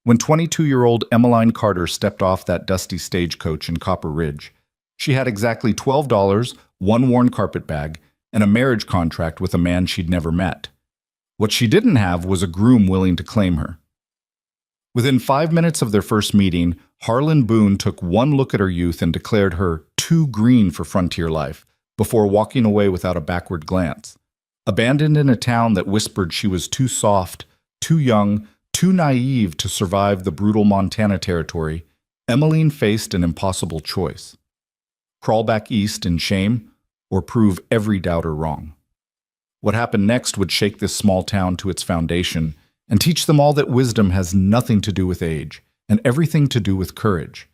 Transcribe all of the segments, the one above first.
When 22-year-old Emmeline Carter stepped off that dusty stagecoach in Copper Ridge, she had exactly $12, one worn carpet bag, and a marriage contract with a man she'd never met. What she didn't have was a groom willing to claim her. Within 5 minutes of their first meeting, Harlan Boone took one look at her youth and declared her too green for frontier life, before walking away without a backward glance. Abandoned in a town that whispered she was too soft, too young, too naive to survive the brutal Montana territory, Emmeline faced an impossible choice. Crawl back east in shame, or prove every doubter wrong. What happened next would shake this small town to its foundation and teach them all that wisdom has nothing to do with age and everything to do with courage.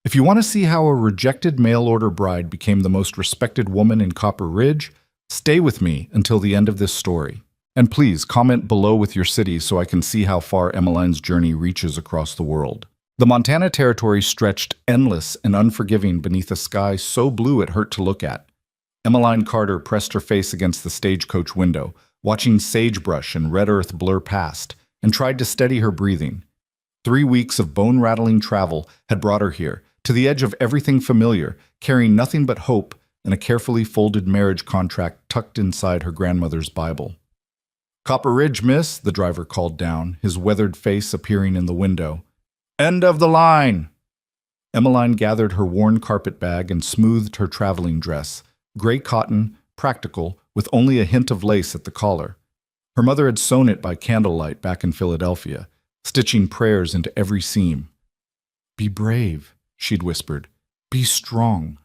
If you want to see how a rejected mail-order bride became the most respected woman in Copper Ridge, stay with me until the end of this story. And please comment below with your city so I can see how far Emmeline's journey reaches across the world. The Montana Territory stretched endless and unforgiving beneath a sky so blue it hurt to look at. Emmeline Carter pressed her face against the stagecoach window, watching sagebrush and red earth blur past, and tried to steady her breathing. 3 weeks of bone-rattling travel had brought her here, to the edge of everything familiar, carrying nothing but hope and a carefully folded marriage contract tucked inside her grandmother's Bible. "Copper Ridge, miss," the driver called down, his weathered face appearing in the window. "End of the line!" Emmeline gathered her worn carpet bag and smoothed her traveling dress, gray cotton, practical, with only a hint of lace at the collar. Her mother had sewn it by candlelight back in Philadelphia, stitching prayers into every seam. "Be brave," she'd whispered. "Be strong."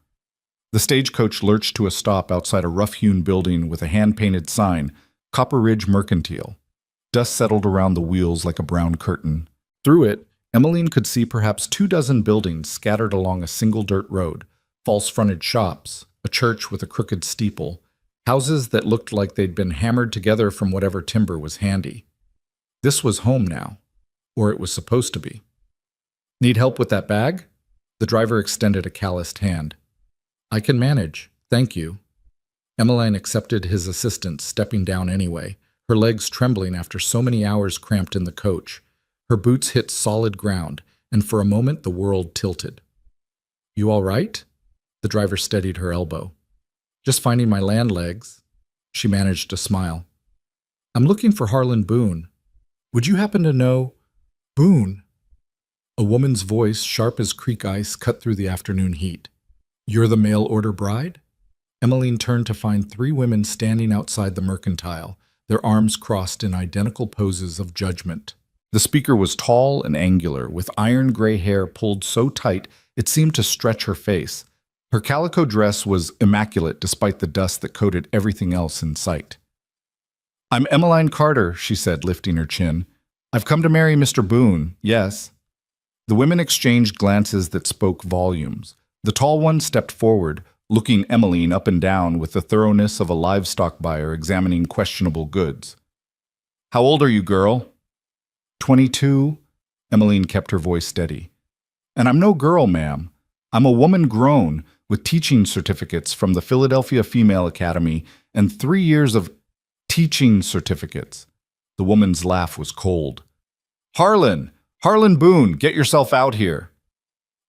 The stagecoach lurched to a stop outside a rough-hewn building with a hand-painted sign, Copper Ridge Mercantile. Dust settled around the wheels like a brown curtain. Through it, Emmeline could see perhaps 24 buildings scattered along a single dirt road, false-fronted shops, a church with a crooked steeple, houses that looked like they'd been hammered together from whatever timber was handy. This was home now, or it was supposed to be. "Need help with that bag?" The driver extended a calloused hand. "I can manage, thank you." Emmeline accepted his assistance, stepping down anyway, her legs trembling after so many hours cramped in the coach. Her boots hit solid ground, and for a moment the world tilted. "You all right?" The driver steadied her elbow. "Just finding my land legs." She managed to smile. "I'm looking for Harlan Boone. Would you happen to know—" "Boone?" A woman's voice, sharp as creek ice, cut through the afternoon heat. "You're the mail-order bride?" Emmeline turned to find 3 women standing outside the mercantile, their arms crossed in identical poses of judgment. The speaker was tall and angular, with iron gray hair pulled so tight it seemed to stretch her face. Her calico dress was immaculate despite the dust that coated everything else in sight. "I'm Emmeline Carter," she said, lifting her chin. "I've come to marry Mr. Boone, yes." The women exchanged glances that spoke volumes. The tall one stepped forward, looking Emmeline up and down with the thoroughness of a livestock buyer examining questionable goods. "How old are you, girl?" 22. Emmeline kept her voice steady. "And I'm no girl, ma'am. I'm a woman grown, with teaching certificates from the Philadelphia Female Academy and 3 years of teaching certificates." The woman's laugh was cold. "Harlan! Harlan Boone, get yourself out here."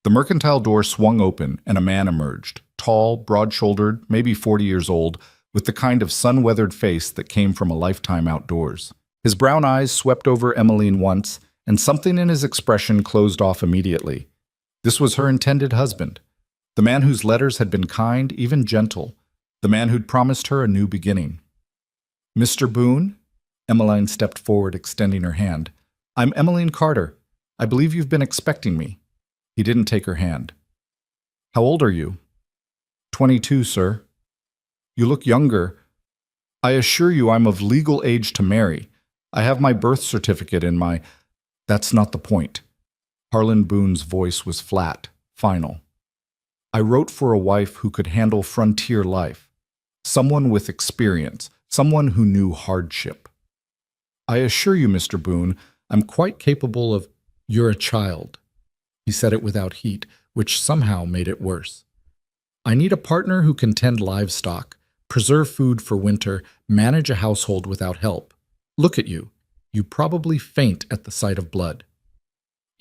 The mercantile door swung open and a man emerged, tall, broad-shouldered, maybe 40 years old, with the kind of sun-weathered face that came from a lifetime outdoors. His brown eyes swept over Emmeline once, and something in his expression closed off immediately. This was her intended husband, the man whose letters had been kind, even gentle, the man who'd promised her a new beginning. "Mr. Boone?" Emmeline stepped forward, extending her hand. "I'm Emmeline Carter. I believe you've been expecting me." He didn't take her hand. "How old are you?" 22, sir." "You look younger. I assure you I'm of legal age to marry. I have my birth certificate in my—" "That's not the point." Harlan Boone's voice was flat, final. "I wrote for a wife who could handle frontier life. Someone with experience, someone who knew hardship. I assure you, Mr. Boone, I'm quite capable of—" "You're a child." He said it without heat, which somehow made it worse. "I need a partner who can tend livestock, preserve food for winter, manage a household without help. Look at you. You probably faint at the sight of blood."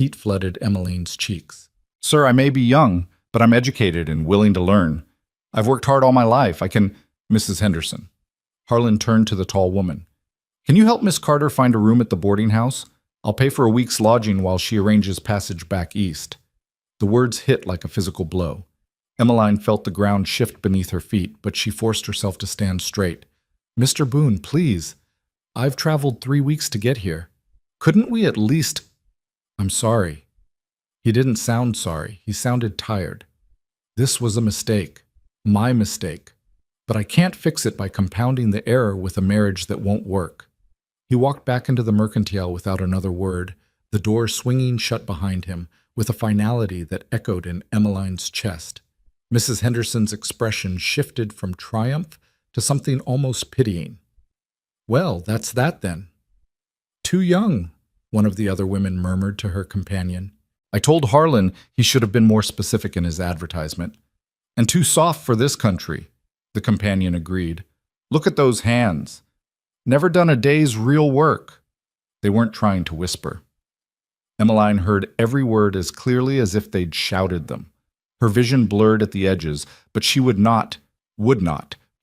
Heat flooded Emmeline's cheeks. Sir, I may be young, but I'm educated and willing to learn. I've worked hard all my life. I can— Mrs. Henderson. Harlan turned to the tall woman. Can you help Miss Carter find a room at the boarding house? I'll pay for a week's lodging while she arranges passage back east. The words hit like a physical blow. Emmeline felt the ground shift beneath her feet, but she forced herself to stand straight. Mr. Boone, please. I've traveled 3 weeks to get here. Couldn't we at least— I'm sorry. He didn't sound sorry. He sounded tired. This was a mistake. My mistake. But I can't fix it by compounding the error with a marriage that won't work. He walked back into the mercantile without another word, the door swinging shut behind him, with a finality that echoed in Emmeline's chest. Mrs. Henderson's expression shifted from triumph to something almost pitying. Well, that's that then. Too young, one of the other women murmured to her companion. I told Harlan he should have been more specific in his advertisement. And too soft for this country, the companion agreed. Look at those hands. Never done a day's real work. They weren't trying to whisper. Emmeline heard every word as clearly as if they'd shouted them. Her vision blurred at the edges, but she would not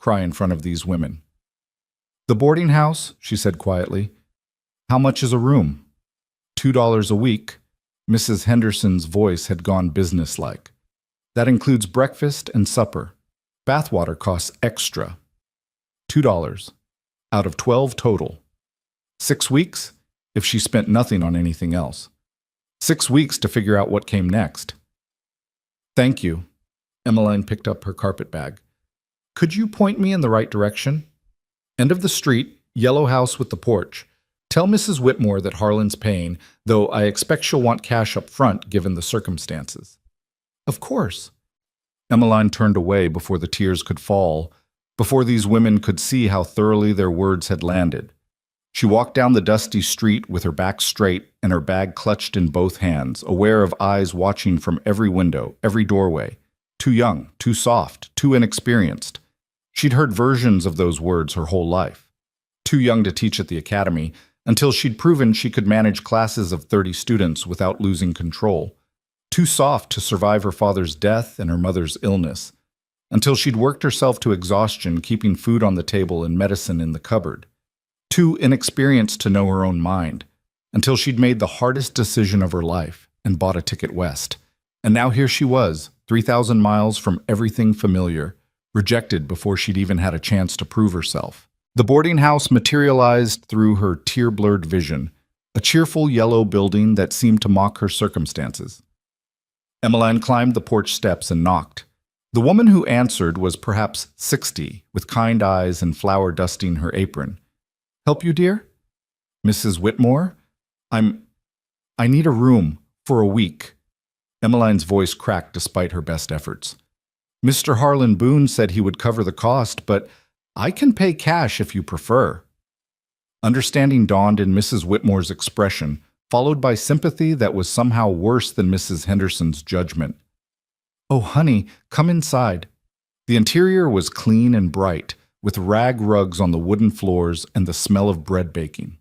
cry in front of these women. The boarding house, she said quietly. How much is a room? $2 a week. Mrs. Henderson's voice had gone businesslike. That includes breakfast and supper. Bathwater costs extra. $2. Out of 12 total. 6 weeks, if she spent nothing on anything else. 6 weeks to figure out what came next. Thank you. Emmeline picked up her carpet bag. Could you point me in the right direction? End of the street, yellow house with the porch. Tell Mrs. Whitmore that Harlan's paying, though I expect she'll want cash up front given the circumstances. Of course. Emmeline turned away before the tears could fall, before these women could see how thoroughly their words had landed. She walked down the dusty street with her back straight and her bag clutched in both hands, aware of eyes watching from every window, every doorway. Too young, too soft, too inexperienced. She'd heard versions of those words her whole life. Too young to teach at the academy, until she'd proven she could manage classes of 30 students without losing control. Too soft to survive her father's death and her mother's illness, until she'd worked herself to exhaustion keeping food on the table and medicine in the cupboard. Too inexperienced to know her own mind, until she'd made the hardest decision of her life and bought a ticket west. And now here she was, 3,000 miles from everything familiar, rejected before she'd even had a chance to prove herself. The boarding house materialized through her tear-blurred vision, a cheerful yellow building that seemed to mock her circumstances. Emmeline climbed the porch steps and knocked. The woman who answered was perhaps 60, with kind eyes and flour dusting her apron. Help you, dear? Mrs. Whitmore? I need a room for a week. Emmeline's voice cracked despite her best efforts. Mr. Harlan Boone said he would cover the cost, but I can pay cash if you prefer. Understanding dawned in Mrs. Whitmore's expression, followed by sympathy that was somehow worse than Mrs. Henderson's judgment. Oh, honey, come inside. The interior was clean and bright, with rag rugs on the wooden floors and the smell of bread baking.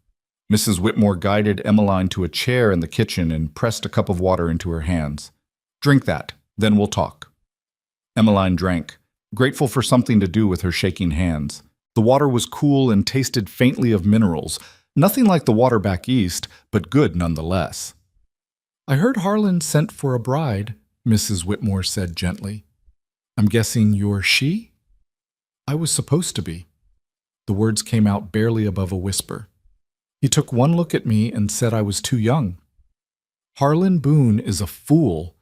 Mrs. Whitmore guided Emmeline to a chair in the kitchen and pressed a cup of water into her hands. Drink that, then we'll talk. Emmeline drank, grateful for something to do with her shaking hands. The water was cool and tasted faintly of minerals, nothing like the water back east, but good nonetheless. I heard Harlan sent for a bride, Mrs. Whitmore said gently. I'm guessing you're she? I was supposed to be. The words came out barely above a whisper. He took one look at me and said I was too young. Harlan Boone is a fool.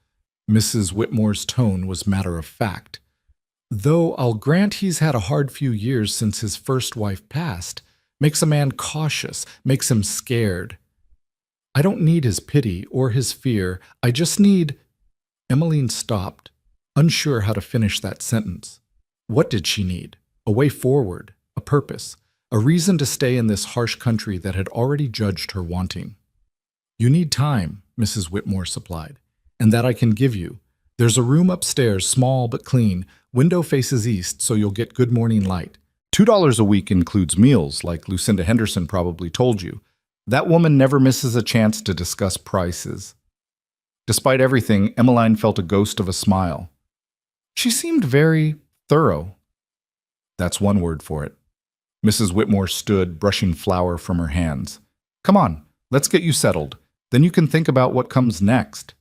Mrs. Whitmore's tone was matter of fact. Though I'll grant he's had a hard few years since his first wife passed, makes a man cautious, makes him scared. I don't need his pity or his fear. I just need— Emmeline stopped, unsure how to finish that sentence. What did she need? A way forward, a purpose, a reason to stay in this harsh country that had already judged her wanting. You need time, Mrs. Whitmore supplied, and that I can give you. There's a room upstairs, small but clean. Window faces east, so you'll get good morning light. $2 a week includes meals, like Lucinda Henderson probably told you. That woman never misses a chance to discuss prices. Despite everything, Emmeline felt a ghost of a smile. She seemed very thorough. That's one word for it. Mrs. Whitmore stood, brushing flour from her hands. Come on, let's get you settled. Then you can think about what comes next.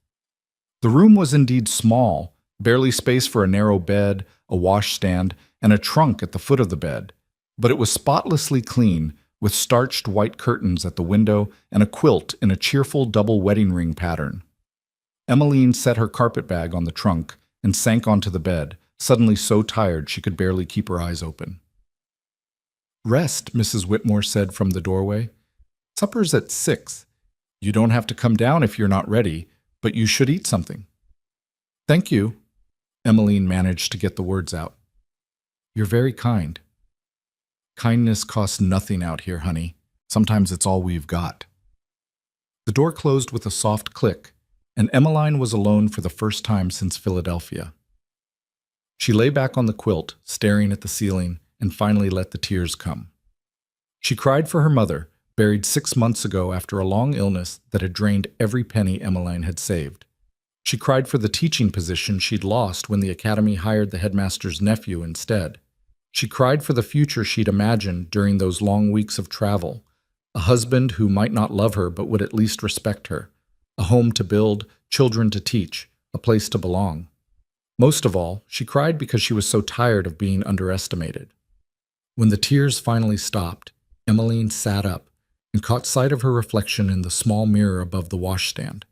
The room was indeed small, barely space for a narrow bed, a washstand, and a trunk at the foot of the bed. But it was spotlessly clean, with starched white curtains at the window and a quilt in a cheerful double wedding ring pattern. Emmeline set her carpetbag on the trunk and sank onto the bed, suddenly so tired she could barely keep her eyes open. Rest, Mrs. Whitmore said from the doorway. Supper's at 6. You don't have to come down if you're not ready, but you should eat something. Thank you. Emmeline managed to get the words out. You're very kind. Kindness costs nothing out here, honey. Sometimes it's all we've got. The door closed with a soft click, and Emmeline was alone for the first time since Philadelphia. She lay back on the quilt, staring at the ceiling, and finally let the tears come. She cried for her mother, buried 6 months ago after a long illness that had drained every penny Emmeline had saved. She cried for the teaching position she'd lost when the academy hired the headmaster's nephew instead. She cried for the future she'd imagined during those long weeks of travel, a husband who might not love her but would at least respect her, a home to build, children to teach, a place to belong. Most of all, she cried because she was so tired of being underestimated. When the tears finally stopped, Emmeline sat up and caught sight of her reflection in the small mirror above the washstand.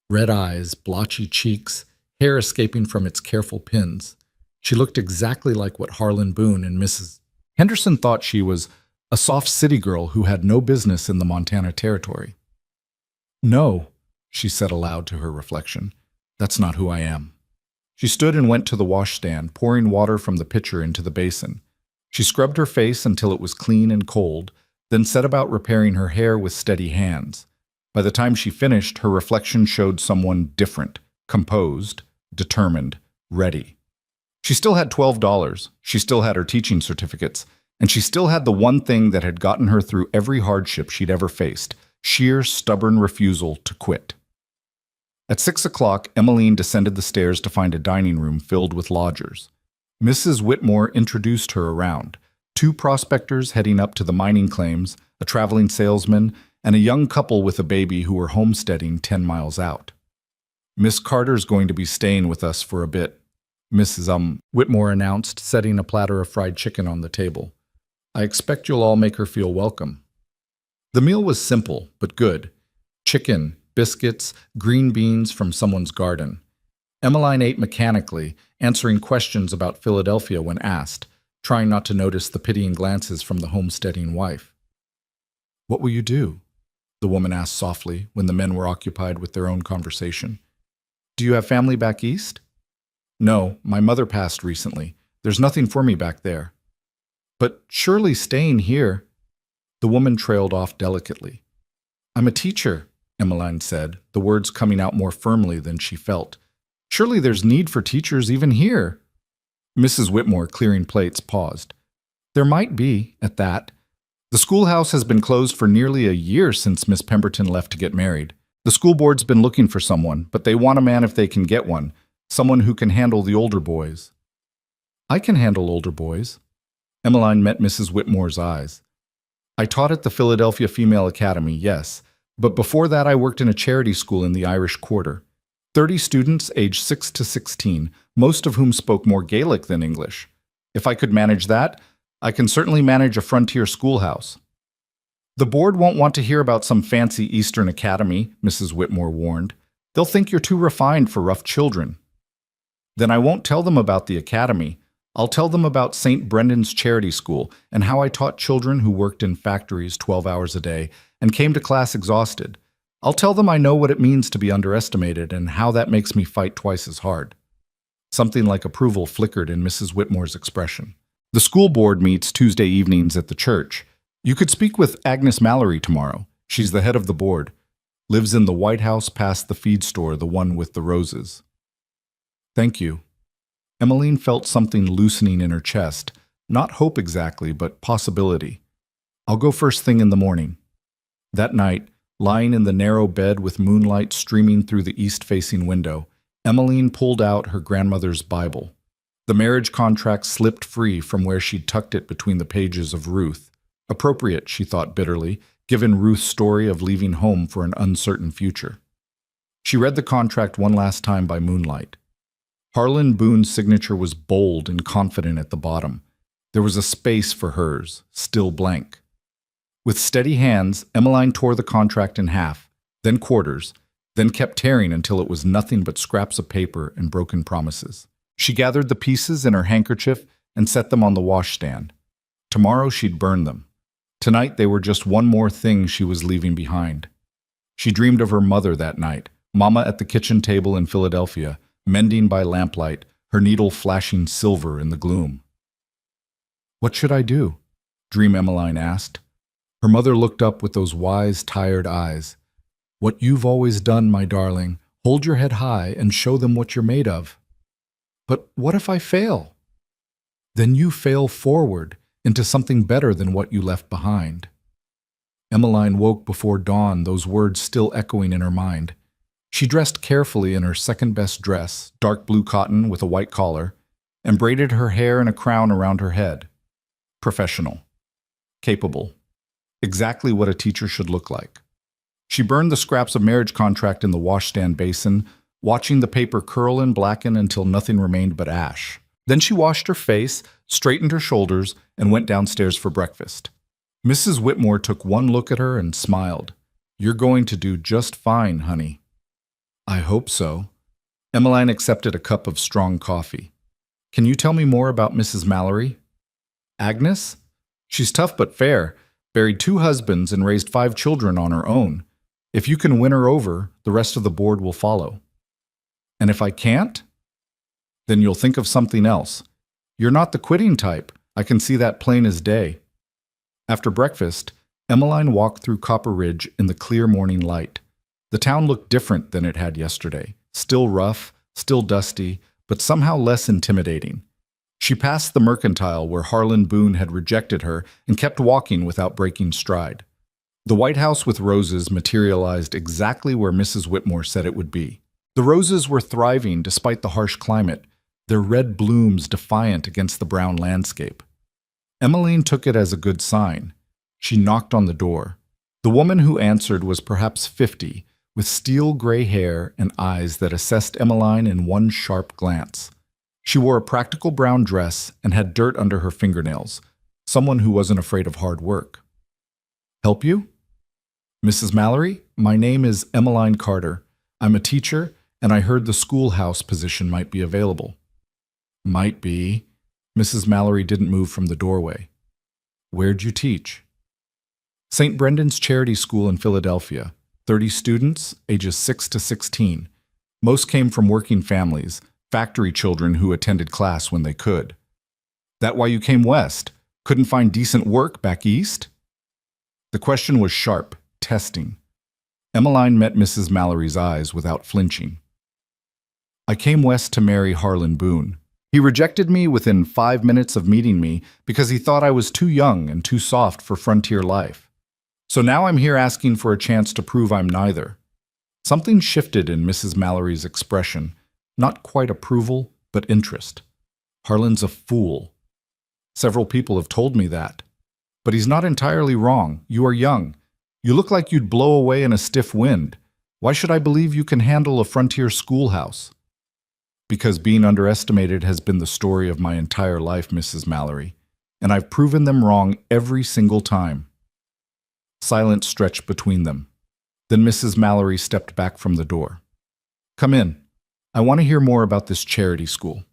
Red eyes, blotchy cheeks, hair escaping from its careful pins. She looked exactly like what Harlan Boone and Mrs. Henderson thought she was, a soft city girl who had no business in the Montana Territory. No, she said aloud to her reflection, that's not who I am. She stood and went to the washstand, pouring water from the pitcher into the basin. She scrubbed her face until it was clean and cold, then set about repairing her hair with steady hands. By the time she finished, her reflection showed someone different, composed, determined, ready. She still had $12, she still had her teaching certificates, and she still had the one thing that had gotten her through every hardship she'd ever faced, sheer, stubborn refusal to quit. At 6 o'clock, Emmeline descended the stairs to find a dining room filled with lodgers. Mrs. Whitmore introduced her around, 2 prospectors heading up to the mining claims, a traveling salesman, and a young couple with a baby who were homesteading 10 miles out. Miss Carter's going to be staying with us for a bit, Mrs. Whitmore announced, setting a platter of fried chicken on the table. I expect you'll all make her feel welcome. The meal was simple, but good. Chicken, biscuits, green beans from someone's garden. Emmeline ate mechanically, answering questions about Philadelphia when asked, trying not to notice the pitying glances from the homesteading wife. What will you do? The woman asked softly when the men were occupied with their own conversation. Do you have family back east? No, my mother passed recently. There's nothing for me back there. But surely staying here. The woman trailed off delicately. I'm a teacher, Emmeline said, the words coming out more firmly than she felt. Surely there's need for teachers even here. Mrs. Whitmore, clearing plates, paused. There might be, at that. The schoolhouse has been closed for nearly a year since Miss Pemberton left to get married. The school board's been looking for someone, but they want a man if they can get one, someone who can handle the older boys. I can handle older boys. Emmeline met Mrs. Whitmore's eyes. I taught at the Philadelphia Female Academy, yes, but before that I worked in a charity school in the Irish Quarter. 30 students aged 6 to 16, most of whom spoke more Gaelic than English. If I could manage that, I can certainly manage a frontier schoolhouse. The board won't want to hear about some fancy Eastern academy, Mrs. Whitmore warned. They'll think you're too refined for rough children. Then I won't tell them about the academy. I'll tell them about St. Brendan's Charity School and how I taught children who worked in factories 12 hours a day and came to class exhausted. I'll tell them I know what it means to be underestimated and how that makes me fight twice as hard. Something like approval flickered in Mrs. Whitmore's expression. The school board meets Tuesday evenings at the church. You could speak with Agnes Mallory tomorrow. She's the head of the board. Lives in the White House past the feed store, the one with the roses. Thank you. Emmeline felt something loosening in her chest. Not hope exactly, but possibility. I'll go first thing in the morning. That night, Lying in the narrow bed with moonlight streaming through the east-facing window, Emmeline pulled out her grandmother's Bible. The marriage contract slipped free from where she'd tucked it between the pages of Ruth. Appropriate, she thought bitterly, given Ruth's story of leaving home for an uncertain future. She read the contract one last time by moonlight. Harlan Boone's signature was bold and confident at the bottom. There was a space for hers, still blank. With steady hands, Emmeline tore the contract in half, then quarters, then kept tearing until it was nothing but scraps of paper and broken promises. She gathered the pieces in her handkerchief and set them on the washstand. Tomorrow she'd burn them. Tonight they were just one more thing she was leaving behind. She dreamed of her mother that night, Mama at the kitchen table in Philadelphia, mending by lamplight, her needle flashing silver in the gloom. "What should I do?" Dream Emmeline asked. Her mother looked up with those wise, tired eyes. "What you've always done, my darling. Hold your head high and show them what you're made of." "But what if I fail?" "Then you fail forward into something better than what you left behind." Emmeline woke before dawn, those words still echoing in her mind. She dressed carefully in her second-best dress, dark blue cotton with a white collar, and braided her hair in a crown around her head. Professional. Capable. Exactly what a teacher should look like. She burned the scraps of marriage contract in the washstand basin, watching the paper curl and blacken until nothing remained but ash. Then she washed her face, straightened her shoulders, and went downstairs for breakfast. Mrs. Whitmore took one look at her and smiled. "You're going to do just fine, honey." "I hope so." Emmeline accepted a cup of strong coffee. "Can you tell me more about Mrs. Mallory?" "Agnes? She's tough but fair, buried 2 husbands and raised 5 children on her own. If you can win her over, the rest of the board will follow." "And if I can't?" "Then you'll think of something else. You're not the quitting type. I can see that plain as day." After breakfast, Emmeline walked through Copper Ridge in the clear morning light. The town looked different than it had yesterday, still rough, still dusty, but somehow less intimidating. She passed the Mercantile where Harlan Boone had rejected her and kept walking without breaking stride. The White House with roses materialized exactly where Mrs. Whitmore said it would be. The roses were thriving despite the harsh climate, their red blooms defiant against the brown landscape. Emmeline took it as a good sign. She knocked on the door. The woman who answered was perhaps 50, with steel-gray hair and eyes that assessed Emmeline in one sharp glance. She wore a practical brown dress and had dirt under her fingernails, someone who wasn't afraid of hard work. "Help you?" "Mrs. Mallory, my name is Emmeline Carter. I'm a teacher, and I heard the schoolhouse position might be available." "Might be." Mrs. Mallory didn't move from the doorway. "Where'd you teach?" "St. Brendan's Charity School in Philadelphia. 30 students, ages 6 to 16. Most came from working families, factory children who attended class when they could." "That why you came west? Couldn't find decent work back east?" The question was sharp, testing. Emmeline met Mrs. Mallory's eyes without flinching. "I came west to marry Harlan Boone. He rejected me within 5 minutes of meeting me because he thought I was too young and too soft for frontier life. So now I'm here asking for a chance to prove I'm neither." Something shifted in Mrs. Mallory's expression, not quite approval, but interest. "Harlan's a fool. Several people have told me that. But he's not entirely wrong. You are young. You look like you'd blow away in a stiff wind. Why should I believe you can handle a frontier schoolhouse?" "Because being underestimated has been the story of my entire life, Mrs. Mallory, and I've proven them wrong every single time." Silence stretched between them. Then Mrs. Mallory stepped back from the door. "Come in. I want to hear more about this charity school."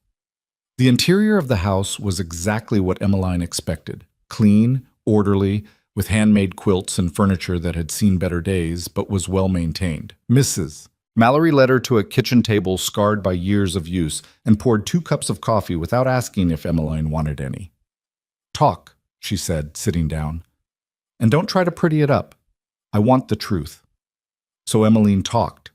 The interior of the house was exactly what Emmeline expected. Clean, orderly, with handmade quilts and furniture that had seen better days but was well maintained. Mrs. Mallory led her to a kitchen table scarred by years of use and poured 2 cups of coffee without asking if Emmeline wanted any. "Talk," she said, sitting down. "And don't try to pretty it up. I want the truth." So Emmeline talked.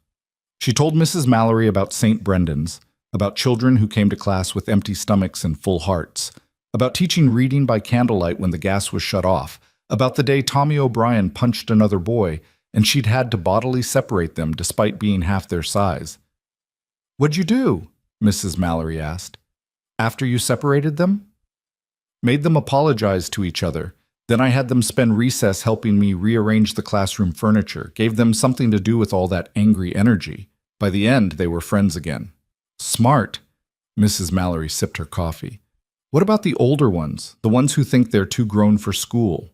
She told Mrs. Mallory about St. Brendan's, about children who came to class with empty stomachs and full hearts, about teaching reading by candlelight when the gas was shut off, about the day Tommy O'Brien punched another boy, and she'd had to bodily separate them despite being half their size. "What'd you do?" Mrs. Mallory asked. "After you separated them?" "Made them apologize to each other. Then I had them spend recess helping me rearrange the classroom furniture, gave them something to do with all that angry energy. By the end, they were friends again." "Smart." Mrs. Mallory sipped her coffee. "What about the older ones, the ones who think they're too grown for school?"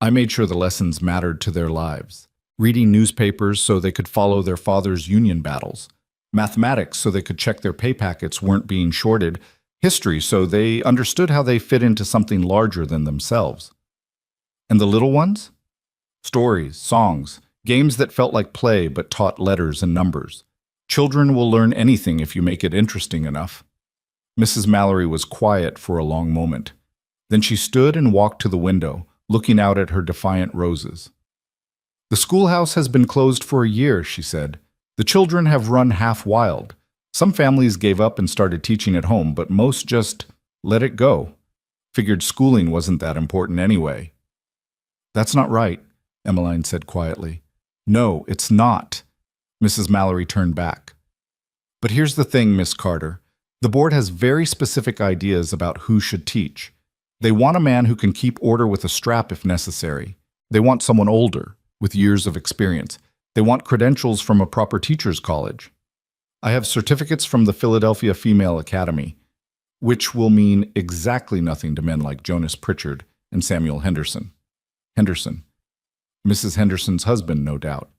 "I made sure the lessons mattered to their lives. Reading newspapers so they could follow their father's union battles. Mathematics so they could check their pay packets weren't being shorted. History so they understood how they fit into something larger than themselves." "And the little ones?" "Stories, songs, games that felt like play but taught letters and numbers. Children will learn anything if you make it interesting enough." Mrs. Mallory was quiet for a long moment. Then she stood and walked to the window, looking out at her defiant roses. "The schoolhouse has been closed for a year," she said. "The children have run half wild. Some families gave up and started teaching at home, but most just let it go. Figured schooling wasn't that important anyway." "That's not right," Emmeline said quietly. "No, it's not." Mrs. Mallory turned back. "But here's the thing, Miss Carter. The board has very specific ideas about who should teach. They want a man who can keep order with a strap if necessary. They want someone older, with years of experience. They want credentials from a proper teacher's college. I have certificates from the Philadelphia Female Academy, which will mean exactly nothing to men like Jonas Pritchard and Samuel Henderson." "Henderson. Mrs. Henderson's husband, no doubt."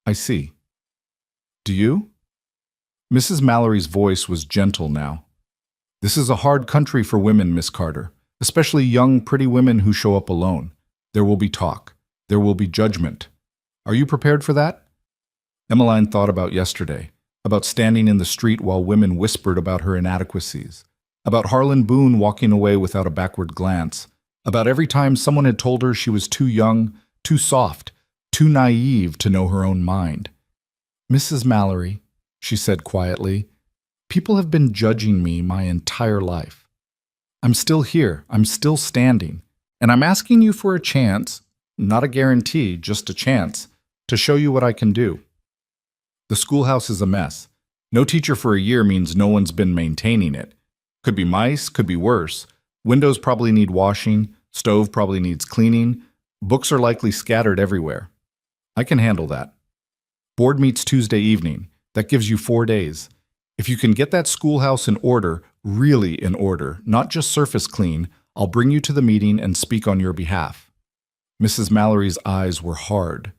"I see. Do you?" Mrs. Mallory's voice was gentle now. "This is a hard country for women, Miss Carter, especially young, pretty women who show up alone. There will be talk. There will be judgment. Are you prepared for that?" Emmeline thought about yesterday, about standing in the street while women whispered about her inadequacies, about Harlan Boone walking away without a backward glance, about every time someone had told her she was too young, too soft, too naive to know her own mind. "Mrs. Mallory," she said quietly, "people have been judging me my entire life. I'm still here, I'm still standing, and I'm asking you for a chance, not a guarantee, just a chance, to show you what I can do. The schoolhouse is a mess. No teacher for a year means no one's been maintaining it. Could be mice, could be worse. Windows probably need washing, stove probably needs cleaning, books are likely scattered everywhere. I can handle that. Board meets Tuesday evening. That gives you 4 days. If you can get that schoolhouse in order, really in order, not just surface clean, I'll bring you to the meeting and speak on your behalf." Mrs. Mallory's eyes were hard.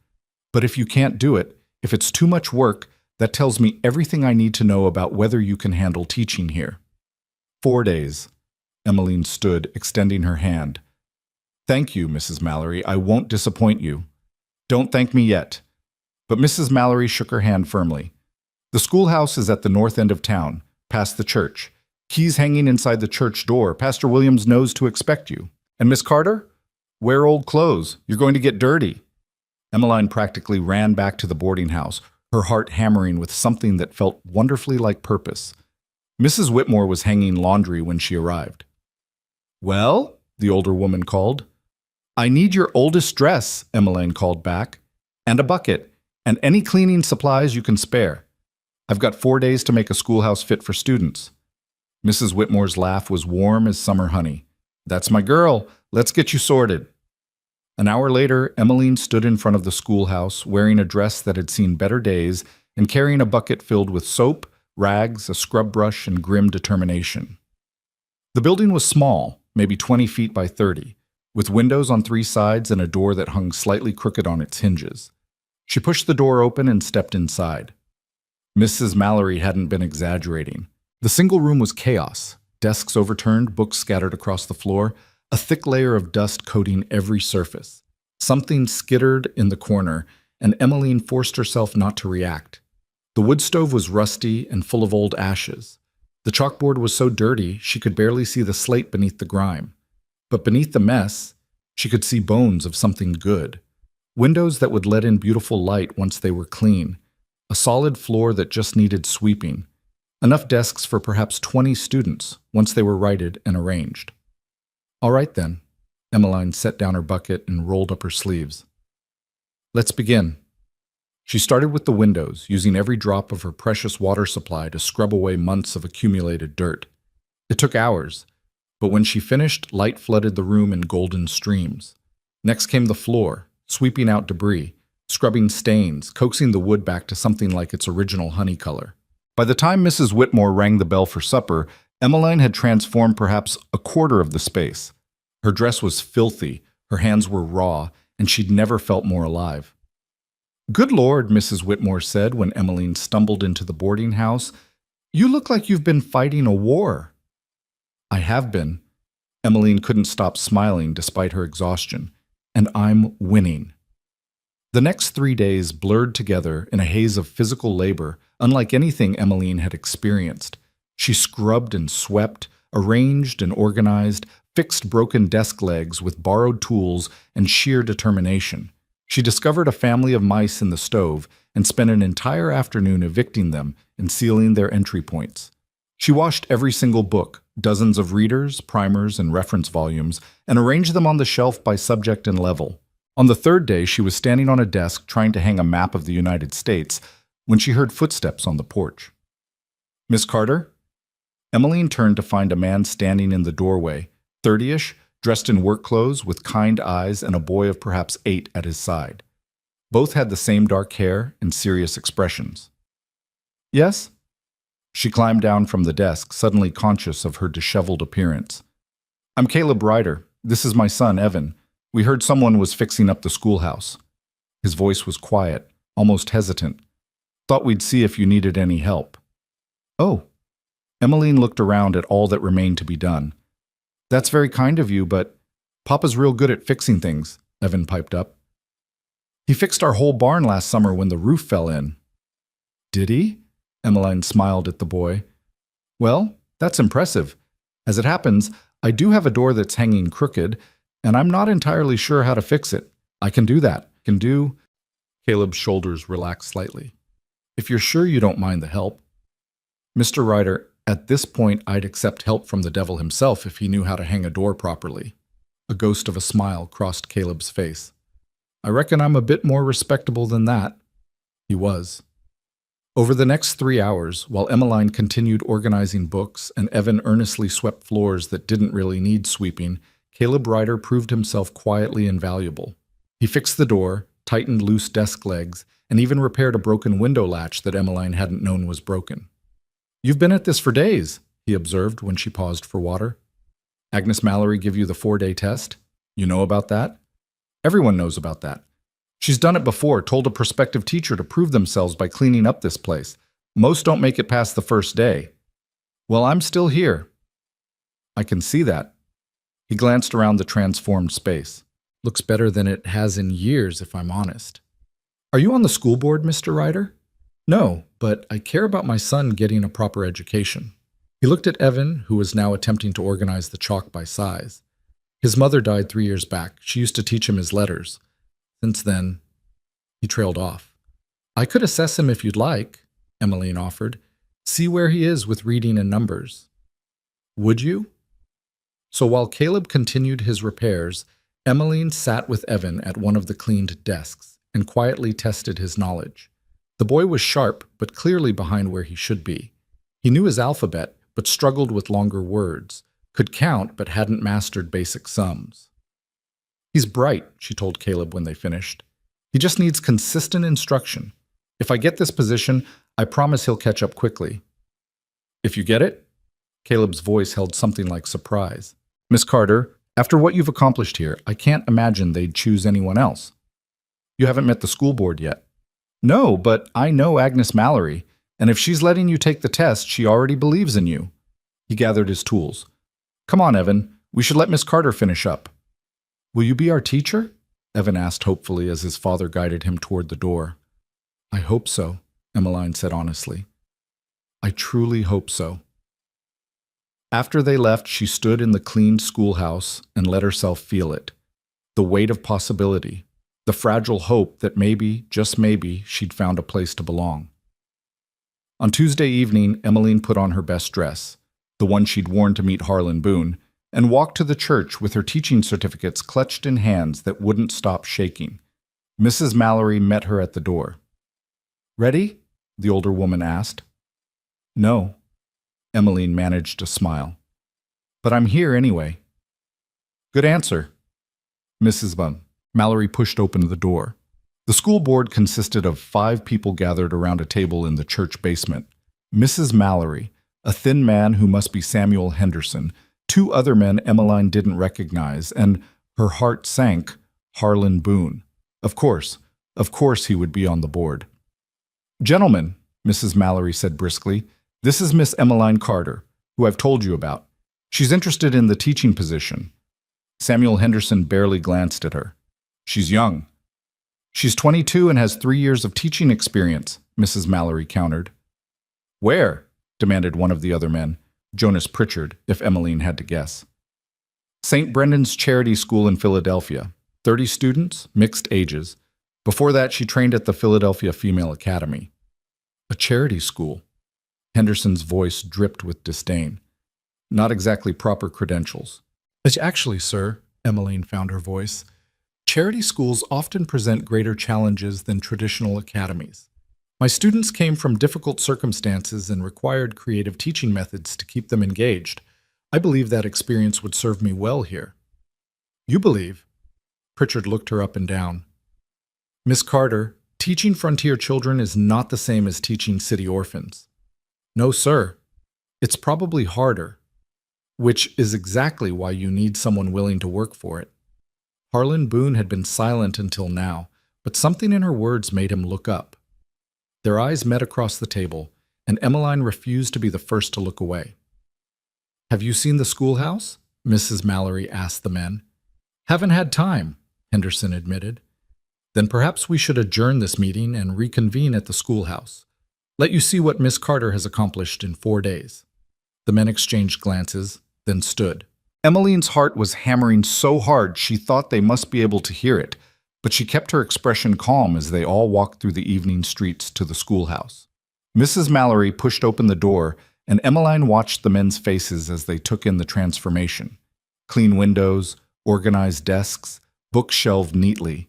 "But if you can't do it, if it's too much work, that tells me everything I need to know about whether you can handle teaching here." 4 days. Emmeline stood, extending her hand. "Thank you, Mrs. Mallory. I won't disappoint you." "Don't thank me yet." But Mrs. Mallory shook her hand firmly. "The schoolhouse is at the north end of town, past the church. Keys hanging inside the church door. Pastor Williams knows to expect you. And Miss Carter? Wear old clothes. You're going to get dirty." Emmeline practically ran back to the boarding house, her heart hammering with something that felt wonderfully like purpose. Mrs. Whitmore was hanging laundry when she arrived. "Well?" the older woman called. "I need your oldest dress," Emmeline called back, "and a bucket, and any cleaning supplies you can spare. I've got 4 days to make a schoolhouse fit for students." Mrs. Whitmore's laugh was warm as summer honey. "That's my girl. Let's get you sorted." An hour later, Emmeline stood in front of the schoolhouse, wearing a dress that had seen better days and carrying a bucket filled with soap, rags, a scrub brush, and grim determination. The building was small, maybe 20 feet by 30, with windows on 3 sides and a door that hung slightly crooked on its hinges. She pushed the door open and stepped inside. Mrs. Mallory hadn't been exaggerating. The single room was chaos. Desks overturned, books scattered across the floor, a thick layer of dust coating every surface. Something skittered in the corner, and Emmeline forced herself not to react. The wood stove was rusty and full of old ashes. The chalkboard was so dirty she could barely see the slate beneath the grime. But beneath the mess, she could see bones of something good. Windows that would let in beautiful light once they were clean. A solid floor that just needed sweeping. Enough desks for perhaps 20 students once they were righted and arranged. "All right then." Emmeline set down her bucket and rolled up her sleeves. Let's begin. She started with the windows, using every drop of her precious water supply to scrub away months of accumulated dirt. It took hours, but when she finished, light flooded the room in golden streams. Next came the floor, sweeping out debris, scrubbing stains, coaxing the wood back to something like its original honey color. By the time Mrs. Whitmore rang the bell for supper, Emmeline had transformed perhaps a quarter of the space. Her dress was filthy, her hands were raw, and she'd never felt more alive. "Good Lord," Mrs. Whitmore said when Emmeline stumbled into the boarding house, "you look like you've been fighting a war." "I have been." Emmeline couldn't stop smiling despite her exhaustion. "And I'm winning." The next 3 days blurred together in a haze of physical labor, unlike anything Emmeline had experienced. She scrubbed and swept, arranged and organized, fixed broken desk legs with borrowed tools and sheer determination. She discovered a family of mice in the stove and spent an entire afternoon evicting them and sealing their entry points. She washed every single book, dozens of readers, primers, and reference volumes, and arranged them on the shelf by subject and level. On the third day, she was standing on a desk trying to hang a map of the United States when she heard footsteps on the porch. "Miss Carter?" Emmeline turned to find a man standing in the doorway, 30-ish, dressed in work clothes with kind eyes and a boy of perhaps 8 at his side. Both had the same dark hair and serious expressions. "Yes?" She climbed down from the desk, suddenly conscious of her disheveled appearance. "I'm Caleb Ryder. This is my son, Evan. We heard someone was fixing up the schoolhouse." His voice was quiet, almost hesitant. "Thought we'd see if you needed any help." "Oh." Emmeline looked around at all that remained to be done. "That's very kind of you, but Papa's real good at fixing things," Evan piped up. "He fixed our whole barn last summer when the roof fell in." "Did he?" Emmeline smiled at the boy. "Well, that's impressive. As it happens, I do have a door that's hanging crooked, and I'm not entirely sure how to fix it. I can do that. Caleb's shoulders relaxed slightly. "If you're sure you don't mind the help." "Mr. Ryder, at this point I'd accept help from the devil himself if he knew how to hang a door properly." A ghost of a smile crossed Caleb's face. "I reckon I'm a bit more respectable than that." He was. Over the next 3 hours, while Emmeline continued organizing books and Evan earnestly swept floors that didn't really need sweeping, Caleb Ryder proved himself quietly invaluable. He fixed the door, tightened loose desk legs, and even repaired a broken window latch that Emmeline hadn't known was broken. "You've been at this for days," he observed when she paused for water. "Agnes Mallory give you the 4-day test? You know about that?" "Everyone knows about that. She's done it before, told a prospective teacher to prove themselves by cleaning up this place. Most don't make it past the first day." "Well, I'm still here." "I can see that." He glanced around the transformed space. "Looks better than it has in years, if I'm honest." "Are you on the school board, Mr. Ryder?" "No, but I care about my son getting a proper education." He looked at Evan, who was now attempting to organize the chalk by size. His mother died 3 years back. She used to teach him his letters. Since then, he trailed off. "I could assess him if you'd like," Emmeline offered. "See where he is with reading and numbers." "Would you?" So while Caleb continued his repairs, Emmeline sat with Evan at one of the cleaned desks and quietly tested his knowledge. The boy was sharp, but clearly behind where he should be. He knew his alphabet, but struggled with longer words, could count, but hadn't mastered basic sums. "He's bright," she told Caleb when they finished. "He just needs consistent instruction. If I get this position, I promise he'll catch up quickly." "If you get it?" Caleb's voice held something like surprise. "Miss Carter, after what you've accomplished here, I can't imagine they'd choose anyone else." "You haven't met the school board yet." "No, but I know Agnes Mallory, and if she's letting you take the test, she already believes in you." He gathered his tools. "Come on, Evan. We should let Miss Carter finish up." "Will you be our teacher?" Evan asked hopefully as his father guided him toward the door. "I hope so," Emmeline said honestly. "I truly hope so." After they left, she stood in the cleaned schoolhouse and let herself feel it. The weight of possibility, the fragile hope that maybe, just maybe, she'd found a place to belong. On Tuesday evening, Emmeline put on her best dress, the one she'd worn to meet Harlan Boone, and walked to the church with her teaching certificates clutched in hands that wouldn't stop shaking. Mrs. Mallory met her at the door. "Ready?" the older woman asked. "No." Emmeline managed to smile. "But I'm here anyway." "Good answer." Mrs. Mallory pushed open the door. The school board consisted of 5 people gathered around a table in the church basement. Mrs. Mallory, a thin man who must be Samuel Henderson, 2 other men Emmeline didn't recognize, and her heart sank, Harlan Boone. Of course he would be on the board. "Gentlemen," Mrs. Mallory said briskly, "this is Miss Emmeline Carter, who I've told you about. She's interested in the teaching position." Samuel Henderson barely glanced at her. "She's young." "She's 22 and has 3 years of teaching experience," Mrs. Mallory countered. "Where?" demanded one of the other men, Jonas Pritchard, if Emmeline had to guess. "St. Brendan's Charity School in Philadelphia. 30 students, mixed ages. Before that, she trained at the Philadelphia Female Academy." "A charity school?" Henderson's voice dripped with disdain. "Not exactly proper credentials." "Actually, sir," Emmeline found her voice, "charity schools often present greater challenges than traditional academies. My students came from difficult circumstances and required creative teaching methods to keep them engaged. I believe that experience would serve me well here." "You believe?" Pritchard looked her up and down. "Miss Carter, teaching frontier children is not the same as teaching city orphans." "No, sir. It's probably harder, which is exactly why you need someone willing to work for it." Harlan Boone had been silent until now, but something in her words made him look up. Their eyes met across the table, and Emmeline refused to be the first to look away. "Have you seen the schoolhouse?" Mrs. Mallory asked the men. "Haven't had time," Henderson admitted. "Then perhaps we should adjourn this meeting and reconvene at the schoolhouse. Let you see what Miss Carter has accomplished in 4 days." The men exchanged glances, then stood. Emmeline's heart was hammering so hard she thought they must be able to hear it, but she kept her expression calm as they all walked through the evening streets to the schoolhouse. Mrs. Mallory pushed open the door, and Emmeline watched the men's faces as they took in the transformation. Clean windows, organized desks, books shelved neatly,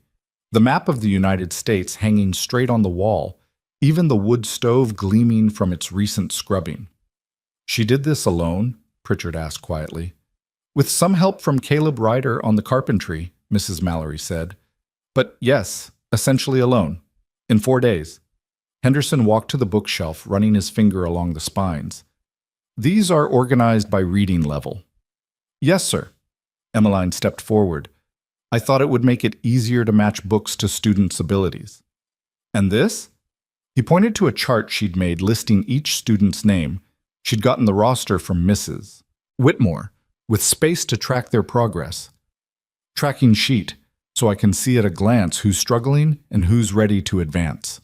the map of the United States hanging straight on the wall, even the wood stove gleaming from its recent scrubbing. "She did this alone?" Pritchard asked quietly. "With some help from Caleb Ryder on the carpentry," Mrs. Mallory said. "But yes, essentially alone. In 4 days." Henderson walked to the bookshelf, running his finger along the spines. "These are organized by reading level." "Yes, sir." Emmeline stepped forward. "I thought it would make it easier to match books to students' abilities." "And this?" He pointed to a chart she'd made listing each student's name. She'd gotten the roster from Mrs. Whitmore, with space to track their progress. "Tracking sheet, so I can see at a glance who's struggling and who's ready to advance."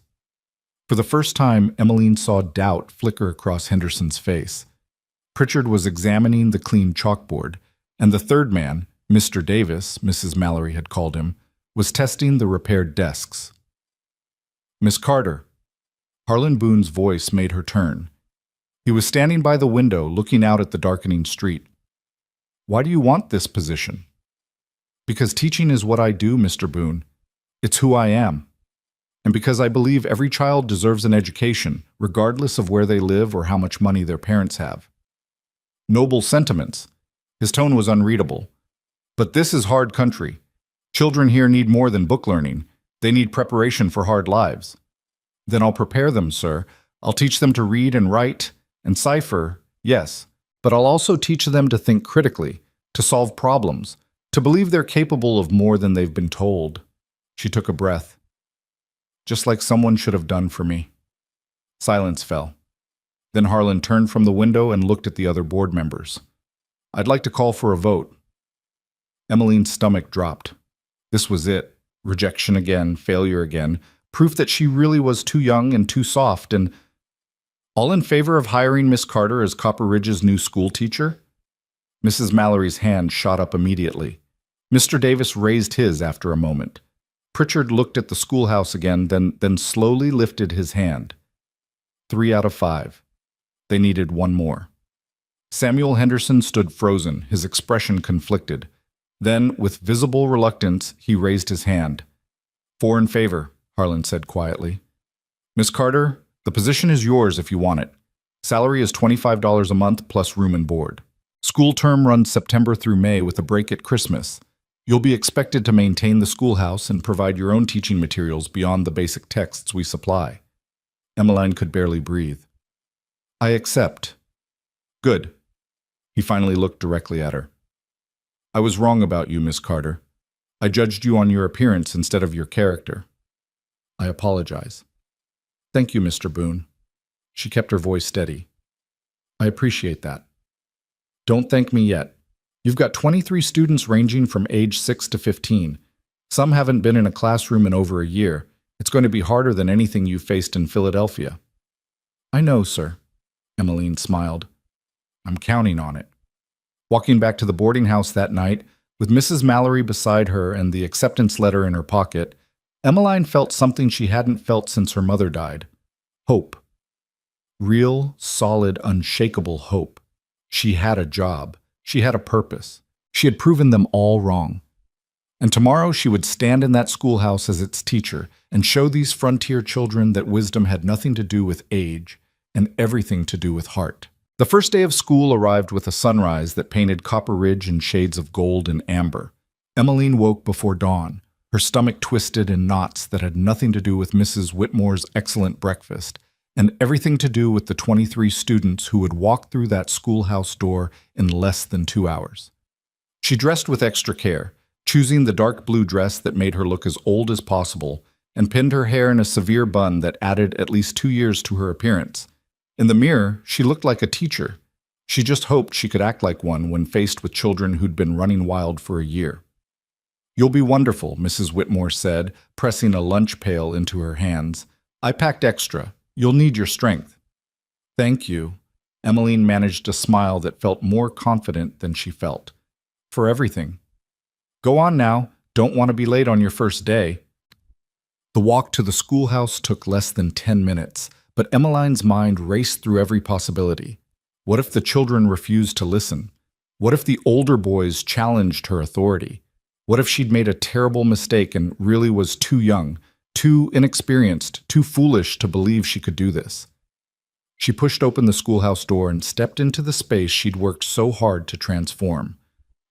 For the first time, Emmeline saw doubt flicker across Henderson's face. Pritchard was examining the clean chalkboard, and the third man, Mr. Davis, Mrs. Mallory had called him, was testing the repaired desks. "Miss Carter." Harlan Boone's voice made her turn. He was standing by the window, looking out at the darkening street. "Why do you want this position?" "Because teaching is what I do, Mr. Boone. It's who I am. And because I believe every child deserves an education, regardless of where they live or how much money their parents have." Noble sentiments. His tone was unreadable. "But this is hard country. Children here need more than book learning. They need preparation for hard lives." "Then I'll prepare them, sir. I'll teach them to read and write and cipher, yes, but I'll also teach them to think critically, to solve problems, to believe they're capable of more than they've been told." She took a breath. "Just like someone should have done for me." Silence fell. Then Harlan turned from the window and looked at the other board members. "I'd like to call for a vote." Emmeline's stomach dropped. This was it. Rejection again, failure again, proof that she really was too young and too soft. And all in favor of hiring Miss Carter as Copper Ridge's new school teacher? Mrs. Mallory's hand shot up immediately. Mr. Davis raised his after a moment. Pritchard looked at the schoolhouse again, then slowly lifted his hand. 3 out of 5. They needed 1 more. Samuel Henderson stood frozen, his expression conflicted. Then, with visible reluctance, he raised his hand. 4 in favor, Harlan said quietly. Miss Carter, the position is yours if you want it. Salary is $25 a month plus room and board. School term runs September through May with a break at Christmas. You'll be expected to maintain the schoolhouse and provide your own teaching materials beyond the basic texts we supply. Emmeline could barely breathe. I accept. Good. He finally looked directly at her. I was wrong about you, Miss Carter. I judged you on your appearance instead of your character. I apologize. Thank you, Mr. Boone. She kept her voice steady. I appreciate that. Don't thank me yet. You've got 23 students ranging from age 6 to 15. Some haven't been in a classroom in over a year. It's going to be harder than anything you've faced in Philadelphia. I know, sir. Emmeline smiled. I'm counting on it. Walking back to the boarding house that night, with Mrs. Mallory beside her and the acceptance letter in her pocket, Emmeline felt something she hadn't felt since her mother died. Hope. Real, solid, unshakable hope. She had a job. She had a purpose. She had proven them all wrong. And tomorrow she would stand in that schoolhouse as its teacher and show these frontier children that wisdom had nothing to do with age and everything to do with heart. The first day of school arrived with a sunrise that painted Copper Ridge in shades of gold and amber. Emmeline woke before dawn, her stomach twisted in knots that had nothing to do with Mrs. Whitmore's excellent breakfast, and everything to do with the 23 students who would walk through that schoolhouse door in less than 2 hours. She dressed with extra care, choosing the dark blue dress that made her look as old as possible, and pinned her hair in a severe bun that added at least 2 years to her appearance. In the mirror, she looked like a teacher. She just hoped she could act like one when faced with children who'd been running wild for a year. You'll be wonderful, Mrs. Whitmore said, pressing a lunch pail into her hands. I packed extra. You'll need your strength. Thank you. Emmeline managed a smile that felt more confident than she felt. For everything. Go on now. Don't want to be late on your first day. The walk to the schoolhouse took less than 10 minutes, but Emmeline's mind raced through every possibility. What if the children refused to listen? What if the older boys challenged her authority? What if she'd made a terrible mistake and really was too young, too inexperienced, too foolish to believe she could do this? She pushed open the schoolhouse door and stepped into the space she'd worked so hard to transform.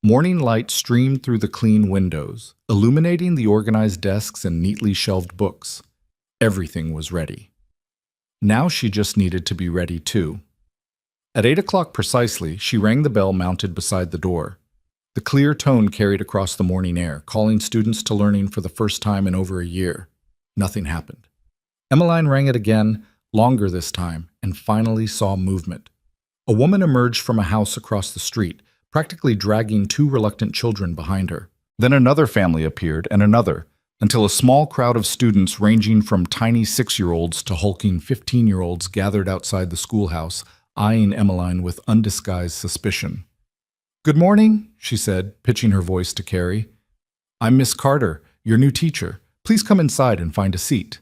Morning light streamed through the clean windows, illuminating the organized desks and neatly shelved books. Everything was ready. Now she just needed to be ready too. At 8 o'clock precisely, she rang the bell mounted beside the door. The clear tone carried across the morning air, calling students to learning for the first time in over a year. Nothing happened. Emmeline rang it again, longer this time, and finally saw movement. A woman emerged from a house across the street, practically dragging 2 reluctant children behind her. Then another family appeared, and another, until a small crowd of students ranging from tiny 6-year-olds to hulking 15-year-olds gathered outside the schoolhouse, eyeing Emmeline with undisguised suspicion. Good morning, she said, pitching her voice to Carrie. I'm Miss Carter, your new teacher. Please come inside and find a seat.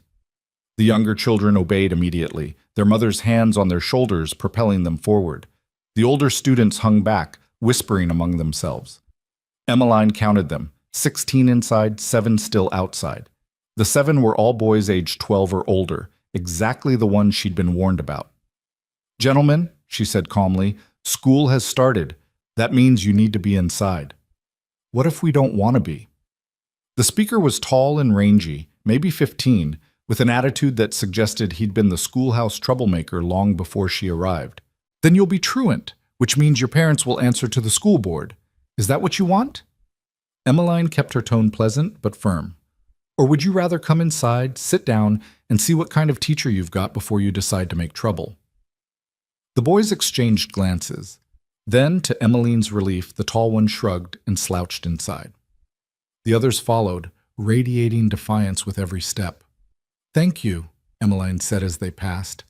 The younger children obeyed immediately, their mothers' hands on their shoulders propelling them forward. The older students hung back, whispering among themselves. Emmeline counted them, 16 inside, 7 still outside. The 7 were all boys aged 12 or older, exactly the ones she'd been warned about. Gentlemen, she said calmly, school has started. That means you need to be inside. What if we don't want to be? The speaker was tall and rangy, maybe 15, with an attitude that suggested he'd been the schoolhouse troublemaker long before she arrived. Then you'll be truant, which means your parents will answer to the school board. Is that what you want? Emmeline kept her tone pleasant but firm. Or would you rather come inside, sit down, and see what kind of teacher you've got before you decide to make trouble? The boys exchanged glances. Then, to Emmeline's relief, the tall one shrugged and slouched inside. The others followed, radiating defiance with every step. Thank you, Emmeline said as they passed.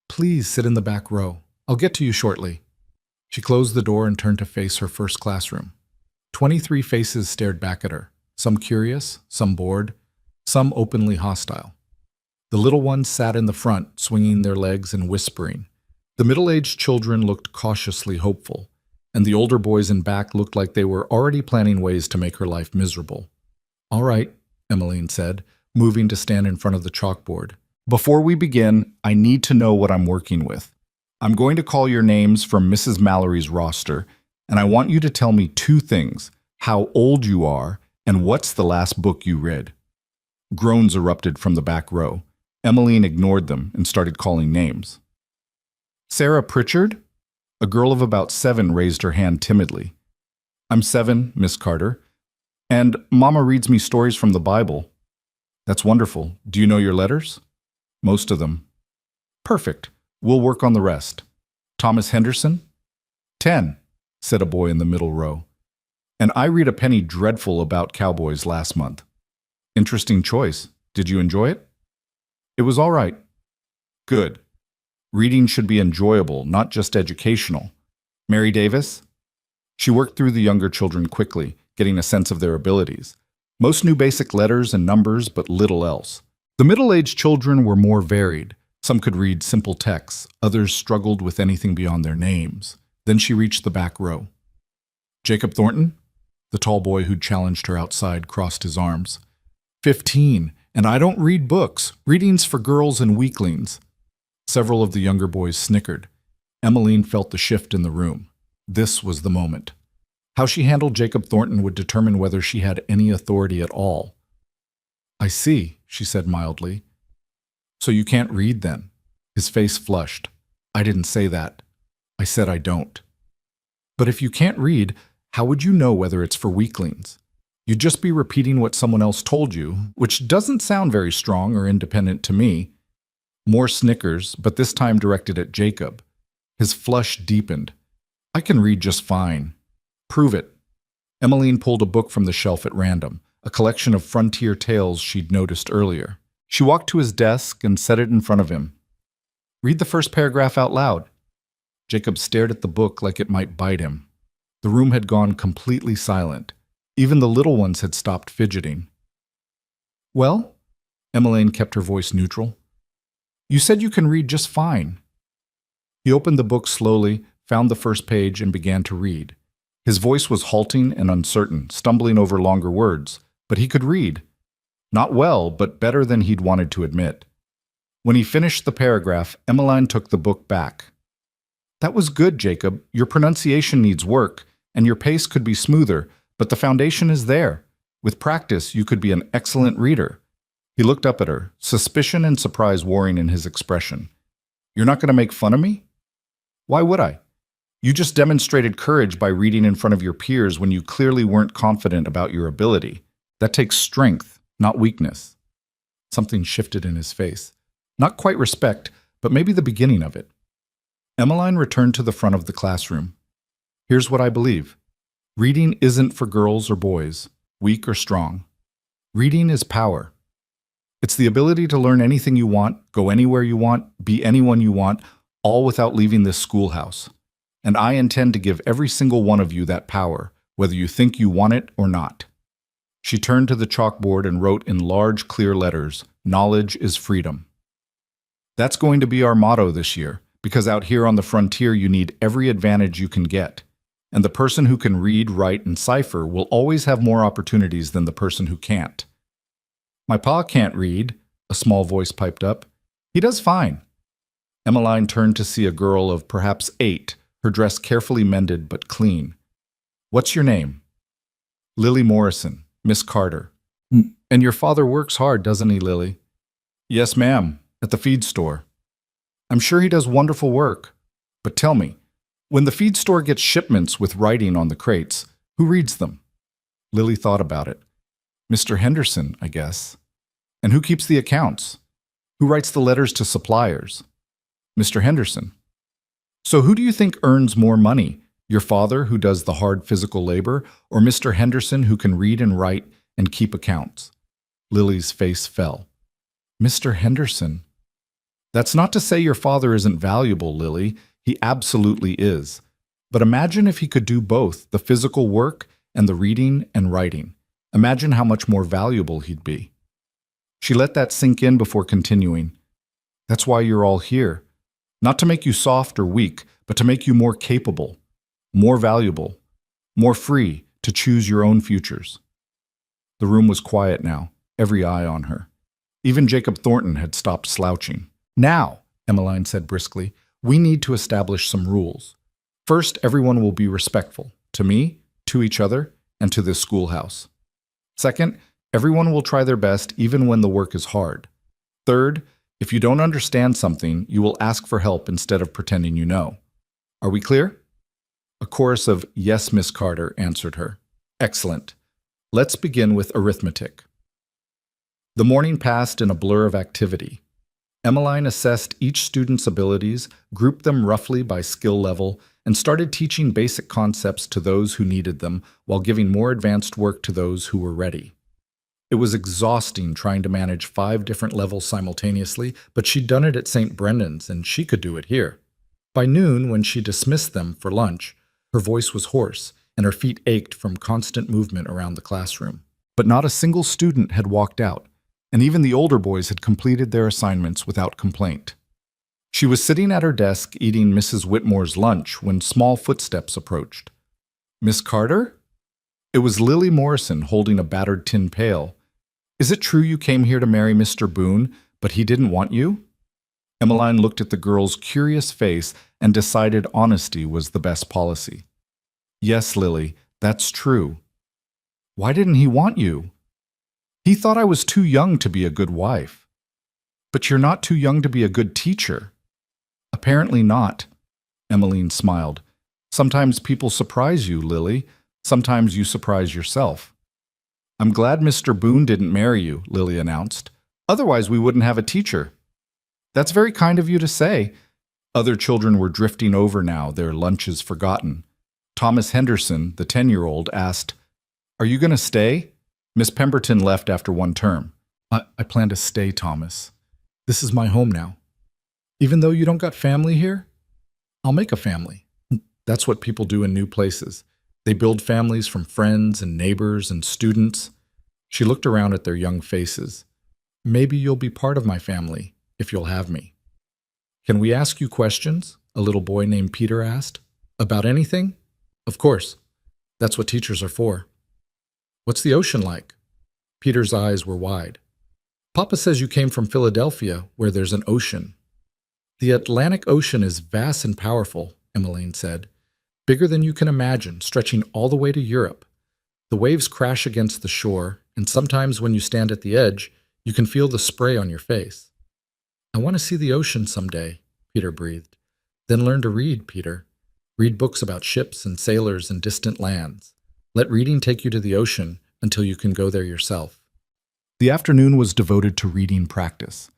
Please sit in the back row. I'll get to you shortly. She closed the door and turned to face her first classroom. 23 faces stared back at her, some curious, some bored, some openly hostile. The little ones sat in the front, swinging their legs and whispering. The middle-aged children looked cautiously hopeful, and the older boys in back looked like they were already planning ways to make her life miserable. All right, Emmeline said, moving to stand in front of the chalkboard. Before we begin, I need to know what I'm working with. I'm going to call your names from Mrs. Mallory's roster, and I want you to tell me two things: how old you are and what's the last book you read. Groans erupted from the back row. Emmeline ignored them and started calling names. Sarah Pritchard? A girl of about 7 raised her hand timidly. I'm 7, Miss Carter, and Mama reads me stories from the Bible. That's wonderful. Do you know your letters? Most of them. Perfect. We'll work on the rest. Thomas Henderson? 10, said a boy in the middle row. And I read a penny dreadful about cowboys last month. Interesting choice. Did you enjoy it? It was all right. Good. Reading should be enjoyable, not just educational. Mary Davis? She worked through the younger children quickly, getting a sense of their abilities. Most knew basic letters and numbers, but little else. The middle-aged children were more varied. Some could read simple texts, others struggled with anything beyond their names. Then she reached the back row. Jacob Thornton? The tall boy who'd challenged her outside crossed his arms. 15, and I don't read books. Reading's for girls and weaklings. Several of the younger boys snickered. Emmeline felt the shift in the room. This was the moment. How she handled Jacob Thornton would determine whether she had any authority at all. I see, she said mildly. So you can't read then? His face flushed. I didn't say that. I said I don't. But if you can't read, how would you know whether it's for weaklings? You'd just be repeating what someone else told you, which doesn't sound very strong or independent to me. More snickers, but this time directed at Jacob. His flush deepened. I can read just fine. Prove it. Emmeline pulled a book from the shelf at random, a collection of frontier tales she'd noticed earlier. She walked to his desk and set it in front of him. Read the first paragraph out loud. Jacob stared at the book like it might bite him. The room had gone completely silent. Even the little ones had stopped fidgeting. Well? Emmeline kept her voice neutral. You said you can read just fine. He opened the book slowly, found the first page, and began to read. His voice was halting and uncertain, stumbling over longer words, but he could read. Not well, but better than he'd wanted to admit. When he finished the paragraph, Emmeline took the book back. That was good, Jacob. Your pronunciation needs work, and your pace could be smoother, but the foundation is there. With practice, you could be an excellent reader. He looked up at her, suspicion and surprise warring in his expression. You're not going to make fun of me? Why would I? You just demonstrated courage by reading in front of your peers when you clearly weren't confident about your ability. That takes strength, not weakness. Something shifted in his face. Not quite respect, but maybe the beginning of it. Emmeline returned to the front of the classroom. Here's what I believe. Reading isn't for girls or boys, weak or strong. Reading is power. It's the ability to learn anything you want, go anywhere you want, be anyone you want, all without leaving this schoolhouse. And I intend to give every single one of you that power, whether you think you want it or not. She turned to the chalkboard and wrote in large, clear letters, "Knowledge is freedom." That's going to be our motto this year, because out here on the frontier you need every advantage you can get. And the person who can read, write, and cipher will always have more opportunities than the person who can't. My pa can't read, a small voice piped up. He does fine. Emmeline turned to see a girl of perhaps 8, her dress carefully mended but clean. What's your name? Lily Morrison, Miss Carter. And your father works hard, doesn't he, Lily? Yes, ma'am, at the feed store. I'm sure he does wonderful work. But tell me, when the feed store gets shipments with writing on the crates, who reads them? Lily thought about it. Mr. Henderson, I guess. And who keeps the accounts? Who writes the letters to suppliers? Mr. Henderson. So who do you think earns more money? Your father, who does the hard physical labor, or Mr. Henderson, who can read and write and keep accounts? Lily's face fell. Mr. Henderson. That's not to say your father isn't valuable, Lily. He absolutely is. But imagine if he could do both, the physical work and the reading and writing. Imagine how much more valuable he'd be. She let that sink in before continuing. That's why you're all here. Not to make you soft or weak, but to make you more capable, more valuable, more free to choose your own futures. The room was quiet now, every eye on her. Even Jacob Thornton had stopped slouching. "Now," Emmeline said briskly, "we need to establish some rules. First, everyone will be respectful, to me, to each other, and to this schoolhouse. Second, everyone will try their best even when the work is hard. Third, if you don't understand something, you will ask for help instead of pretending you know. Are we clear?" A chorus of "Yes, Miss Carter" answered her. "Excellent. Let's begin with arithmetic." The morning passed in a blur of activity. Emmeline assessed each student's abilities, grouped them roughly by skill level, and started teaching basic concepts to those who needed them while giving more advanced work to those who were ready. It was exhausting trying to manage 5 different levels simultaneously, but she'd done it at St. Brendan's and she could do it here. By noon, when she dismissed them for lunch, her voice was hoarse and her feet ached from constant movement around the classroom. But not a single student had walked out, and even the older boys had completed their assignments without complaint. She was sitting at her desk eating Mrs. Whitmore's lunch when small footsteps approached. "Miss Carter?" It was Lily Morrison holding a battered tin pail. "Is it true you came here to marry Mr. Boone, but he didn't want you?" Emmeline looked at the girl's curious face and decided honesty was the best policy. "Yes, Lily, that's true." "Why didn't he want you?" "He thought I was too young to be a good wife." "But you're not too young to be a good teacher." "Apparently not." Emmeline smiled. "Sometimes people surprise you, Lily. Sometimes you surprise yourself." "I'm glad Mr. Boone didn't marry you," Lily announced. "Otherwise we wouldn't have a teacher." "That's very kind of you to say." Other children were drifting over now, their lunches forgotten. Thomas Henderson, the 10-year-old, asked, "Are you going to stay?" Miss Pemberton left after 1 term. I plan to stay, Thomas. This is my home now. Even though you don't got family here, I'll make a family." That's what people do in new places. They build families from friends and neighbors and students. She looked around at their young faces. "Maybe you'll be part of my family, if you'll have me." "Can we ask you questions?" a little boy named Peter asked. "About anything?" "Of course. That's what teachers are for." "What's the ocean like?" Peter's eyes were wide. "Papa says you came from Philadelphia, where there's an ocean." "The Atlantic Ocean is vast and powerful," Emmeline said. "Bigger than you can imagine, stretching all the way to Europe. The waves crash against the shore, and sometimes when you stand at the edge, you can feel the spray on your face." "I want to see the ocean someday," Peter breathed. "Then learn to read, Peter. Read books about ships and sailors and distant lands. Let reading take you to the ocean until you can go there yourself." The afternoon was devoted to reading practice.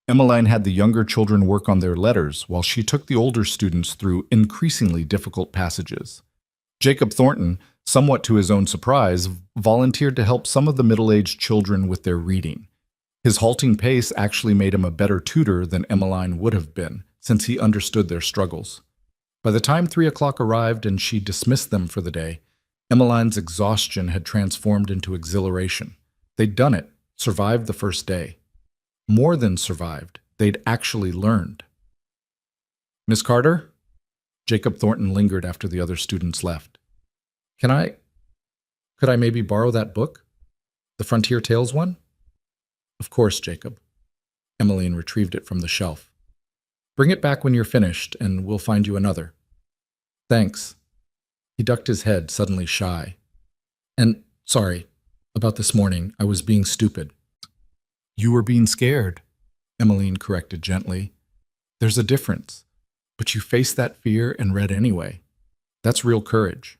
Emmeline had the younger children work on their letters while she took the older students through increasingly difficult passages. Jacob Thornton, somewhat to his own surprise, volunteered to help some of the middle-aged children with their reading. His halting pace actually made him a better tutor than Emmeline would have been, since he understood their struggles. By the time 3 o'clock arrived and she dismissed them for the day, Emmeline's exhaustion had transformed into exhilaration. They'd done it, survived the first day. More than survived, they'd actually learned. "Miss Carter?" Jacob Thornton lingered after the other students left. Could I maybe borrow that book? The Frontier Tales one?" "Of course, Jacob." Emmeline retrieved it from the shelf. "Bring it back when you're finished, and we'll find you another." "Thanks." He ducked his head, suddenly shy. "And, sorry, about this morning, I was being stupid." "You were being scared," Emmeline corrected gently. "There's a difference. But you faced that fear and read anyway. That's real courage."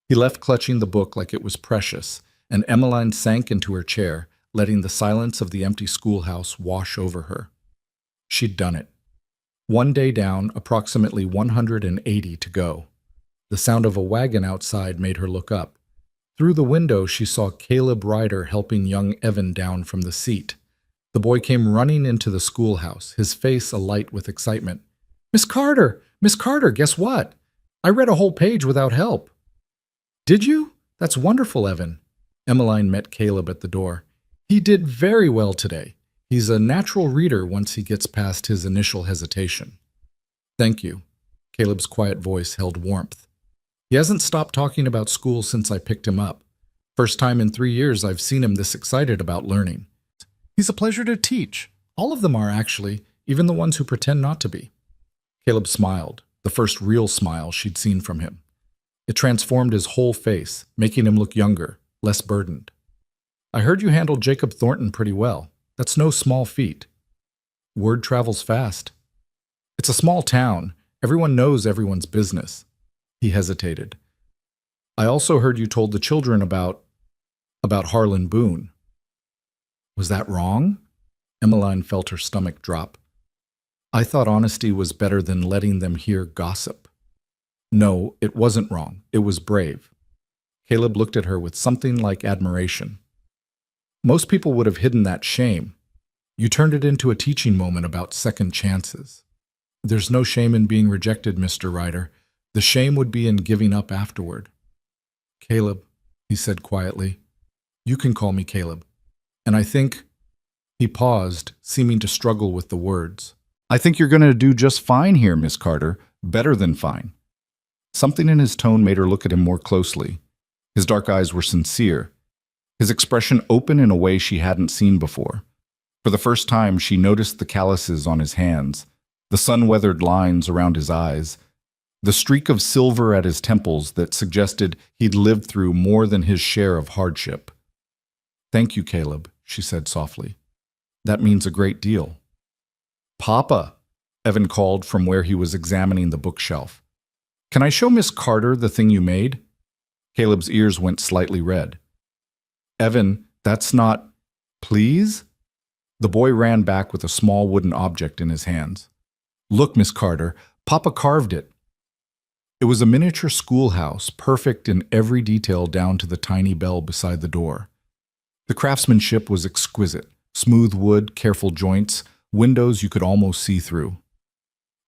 He left clutching the book like it was precious, and Emmeline sank into her chair, letting the silence of the empty schoolhouse wash over her. She'd done it. 1 day down, approximately 180 to go. The sound of a wagon outside made her look up. Through the window, she saw Caleb Ryder helping young Evan down from the seat. The boy came running into the schoolhouse, his face alight with excitement. Miss Carter! Miss Carter, guess what? I read a whole page without help." "Did you? That's wonderful, Evan." Emmeline met Caleb at the door. "He did very well today. He's a natural reader once he gets past his initial hesitation." "Thank you." Caleb's quiet voice held warmth. "He hasn't stopped talking about school since I picked him up. First time in 3 years I've seen him this excited about learning." He's a pleasure to teach. All of them are, actually, even the ones who pretend not to be. Caleb smiled, the first real smile she'd seen from him. It transformed his whole face, making him look younger, less burdened. I heard you handled Jacob Thornton pretty well. That's no small feat. Word travels fast. It's a small town. Everyone knows everyone's business. He hesitated. I also heard you told the children about Harlan Boone. Was that wrong? Emmeline felt her stomach drop. I thought honesty was better than letting them hear gossip. No, it wasn't wrong. It was brave. Caleb looked at her with something like admiration. Most people would have hidden that shame. You turned it into a teaching moment about second chances. There's no shame in being rejected, Mr. Ryder. The shame would be in giving up afterward. Caleb, he said quietly. You can call me Caleb. And I think... He paused, seeming to struggle with the words. I think you're going to do just fine here, Miss Carter. Better than fine. Something in his tone made her look at him more closely. His dark eyes were sincere. His expression open in a way she hadn't seen before. For the first time, she noticed the calluses on his hands, the sun-weathered lines around his eyes, the streak of silver at his temples that suggested he'd lived through more than his share of hardship. Thank you, Caleb, she said softly. That means a great deal. Papa, Evan called from where he was examining the bookshelf. Can I show Miss Carter the thing you made? Caleb's ears went slightly red. Evan, that's not... Please? The boy ran back with a small wooden object in his hands. Look, Miss Carter, Papa carved it. It was a miniature schoolhouse, perfect in every detail down to the tiny bell beside the door. The craftsmanship was exquisite. Smooth wood, careful joints, windows you could almost see through.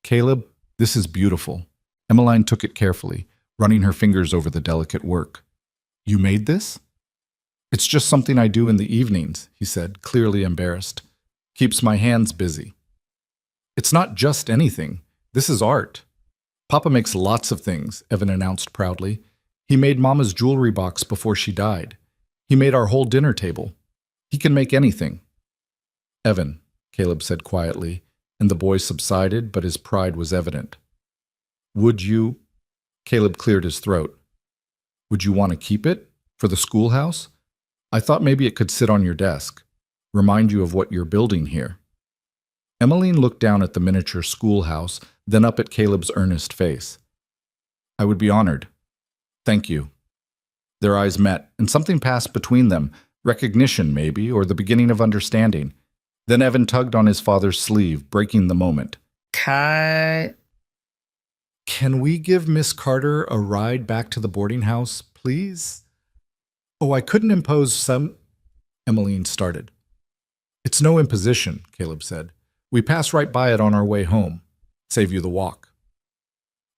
Caleb, this is beautiful. Emmeline took it carefully, running her fingers over the delicate work. You made this? It's just something I do in the evenings, he said, clearly embarrassed. Keeps my hands busy. It's not just anything. This is art. Papa makes lots of things, Evan announced proudly. He made Mama's jewelry box before she died. He made our whole dinner table. He can make anything. Evan, Caleb said quietly, and the boy subsided, but his pride was evident. Would you... Caleb cleared his throat. Would you want to keep it? For the schoolhouse? I thought maybe it could sit on your desk. Remind you of what you're building here. Emmeline looked down at the miniature schoolhouse, then up at Caleb's earnest face. I would be honored. Thank you. Their eyes met, and something passed between them, recognition maybe, or the beginning of understanding. Then Evan tugged on his father's sleeve, breaking the moment. Cut. Can we give Miss Carter a ride back to the boarding house, please? Oh, I couldn't impose some... Emmeline started. It's no imposition, Caleb said. We pass right by it on our way home. Save you the walk.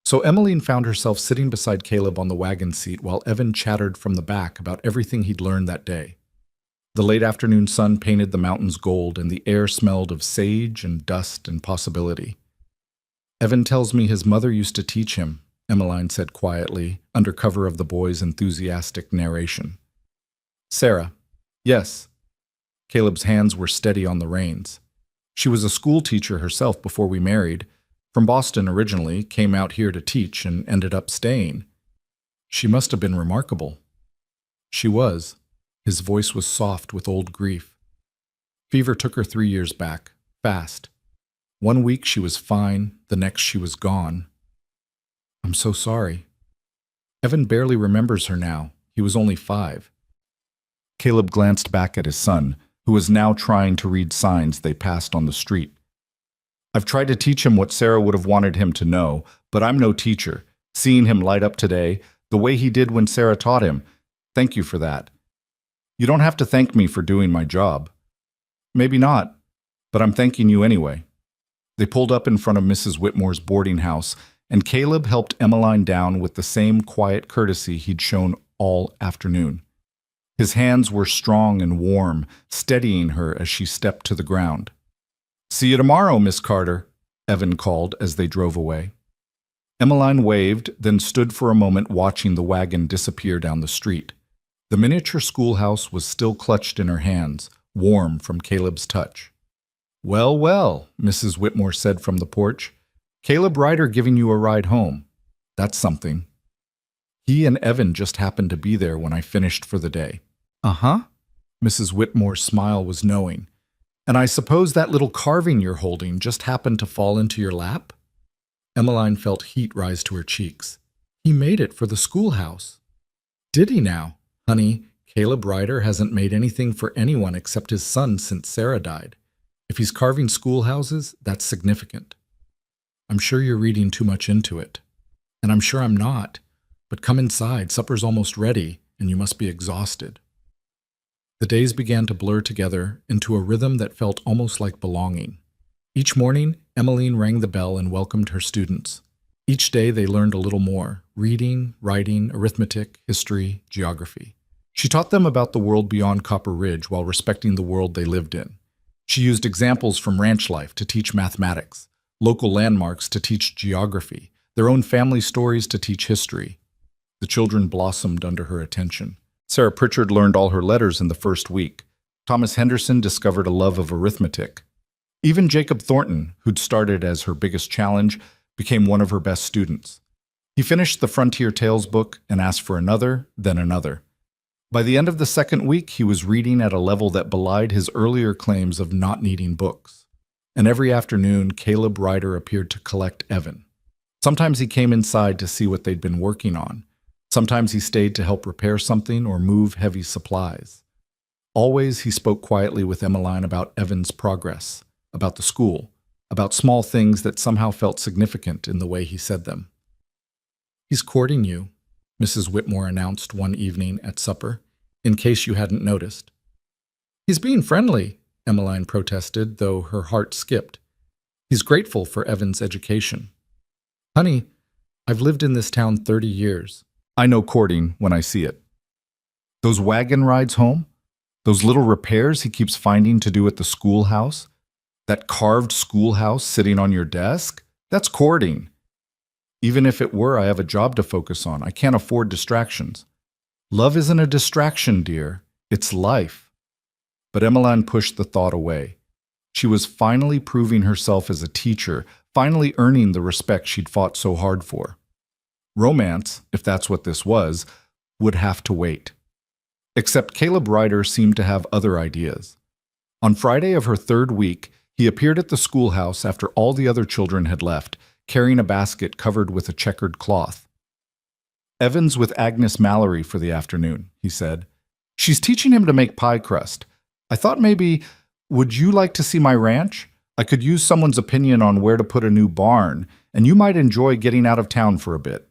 So Emmeline found herself sitting beside Caleb on the wagon seat while Evan chattered from the back about everything he'd learned that day. The late afternoon sun painted the mountains gold, and the air smelled of sage and dust and possibility. Evan tells me his mother used to teach him, Emmeline said quietly, under cover of the boy's enthusiastic narration. Sarah. Yes. Caleb's hands were steady on the reins. She was a school teacher herself before we married. From Boston originally, came out here to teach and ended up staying. She must have been remarkable. She was. His voice was soft with old grief. Fever took her 3 years back, fast. 1 week she was fine, the next she was gone. I'm so sorry. Evan barely remembers her now. He was only 5. Caleb glanced back at his son, who was now trying to read signs they passed on the street. I've tried to teach him what Sarah would have wanted him to know, but I'm no teacher. Seeing him light up today, the way he did when Sarah taught him, thank you for that. You don't have to thank me for doing my job. Maybe not, but I'm thanking you anyway. They pulled up in front of Mrs. Whitmore's boarding house, and Caleb helped Emmeline down with the same quiet courtesy he'd shown all afternoon. His hands were strong and warm, steadying her as she stepped to the ground. See you tomorrow, Miss Carter, Evan called as they drove away. Emmeline waved, then stood for a moment watching the wagon disappear down the street. The miniature schoolhouse was still clutched in her hands, warm from Caleb's touch. "Well, well," Mrs. Whitmore said from the porch. "Caleb Ryder giving you a ride home. That's something. He and Evan just happened to be there when I finished for the day." "Uh-huh." Mrs. Whitmore's smile was knowing. "And I suppose that little carving you're holding just happened to fall into your lap?" Emmeline felt heat rise to her cheeks. "He made it for the schoolhouse." "Did he now? Honey, Caleb Ryder hasn't made anything for anyone except his son since Sarah died. If he's carving schoolhouses, that's significant." "I'm sure you're reading too much into it." "And I'm sure I'm not. But come inside, supper's almost ready, and you must be exhausted." The days began to blur together into a rhythm that felt almost like belonging. Each morning, Emmeline rang the bell and welcomed her students. Each day they learned a little more: reading, writing, arithmetic, history, geography. She taught them about the world beyond Copper Ridge while respecting the world they lived in. She used examples from ranch life to teach mathematics, local landmarks to teach geography, their own family stories to teach history. The children blossomed under her attention. Sarah Pritchard learned all her letters in the first week. Thomas Henderson discovered a love of arithmetic. Even Jacob Thornton, who'd started as her biggest challenge, became one of her best students. He finished the Frontier Tales book and asked for another, then another. By the end of the second week, he was reading at a level that belied his earlier claims of not needing books. And every afternoon, Caleb Ryder appeared to collect Evan. Sometimes he came inside to see what they'd been working on. Sometimes he stayed to help repair something or move heavy supplies. Always he spoke quietly with Emmeline about Evan's progress, about the school, about small things that somehow felt significant in the way he said them. "He's courting you," Mrs. Whitmore announced one evening at supper, in case you hadn't noticed. "He's being friendly," Emmeline protested, though her heart skipped. "He's grateful for Evan's education." "Honey, I've lived in this town 30 years. I know courting when I see it. Those wagon rides home, those little repairs he keeps finding to do at the schoolhouse, that carved schoolhouse sitting on your desk, that's courting. Even if it were, I have a job to focus on. I can't afford distractions. Love isn't a distraction, dear. It's life." But Emmeline pushed the thought away. She was finally proving herself as a teacher, finally earning the respect she'd fought so hard for. Romance, if that's what this was, would have to wait. Except Caleb Ryder seemed to have other ideas. On Friday of her third week, he appeared at the schoolhouse after all the other children had left, carrying a basket covered with a checkered cloth. "Evan's with Agnes Mallory for the afternoon," he said. "She's teaching him to make pie crust. I thought maybe, would you like to see my ranch? I could use someone's opinion on where to put a new barn, and you might enjoy getting out of town for a bit."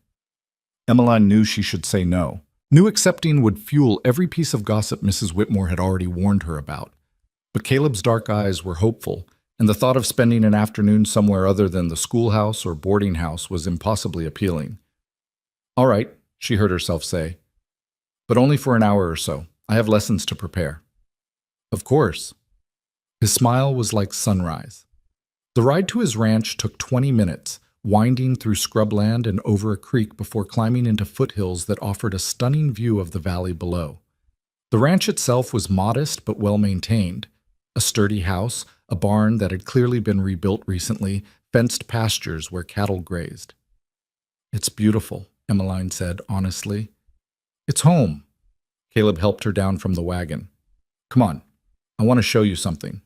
Emmeline knew she should say no. Knew accepting would fuel every piece of gossip Mrs. Whitmore had already warned her about. But Caleb's dark eyes were hopeful, and the thought of spending an afternoon somewhere other than the schoolhouse or boarding house was impossibly appealing. "All right," she heard herself say, "but only for an hour or so. I have lessons to prepare." "Of course." His smile was like sunrise. The ride to his ranch took 20 minutes, winding through scrubland and over a creek before climbing into foothills that offered a stunning view of the valley below. The ranch itself was modest but well-maintained. A sturdy house, a barn that had clearly been rebuilt recently, fenced pastures where cattle grazed. "It's beautiful," Emmeline said honestly. "It's home." Caleb helped her down from the wagon. "Come on, I want to show you something."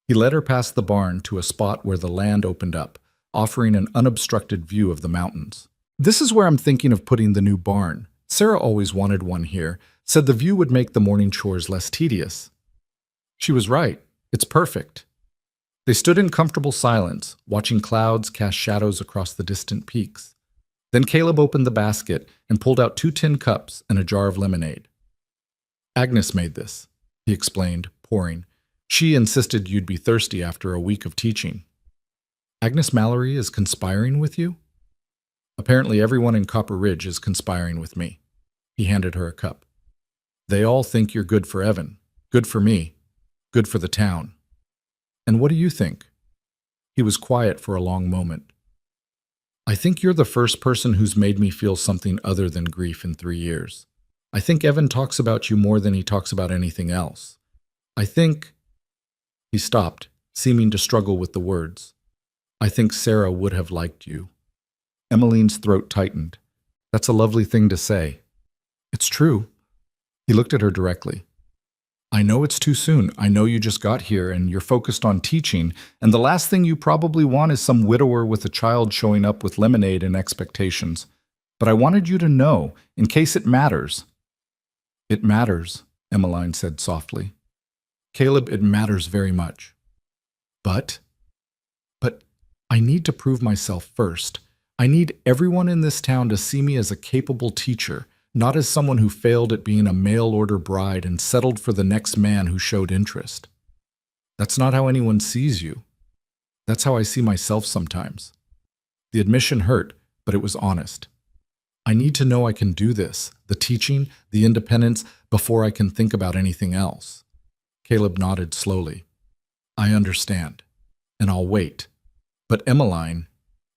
He led her past the barn to a spot where the land opened up, offering an unobstructed view of the mountains. "This is where I'm thinking of putting the new barn. Sarah always wanted one here, said the view would make the morning chores less tedious." She was right. It's perfect. They stood in comfortable silence, watching clouds cast shadows across the distant peaks. Then Caleb opened the basket and pulled out 2 tin cups and a jar of lemonade. "Agnes made this," he explained, pouring. "She insisted you'd be thirsty after a week of teaching." "Agnes Mallory is conspiring with you?" "Apparently everyone in Copper Ridge is conspiring with me." He handed her a cup. "They all think you're good for Evan, good for me, good for the town. And what do you think?" He was quiet for a long moment. "I think you're the first person who's made me feel something other than grief in 3 years. I think Evan talks about you more than he talks about anything else. I think, he stopped, seeming to struggle with the words. I think Sarah would have liked you. Emmeline's throat tightened. That's a lovely thing to say. It's true. He looked at her directly. I know it's too soon. I know you just got here and you're focused on teaching, and the last thing you probably want is some widower with a child showing up with lemonade and expectations. But I wanted you to know, in case it matters. It matters, Emmeline said softly. Caleb, it matters very much. But I need to prove myself first. I need everyone in this town to see me as a capable teacher, not as someone who failed at being a mail-order bride and settled for the next man who showed interest. That's not how anyone sees you. That's how I see myself sometimes. The admission hurt, but it was honest. I need to know I can do this, the teaching, the independence, before I can think about anything else. Caleb nodded slowly. I understand, and I'll wait. But Emmeline,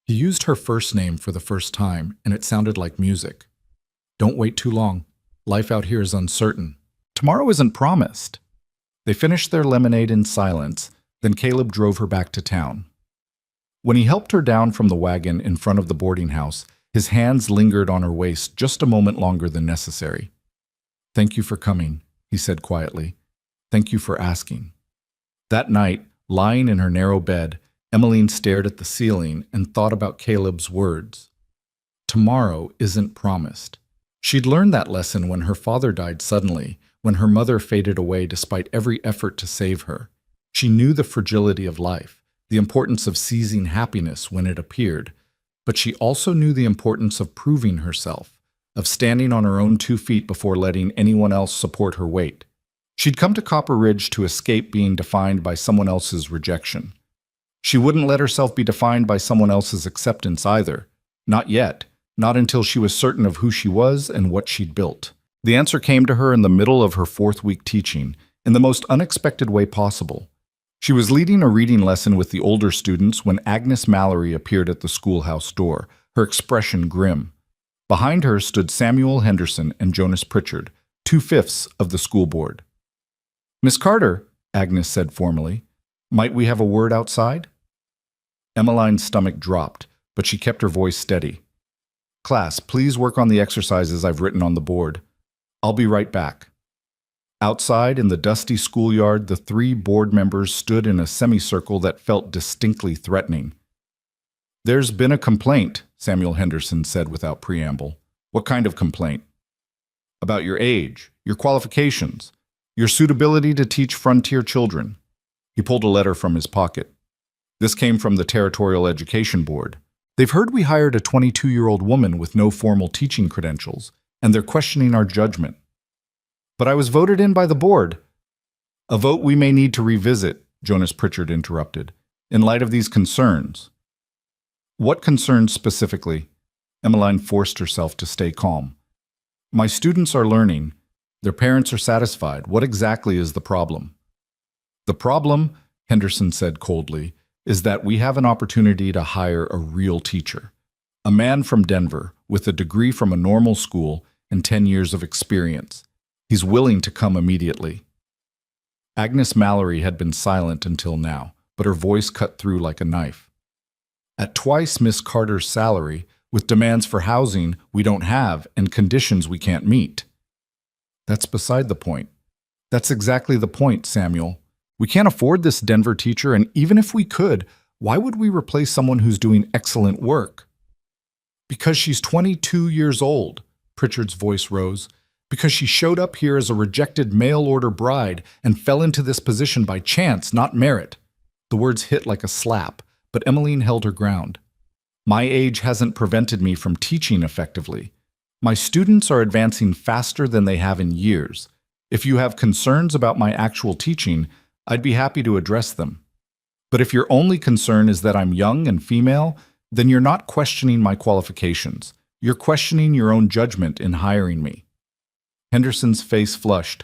he used her first name for the first time, and it sounded like music. Don't wait too long. Life out here is uncertain. Tomorrow isn't promised. They finished their lemonade in silence, then Caleb drove her back to town. When he helped her down from the wagon in front of the boarding house, his hands lingered on her waist just a moment longer than necessary. Thank you for coming, he said quietly. Thank you for asking. That night, lying in her narrow bed, Emmeline stared at the ceiling and thought about Caleb's words. Tomorrow isn't promised. She'd learned that lesson when her father died suddenly, when her mother faded away despite every effort to save her. She knew the fragility of life, the importance of seizing happiness when it appeared, but she also knew the importance of proving herself, of standing on her own 2 feet before letting anyone else support her weight. She'd come to Copper Ridge to escape being defined by someone else's rejection. She wouldn't let herself be defined by someone else's acceptance either. Not yet. Not until she was certain of who she was and what she'd built. The answer came to her in the middle of her 4th week teaching, in the most unexpected way possible. She was leading a reading lesson with the older students when Agnes Mallory appeared at the schoolhouse door, her expression grim. Behind her stood Samuel Henderson and Jonas Pritchard, 2/5 of the school board. Miss Carter, Agnes said formally, might we have a word outside? Emmeline's stomach dropped, but she kept her voice steady. Class, please work on the exercises I've written on the board. I'll be right back. Outside, in the dusty schoolyard, the 3 board members stood in a semicircle that felt distinctly threatening. There's been a complaint, Samuel Henderson said without preamble. What kind of complaint? About your age, your qualifications, your suitability to teach frontier children. He pulled a letter from his pocket. This came from the Territorial Education Board. They've heard we hired a 22-year-old woman with no formal teaching credentials, and they're questioning our judgment. But I was voted in by the board. A vote we may need to revisit, Jonas Pritchard interrupted, in light of these concerns. What concerns specifically? Emmeline forced herself to stay calm. My students are learning. Their parents are satisfied. What exactly is the problem? The problem, Henderson said coldly, is that we have an opportunity to hire a real teacher. A man from Denver, with a degree from a normal school and 10 years of experience. He's willing to come immediately. Agnes Mallory had been silent until now, but her voice cut through like a knife. At twice Miss Carter's salary, with demands for housing we don't have and conditions we can't meet. That's beside the point. That's exactly the point, Samuel. We can't afford this Denver teacher, and even if we could, why would we replace someone who's doing excellent work? Because she's 22 years old, Pritchard's voice rose. Because she showed up here as a rejected mail-order bride and fell into this position by chance, not merit. The words hit like a slap, but Emmeline held her ground. My age hasn't prevented me from teaching effectively. My students are advancing faster than they have in years. If you have concerns about my actual teaching, I'd be happy to address them. But if your only concern is that I'm young and female, then you're not questioning my qualifications. You're questioning your own judgment in hiring me. Henderson's face flushed.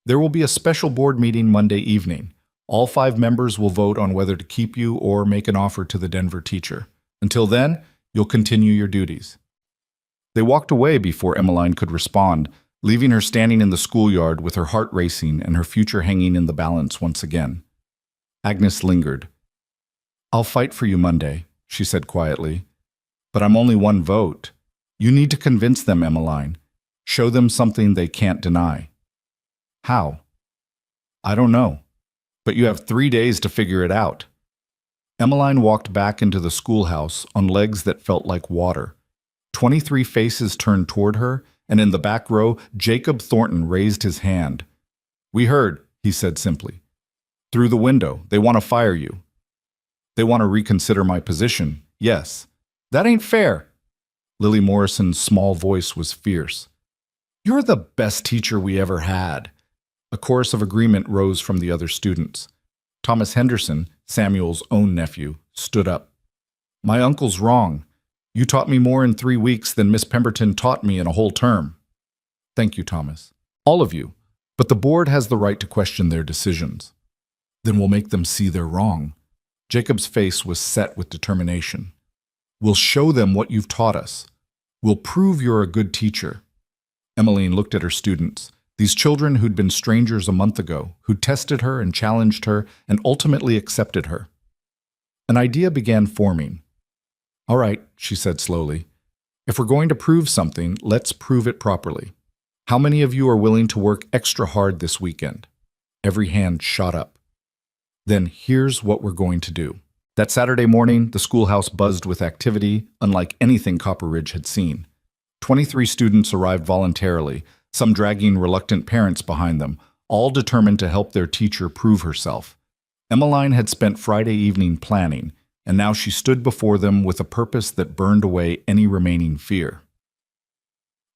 There will be a special board meeting Monday evening. All 5 members will vote on whether to keep you or make an offer to the Denver teacher. Until then, you'll continue your duties. They walked away before Emmeline could respond, leaving her standing in the schoolyard with her heart racing and her future hanging in the balance once again. Agnes lingered. "I'll fight for you Monday," she said quietly. "But I'm only one vote. You need to convince them, Emmeline. Show them something they can't deny." "How?" "I don't know. But you have 3 days to figure it out." Emmeline walked back into the schoolhouse on legs that felt like water. 23 faces turned toward her, and in the back row, Jacob Thornton raised his hand. "We heard," he said simply. "Through the window. They want to fire you." "They want to reconsider my position. Yes." "That ain't fair." Lily Morrison's small voice was fierce. "You're the best teacher we ever had." A chorus of agreement rose from the other students. Thomas Henderson, Samuel's own nephew, stood up. "My uncle's wrong. You taught me more in 3 weeks than Miss Pemberton taught me in a whole term." "Thank you, Thomas. All of you. But the board has the right to question their decisions." "Then we'll make them see they're wrong." Jacob's face was set with determination. "We'll show them what you've taught us. We'll prove you're a good teacher." Emmeline looked at her students, these children who'd been strangers a month ago, who'd tested her and challenged her and ultimately accepted her. An idea began forming. "All right," she said slowly. "If we're going to prove something, let's prove it properly. How many of you are willing to work extra hard this weekend?" Every hand shot up. "Then here's what we're going to do." That Saturday morning, the schoolhouse buzzed with activity, unlike anything Copper Ridge had seen. 23 students arrived voluntarily, some dragging reluctant parents behind them, all determined to help their teacher prove herself. Emmeline had spent Friday evening planning, and now she stood before them with a purpose that burned away any remaining fear.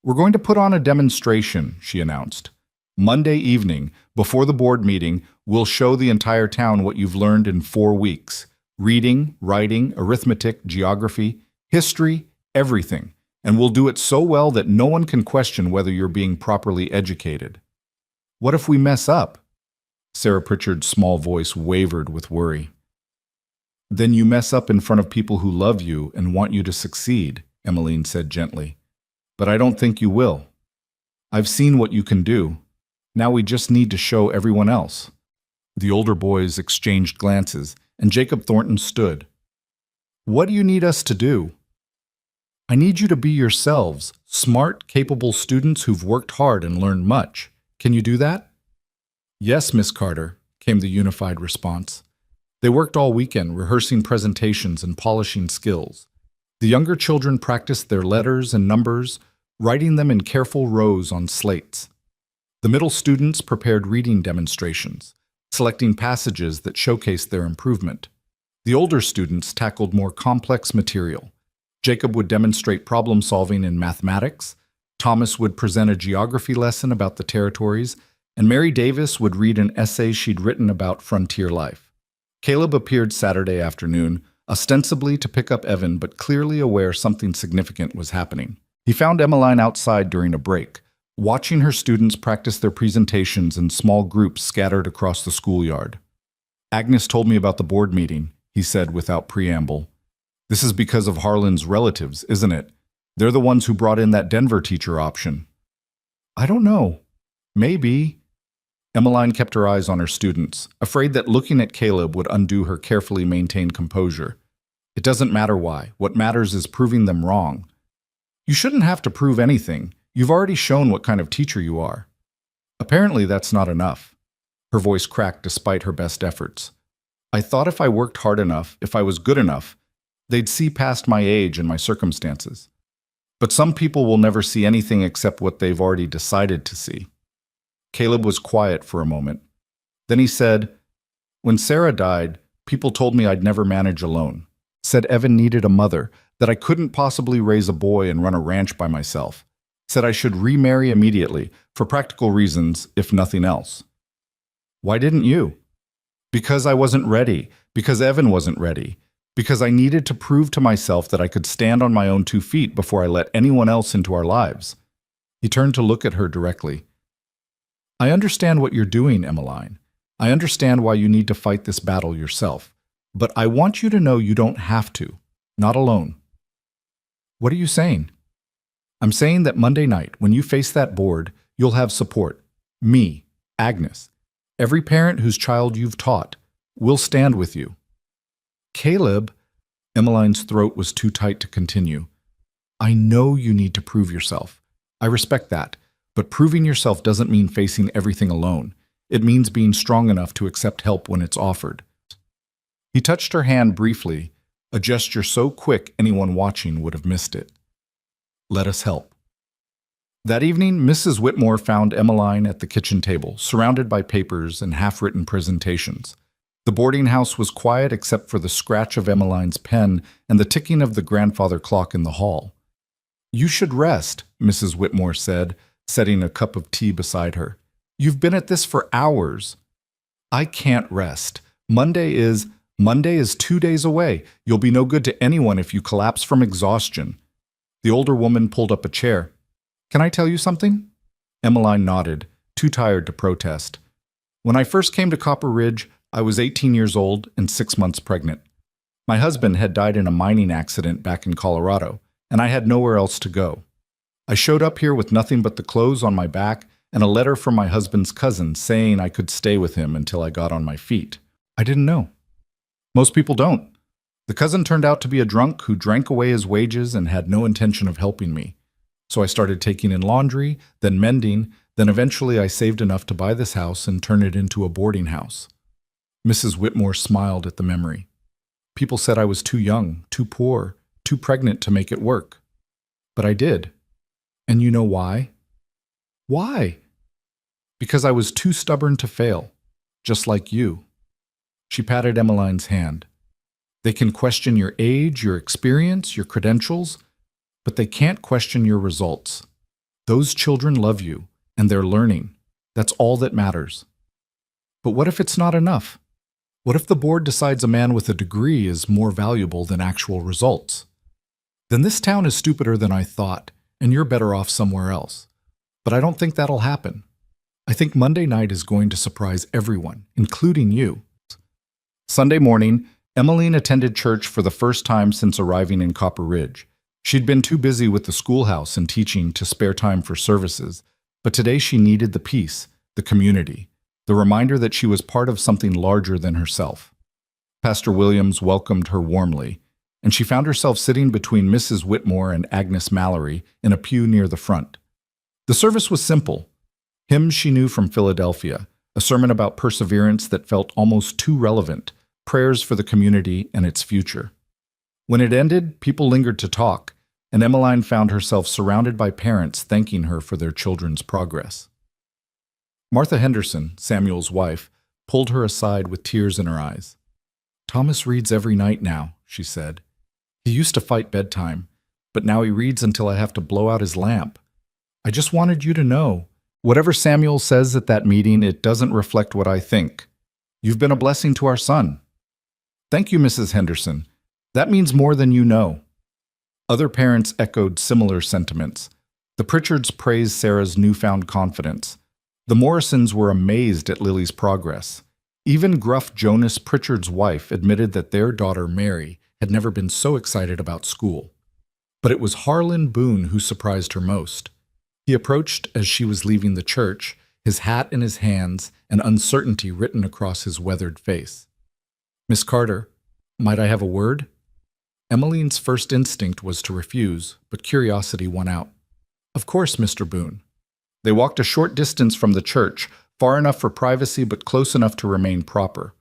"We're going to put on a demonstration," she announced. "Monday evening, before the board meeting, we'll show the entire town what you've learned in 4 weeks. Reading, writing, arithmetic, geography, history, everything. And we'll do it so well that no one can question whether you're being properly educated." "What if we mess up?" Sarah Pritchard's small voice wavered with worry. "Then you mess up in front of people who love you and want you to succeed," Emmeline said gently. "But I don't think you will. I've seen what you can do. Now we just need to show everyone else." The older boys exchanged glances, and Jacob Thornton stood. "What do you need us to do?" "I need you to be yourselves, smart, capable students who've worked hard and learned much. Can you do that?" "Yes, Miss Carter," came the unified response. They worked all weekend, rehearsing presentations and polishing skills. The younger children practiced their letters and numbers, writing them in careful rows on slates. The middle students prepared reading demonstrations, selecting passages that showcased their improvement. The older students tackled more complex material. Jacob would demonstrate problem-solving in mathematics, Thomas would present a geography lesson about the territories, and Mary Davis would read an essay she'd written about frontier life. Caleb appeared Saturday afternoon, ostensibly to pick up Evan, but clearly aware something significant was happening. He found Emmeline outside during a break, watching her students practice their presentations in small groups scattered across the schoolyard. "Agnes told me about the board meeting," he said without preamble. "This is because of Harlan's relatives, isn't it? They're the ones who brought in that Denver teacher option." "I don't know. Maybe." Emmeline kept her eyes on her students, afraid that looking at Caleb would undo her carefully maintained composure. "It doesn't matter why. What matters is proving them wrong." "You shouldn't have to prove anything. You've already shown what kind of teacher you are." "Apparently that's not enough." Her voice cracked despite her best efforts. "I thought if I worked hard enough, if I was good enough, they'd see past my age and my circumstances. But some people will never see anything except what they've already decided to see." Caleb was quiet for a moment. Then he said, "When Sarah died, people told me I'd never manage alone. Said Evan needed a mother, that I couldn't possibly raise a boy and run a ranch by myself. Said I should remarry immediately, for practical reasons, if nothing else." "Why didn't you?" "Because I wasn't ready, because Evan wasn't ready, because I needed to prove to myself that I could stand on my own 2 feet before I let anyone else into our lives." He turned to look at her directly. "I understand what you're doing, Emmeline. I understand why you need to fight this battle yourself. But I want you to know you don't have to. Not alone." "What are you saying?" "I'm saying that Monday night, when you face that board, You'll have support. Me, Agnes, every parent whose child you've taught. We'll stand with you. Caleb, Emmeline's throat was too tight to continue. I know you need to prove yourself. I respect that. But proving yourself doesn't mean facing everything alone. It means being strong enough to accept help when it's offered. He touched her hand briefly, a gesture so quick anyone watching would have missed it. Let us help. That evening, Mrs. Whitmore found Emmeline at the kitchen table, surrounded by papers and half-written presentations. The boarding house was quiet except for the scratch of Emmeline's pen and the ticking of the grandfather clock in the hall. You should rest, Mrs. Whitmore said, setting a cup of tea beside her. You've been at this for hours. I can't rest. Monday is 2 days away. You'll be no good to anyone if you collapse from exhaustion. The older woman pulled up a chair. Can I tell you something? Emmeline nodded, too tired to protest. When I first came to Copper Ridge, I was 18 years old and 6 months pregnant. My husband had died in a mining accident back in Colorado, and I had nowhere else to go. I showed up here with nothing but the clothes on my back and a letter from my husband's cousin saying I could stay with him until I got on my feet. I didn't know. Most people don't. The cousin turned out to be a drunk who drank away his wages and had no intention of helping me. So I started taking in laundry, then mending, then eventually I saved enough to buy this house and turn it into a boarding house. Mrs. Whitmore smiled at the memory. People said I was too young, too poor, too pregnant to make it work. But I did. And you know why? Why? Because I was too stubborn to fail, just like you. She patted Emmeline's hand. They can question your age, your experience, your credentials, but they can't question your results. Those children love you, and they're learning. That's all that matters. But what if it's not enough? What if the board decides a man with a degree is more valuable than actual results? Then this town is stupider than I thought, and you're better off somewhere else. But I don't think that'll happen. I think Monday night is going to surprise everyone, including you. Sunday morning, Emmeline attended church for the first time since arriving in Copper Ridge. She'd been too busy with the schoolhouse and teaching to spare time for services, but today she needed the peace, the community, the reminder that she was part of something larger than herself. Pastor Williams welcomed her warmly, and she found herself sitting between Mrs. Whitmore and Agnes Mallory in a pew near the front. The service was simple. Hymns she knew from Philadelphia, a sermon about perseverance that felt almost too relevant, prayers for the community and its future. When it ended, people lingered to talk, and Emmeline found herself surrounded by parents thanking her for their children's progress. Martha Henderson, Samuel's wife, pulled her aside with tears in her eyes. Thomas reads every night now, she said. He used to fight bedtime, but now he reads until I have to blow out his lamp. I just wanted you to know, whatever Samuel says at that meeting, it doesn't reflect what I think. You've been a blessing to our son. Thank you, Mrs. Henderson. That means more than you know. Other parents echoed similar sentiments. The Pritchards praised Sarah's newfound confidence. The Morrisons were amazed at Lily's progress. Even gruff Jonas Pritchard's wife admitted that their daughter Mary had never been so excited about school. But it was Harlan Boone who surprised her most. He approached as she was leaving the church, his hat in his hands and uncertainty written across his weathered face. Miss Carter, might I have a word? Emmeline's first instinct was to refuse, but curiosity won out. Of course, Mr. Boone. They walked a short distance from the church, far enough for privacy but close enough to remain proper.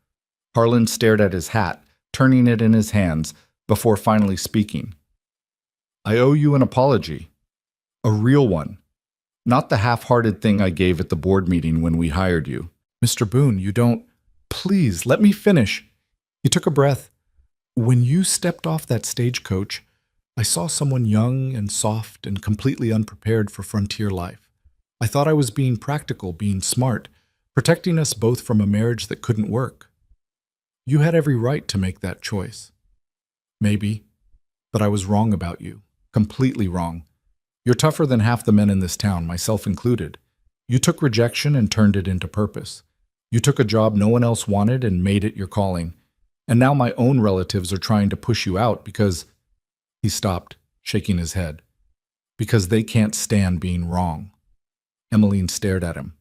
Harlan stared at his hat, turning it in his hands, before finally speaking. I owe you an apology. A real one. Not the half-hearted thing I gave at the board meeting when we hired you. Mr. Boone, you don't... Please, let me finish. He took a breath. When you stepped off that stagecoach, I saw someone young and soft and completely unprepared for frontier life. I thought I was being practical, being smart, protecting us both from a marriage that couldn't work. You had every right to make that choice. Maybe, but I was wrong about you, completely wrong. You're tougher than half the men in this town, myself included. You took rejection and turned it into purpose. You took a job no one else wanted and made it your calling. And now my own relatives are trying to push you out because... He stopped, shaking his head. Because they can't stand being wrong. Emmeline stared at him.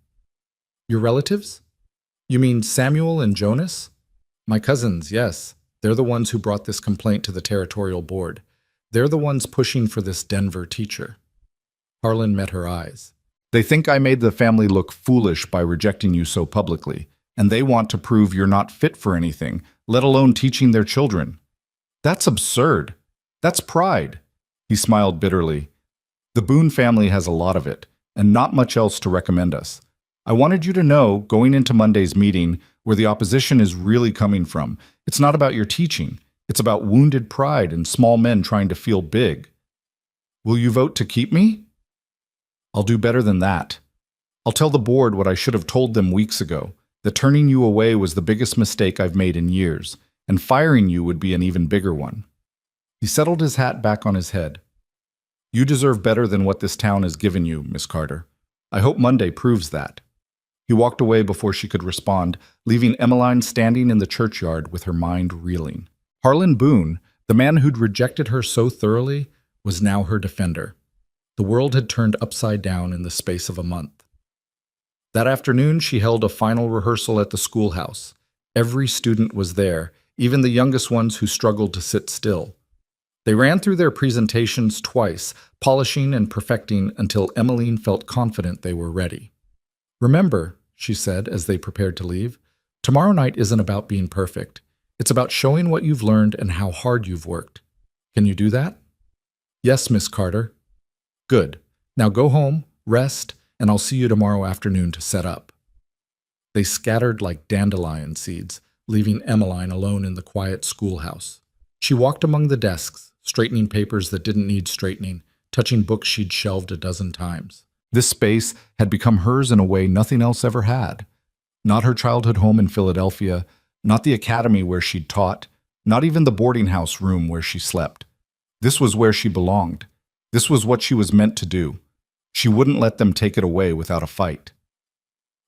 Your relatives? You mean Samuel and Jonas? My cousins, yes. They're the ones who brought this complaint to the territorial board. They're the ones pushing for this Denver teacher. Harlan met her eyes. They think I made the family look foolish by rejecting you so publicly, and they want to prove you're not fit for anything, let alone teaching their children. That's absurd. That's pride. He smiled bitterly. The Boone family has a lot of it, and not much else to recommend us. I wanted you to know, going into Monday's meeting, where the opposition is really coming from. It's not about your teaching. It's about wounded pride and small men trying to feel big. Will you vote to keep me? I'll do better than that. I'll tell the board what I should have told them weeks ago, that turning you away was the biggest mistake I've made in years, and firing you would be an even bigger one. He settled his hat back on his head. You deserve better than what this town has given you, Miss Carter. I hope Monday proves that. He walked away before she could respond, leaving Emmeline standing in the churchyard with her mind reeling. Harlan Boone, the man who'd rejected her so thoroughly, was now her defender. The world had turned upside down in the space of a month. That afternoon, she held a final rehearsal at the schoolhouse. Every student was there, even the youngest ones who struggled to sit still. They ran through their presentations twice, polishing and perfecting until Emmeline felt confident they were ready. Remember, she said as they prepared to leave, tomorrow night isn't about being perfect. It's about showing what you've learned and how hard you've worked. Can you do that? Yes, Miss Carter. Good. Now go home, rest, and I'll see you tomorrow afternoon to set up. They scattered like dandelion seeds, leaving Emmeline alone in the quiet schoolhouse. She walked among the desks, straightening papers that didn't need straightening, touching books she'd shelved a dozen times. This space had become hers in a way nothing else ever had. Not her childhood home in Philadelphia, not the academy where she'd taught, not even the boarding house room where she slept. This was where she belonged. This was what she was meant to do. She wouldn't let them take it away without a fight.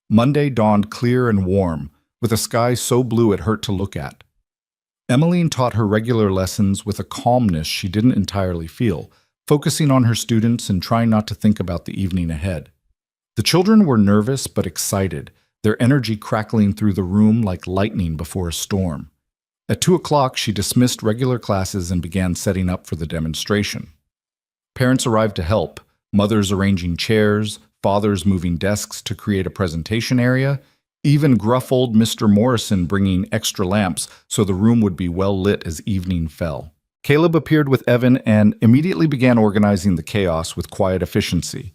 Monday dawned clear and warm, with a sky so blue it hurt to look at. Emmeline taught her regular lessons with a calmness she didn't entirely feel, focusing on her students and trying not to think about the evening ahead. The children were nervous but excited, their energy crackling through the room like lightning before a storm. At 2 o'clock, she dismissed regular classes and began setting up for the demonstration. Parents arrived to help, mothers arranging chairs, fathers moving desks to create a presentation area, even gruff old Mr. Morrison bringing extra lamps so the room would be well lit as evening fell. Caleb appeared with Evan and immediately began organizing the chaos with quiet efficiency.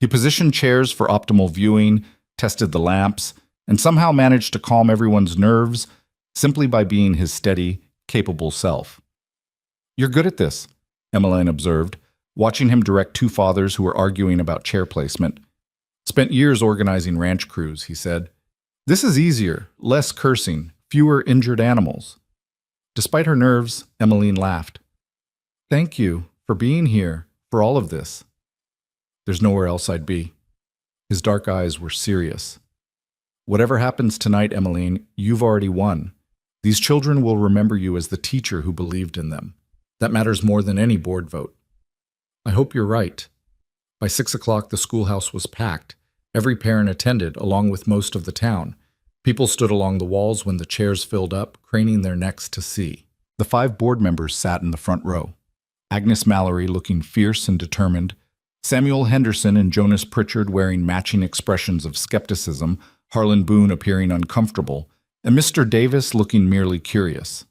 He positioned chairs for optimal viewing, tested the lamps, and somehow managed to calm everyone's nerves simply by being his steady, capable self. You're good at this, Emmeline observed, watching him direct 2 fathers who were arguing about chair placement. Spent years organizing ranch crews, he said. This is easier, less cursing, fewer injured animals. Despite her nerves, Emmeline laughed. Thank you for being here, for all of this. There's nowhere else I'd be. His dark eyes were serious. Whatever happens tonight, Emmeline, you've already won. These children will remember you as the teacher who believed in them. That matters more than any board vote. I hope you're right. By 6 o'clock, the schoolhouse was packed. Every parent attended, along with most of the town. People stood along the walls when the chairs filled up, craning their necks to see. The 5 board members sat in the front row. Agnes Mallory looking fierce and determined, Samuel Henderson and Jonas Pritchard wearing matching expressions of skepticism, Harlan Boone appearing uncomfortable, and Mr. Davis looking merely curious.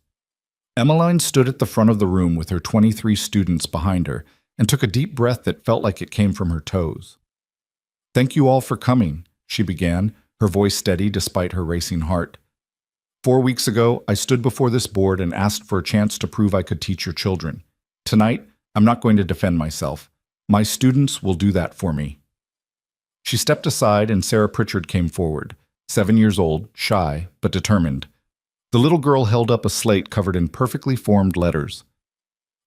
Emmeline stood at the front of the room with her 23 students behind her and took a deep breath that felt like it came from her toes. Thank you all for coming, she began, her voice steady despite her racing heart. 4 weeks ago, I stood before this board and asked for a chance to prove I could teach your children. Tonight, I'm not going to defend myself. My students will do that for me. She stepped aside and Sarah Pritchard came forward, 7 years old, shy, but determined. The little girl held up a slate covered in perfectly formed letters.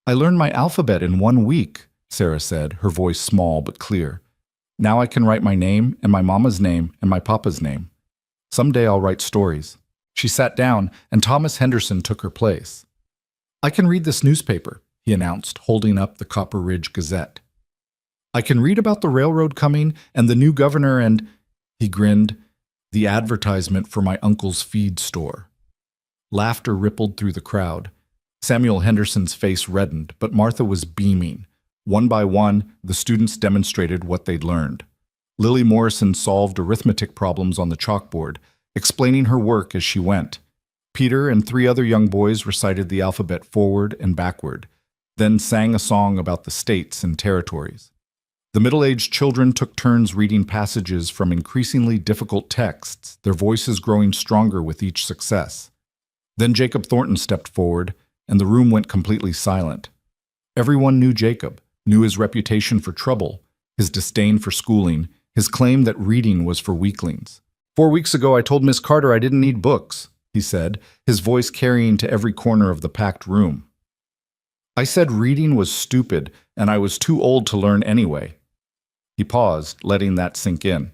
I learned my alphabet in 1 week, Sarah said, her voice small but clear. Now I can write my name and my mama's name and my papa's name. Someday I'll write stories. She sat down and Thomas Henderson took her place. I can read this newspaper, he announced, holding up the Copper Ridge Gazette. I can read about the railroad coming and the new governor and, he grinned, the advertisement for my uncle's feed store. Laughter rippled through the crowd. Samuel Henderson's face reddened, but Martha was beaming. One by one, the students demonstrated what they'd learned. Lily Morrison solved arithmetic problems on the chalkboard, explaining her work as she went. Peter and 3 other young boys recited the alphabet forward and backward, then sang a song about the states and territories. The middle-aged children took turns reading passages from increasingly difficult texts, their voices growing stronger with each success. Then Jacob Thornton stepped forward, and the room went completely silent. Everyone knew Jacob, knew his reputation for trouble, his disdain for schooling, his claim that reading was for weaklings. 4 weeks ago I told Miss Carter I didn't need books, he said, his voice carrying to every corner of the packed room. I said reading was stupid, and I was too old to learn anyway. He paused, letting that sink in.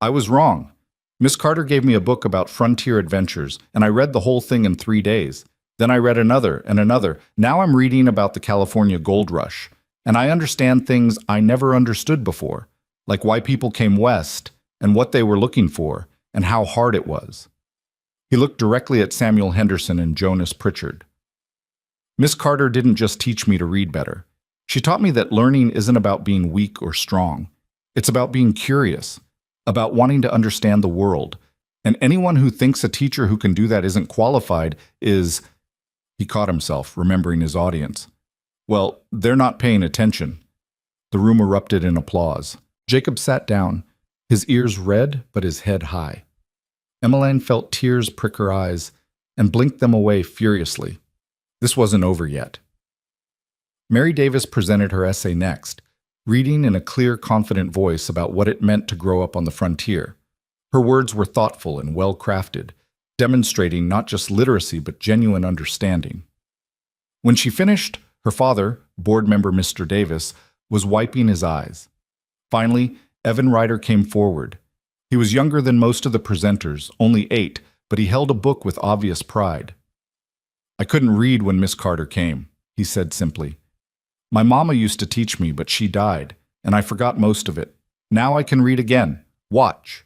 I was wrong. Miss Carter gave me a book about frontier adventures, and I read the whole thing in 3 days. Then I read another and another. Now I'm reading about the California gold rush, and I understand things I never understood before, like why people came west and what they were looking for and how hard it was. He looked directly at Samuel Henderson and Jonas Pritchard. Miss Carter didn't just teach me to read better. She taught me that learning isn't about being weak or strong. It's about being curious, about wanting to understand the world. And anyone who thinks a teacher who can do that isn't qualified is... He caught himself, remembering his audience. Well, they're not paying attention. The room erupted in applause. Jacob sat down, his ears red but his head high. Emmeline felt tears prick her eyes and blinked them away furiously. This wasn't over yet. Mary Davis presented her essay next, reading in a clear, confident voice about what it meant to grow up on the frontier. Her words were thoughtful and well-crafted, demonstrating not just literacy but genuine understanding. When she finished, her father, board member Mr. Davis, was wiping his eyes. Finally, Evan Ryder came forward. He was younger than most of the presenters, only 8, but he held a book with obvious pride. I couldn't read when Miss Carter came, he said simply. My mama used to teach me, but she died, and I forgot most of it. Now I can read again. Watch.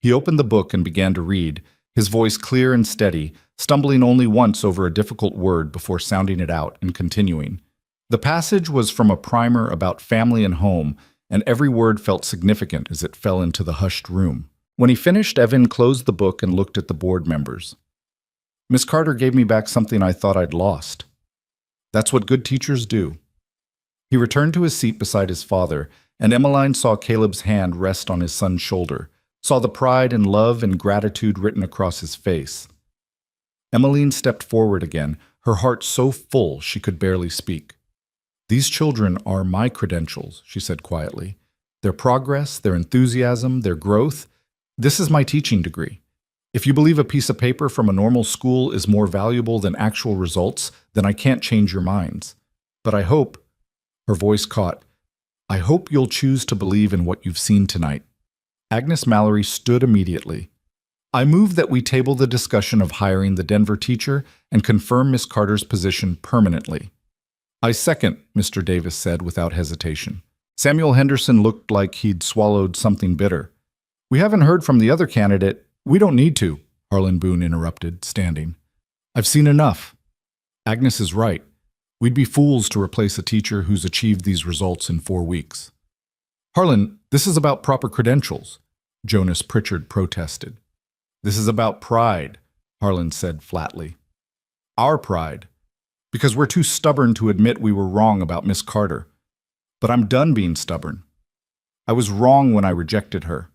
He opened the book and began to read, his voice clear and steady, stumbling only once over a difficult word before sounding it out and continuing. The passage was from a primer about family and home, and every word felt significant as it fell into the hushed room. When he finished, Evan closed the book and looked at the board members. Miss Carter gave me back something I thought I'd lost. That's what good teachers do. He returned to his seat beside his father, and Emmeline saw Caleb's hand rest on his son's shoulder, saw the pride and love and gratitude written across his face. Emmeline stepped forward again, her heart so full she could barely speak. These children are my credentials, she said quietly. Their progress, their enthusiasm, their growth, this is my teaching degree. If you believe a piece of paper from a normal school is more valuable than actual results, then I can't change your minds. But I hope, her voice caught, I hope you'll choose to believe in what you've seen tonight. Agnes Mallory stood immediately. I move that we table the discussion of hiring the Denver teacher and confirm Miss Carter's position permanently. I second, Mr. Davis said without hesitation. Samuel Henderson looked like he'd swallowed something bitter. We haven't heard from the other candidate. We don't need to, Harlan Boone interrupted, standing. I've seen enough. Agnes is right. We'd be fools to replace a teacher who's achieved these results in 4 weeks. Harlan, this is about proper credentials, Jonas Pritchard protested. This is about pride, Harlan said flatly. Our pride. Because we're too stubborn to admit we were wrong about Miss Carter. But I'm done being stubborn. I was wrong when I rejected her.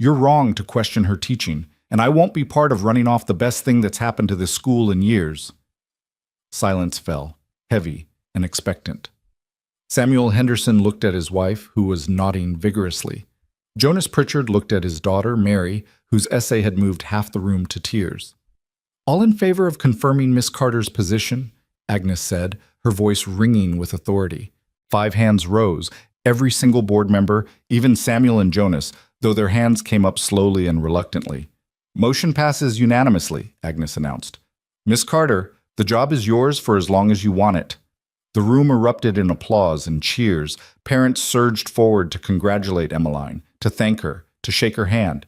You're wrong to question her teaching, and I won't be part of running off the best thing that's happened to this school in years. Silence fell, heavy and expectant. Samuel Henderson looked at his wife, who was nodding vigorously. Jonas Pritchard looked at his daughter, Mary, whose essay had moved half the room to tears. All in favor of confirming Miss Carter's position? Agnes said, her voice ringing with authority. 5 hands rose, every single board member, even Samuel and Jonas, though their hands came up slowly and reluctantly. Motion passes unanimously, Agnes announced. Miss Carter, the job is yours for as long as you want it. The room erupted in applause and cheers. Parents surged forward to congratulate Emmeline, to thank her, to shake her hand.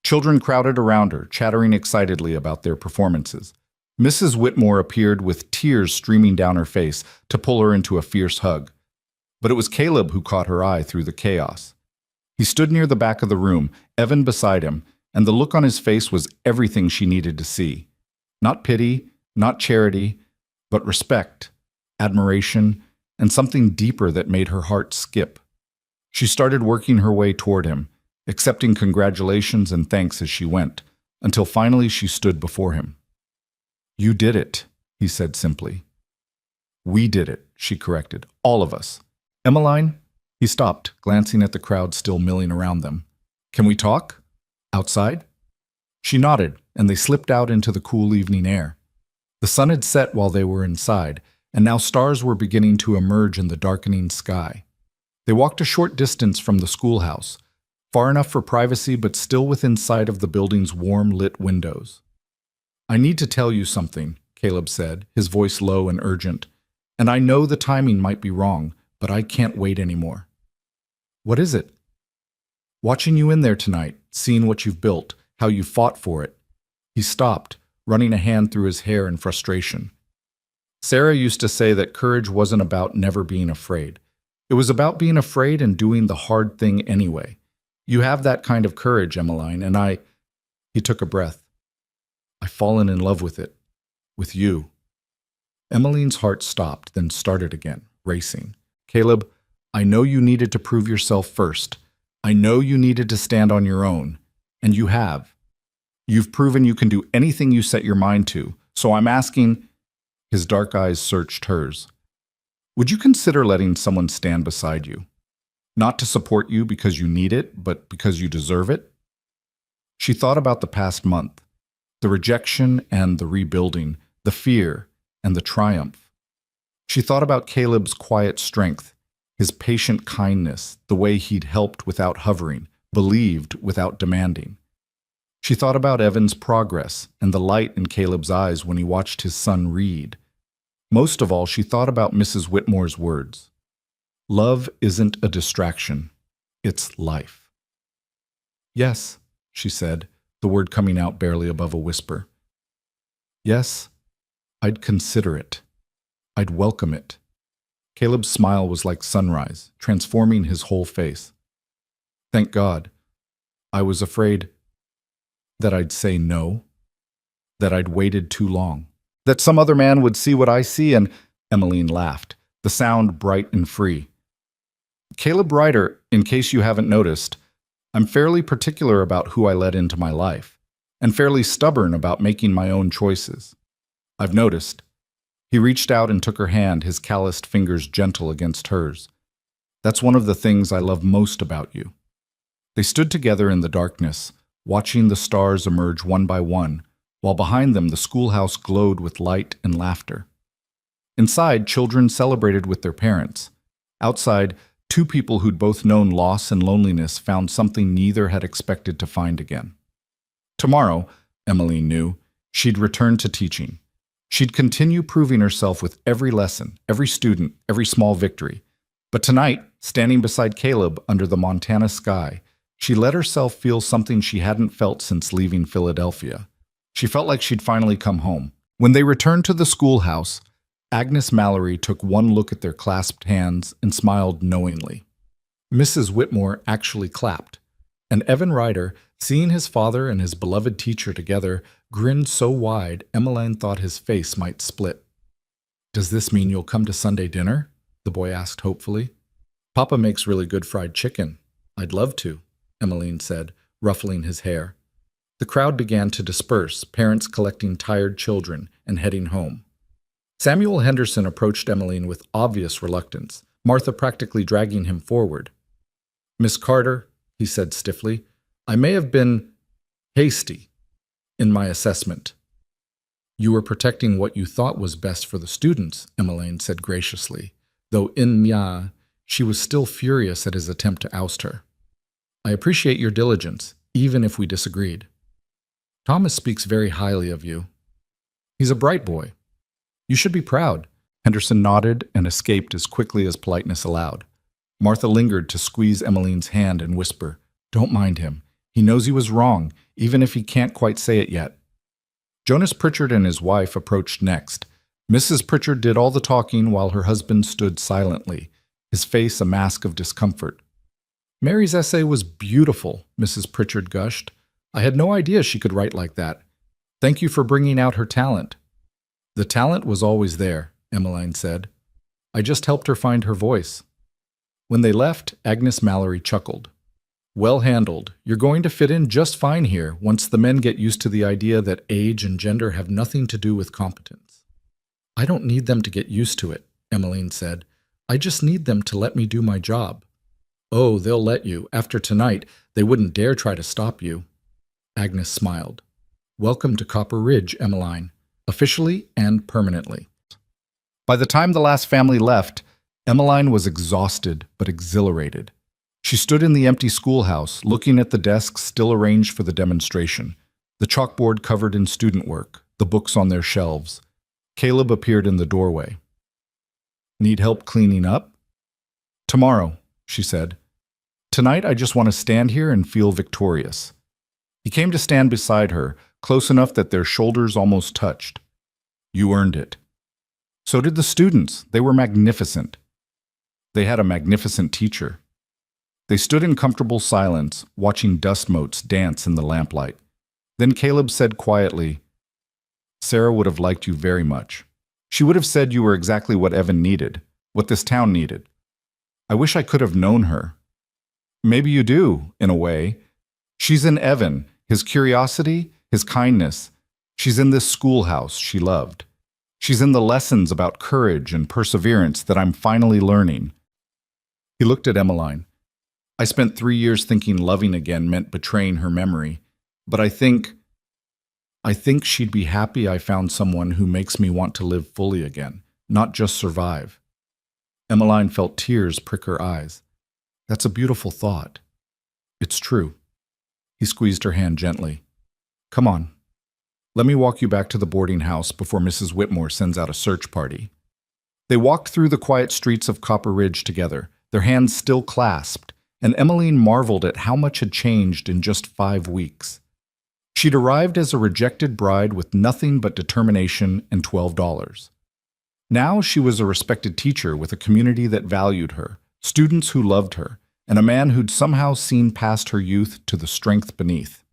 Children crowded around her, chattering excitedly about their performances. Mrs. Whitmore appeared with tears streaming down her face to pull her into a fierce hug. But it was Caleb who caught her eye through the chaos. He stood near the back of the room, Evan beside him, and the look on his face was everything she needed to see. Not pity, not charity, but respect, admiration, and something deeper that made her heart skip. She started working her way toward him, accepting congratulations and thanks as she went, until finally she stood before him. "You did it," he said simply. "We did it," she corrected. "All of us." "Emmeline?" He stopped, glancing at the crowd still milling around them. "Can we talk? Outside?" She nodded, and they slipped out into the cool evening air. The sun had set while they were inside, and now stars were beginning to emerge in the darkening sky. They walked a short distance from the schoolhouse, far enough for privacy but still within sight of the building's warm lit windows. "I need to tell you something," Caleb said, his voice low and urgent. "And I know the timing might be wrong, but I can't wait anymore." "What is it?" "Watching you in there tonight, seeing what you've built, how you fought for it." He stopped, running a hand through his hair in frustration. "Sarah used to say that courage wasn't about never being afraid. It was about being afraid and doing the hard thing anyway. You have that kind of courage, Emmeline, and I—" He took a breath. "I've fallen in love with it. With you." Emmeline's heart stopped, then started again, racing. "Caleb, I know you needed to prove yourself first. I know you needed to stand on your own. And you have. You've proven you can do anything you set your mind to. So I'm asking—" His dark eyes searched hers. "Would you consider letting someone stand beside you? Not to support you because you need it, but because you deserve it?" She thought about the past month, the rejection and the rebuilding, the fear and the triumph. She thought about Caleb's quiet strength, his patient kindness, the way he'd helped without hovering, believed without demanding. She thought about Evan's progress and the light in Caleb's eyes when he watched his son read. Most of all, she thought about Mrs. Whitmore's words. "Love isn't a distraction, it's life." "Yes," she said, the word coming out barely above a whisper. "Yes, I'd consider it. I'd welcome it." Caleb's smile was like sunrise, transforming his whole face. "Thank God. I was afraid that I'd say no, that I'd waited too long, that some other man would see what I see and—" Emmeline laughed, the sound bright and free. "Caleb Ryder, in case you haven't noticed, I'm fairly particular about who I let into my life, and fairly stubborn about making my own choices. I've noticed." He reached out and took her hand, his calloused fingers gentle against hers. "That's one of the things I love most about you." They stood together in the darkness, watching the stars emerge one by one, while behind them the schoolhouse glowed with light and laughter. Inside, children celebrated with their parents. Outside, two people who'd both known loss and loneliness found something neither had expected to find again. Tomorrow, Emmeline knew, she'd return to teaching. She'd continue proving herself with every lesson, every student, every small victory. But tonight, standing beside Caleb under the Montana sky, she let herself feel something she hadn't felt since leaving Philadelphia. She felt like she'd finally come home. When they returned to the schoolhouse, Agnes Mallory took one look at their clasped hands and smiled knowingly. Mrs. Whitmore actually clapped, and Evan Ryder, seeing his father and his beloved teacher together, grinned so wide Emmeline thought his face might split. "Does this mean you'll come to Sunday dinner?" the boy asked hopefully. "Papa makes really good fried chicken. I'd love to," Emmeline said, ruffling his hair. The crowd began to disperse, parents collecting tired children and heading home. Samuel Henderson approached Emmeline with obvious reluctance, Martha practically dragging him forward. "Miss Carter," he said stiffly, "I may have been hasty in my assessment." "You were protecting what you thought was best for the students," Emmeline said graciously, though in Mya, she was still furious at his attempt to oust her. "I appreciate your diligence, even if we disagreed. Thomas speaks very highly of you. He's a bright boy. You should be proud. Henderson nodded and escaped as quickly as politeness allowed. Martha lingered to squeeze Emmeline's hand and whisper, "Don't mind him. He knows he was wrong, even if he can't quite say it yet." Jonas Pritchard and his wife approached next. Mrs. Pritchard did all the talking while her husband stood silently, his face a mask of discomfort. "Mary's essay was beautiful," Mrs. Pritchard gushed. "I had no idea she could write like that. Thank you for bringing out her talent." "The talent was always there," Emmeline said. "I just helped her find her voice." When they left, Agnes Mallory chuckled. "Well handled. You're going to fit in just fine here once the men get used to the idea that age and gender have nothing to do with competence." "I don't need them to get used to it," Emmeline said. "I just need them to let me do my job." "Oh, they'll let you. After tonight, they wouldn't dare try to stop you." Agnes smiled. "Welcome to Copper Ridge, Emmeline, officially and permanently." By the time the last family left, Emmeline was exhausted but exhilarated. She stood in the empty schoolhouse, looking at the desks still arranged for the demonstration, the chalkboard covered in student work, the books on their shelves. Caleb appeared in the doorway. "Need help cleaning up?" "Tomorrow," she said. "Tonight I just want to stand here and feel victorious." He came to stand beside her, close enough that their shoulders almost touched. "You earned it." So did the students. They were magnificent. They had a magnificent teacher. They stood in comfortable silence, watching dust motes dance in the lamplight. Then Caleb said quietly, "Sarah would have liked you very much. She would have said you were exactly what Evan needed, what this town needed. I wish I could have known her." "Maybe you do, in a way. She's in Evan, his curiosity, his kindness. She's in this schoolhouse she loved. She's in the lessons about courage and perseverance that I'm finally learning." He looked at Emmeline. "I spent 3 years thinking loving again meant betraying her memory, but I think she'd be happy I found someone who makes me want to live fully again, not just survive." Emmeline felt tears prick her eyes. "That's a beautiful thought." "It's true." He squeezed her hand gently. "Come on. Let me walk you back to the boarding house before Mrs. Whitmore sends out a search party." They walked through the quiet streets of Copper Ridge together, their hands still clasped, and Emmeline marveled at how much had changed in just 5 weeks. She'd arrived as a rejected bride with nothing but determination and $12. Now she was a respected teacher with a community that valued her, students who loved her, and a man who'd somehow seen past her youth to the strength beneath.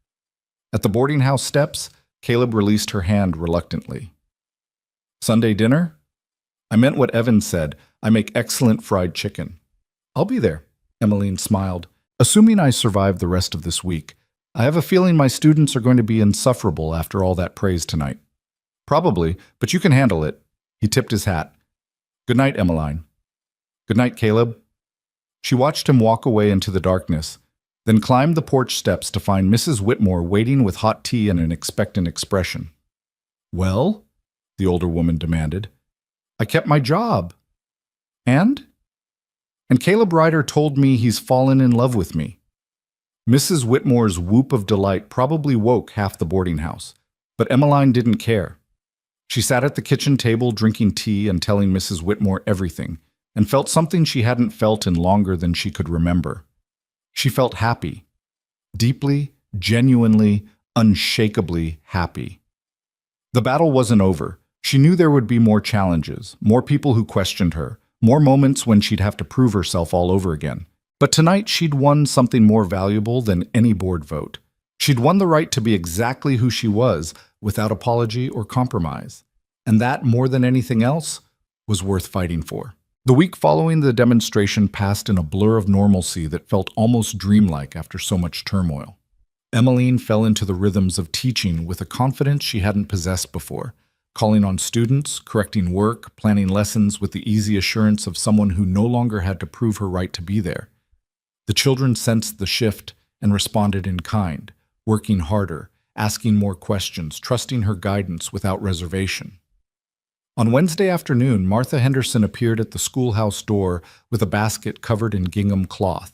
At the boarding house steps, Caleb released her hand reluctantly. "Sunday dinner?" "I meant what Evan said. I make excellent fried chicken." "I'll be there," Emmeline smiled. "Assuming I survive the rest of this week. I have a feeling my students are going to be insufferable after all that praise tonight." "Probably, but you can handle it." He tipped his hat. "Good night, Emmeline." "Good night, Caleb." She watched him walk away into the darkness, then climbed the porch steps to find Mrs. Whitmore waiting with hot tea and an expectant expression. "Well?" the older woman demanded. "I kept my job." "And?" "And Caleb Ryder told me he's fallen in love with me." Mrs. Whitmore's whoop of delight probably woke half the boarding house, but Emmeline didn't care. She sat at the kitchen table drinking tea and telling Mrs. Whitmore everything, and felt something she hadn't felt in longer than she could remember. She felt happy. Deeply, genuinely, unshakably happy. The battle wasn't over. She knew there would be more challenges, more people who questioned her, more moments when she'd have to prove herself all over again. But tonight she'd won something more valuable than any board vote. She'd won the right to be exactly who she was, without apology or compromise. And that, more than anything else, was worth fighting for. The week following the demonstration passed in a blur of normalcy that felt almost dreamlike after so much turmoil. Emmeline fell into the rhythms of teaching with a confidence she hadn't possessed before, calling on students, correcting work, planning lessons with the easy assurance of someone who no longer had to prove her right to be there. The children sensed the shift and responded in kind, working harder, asking more questions, trusting her guidance without reservation. On Wednesday afternoon, Martha Henderson appeared at the schoolhouse door with a basket covered in gingham cloth.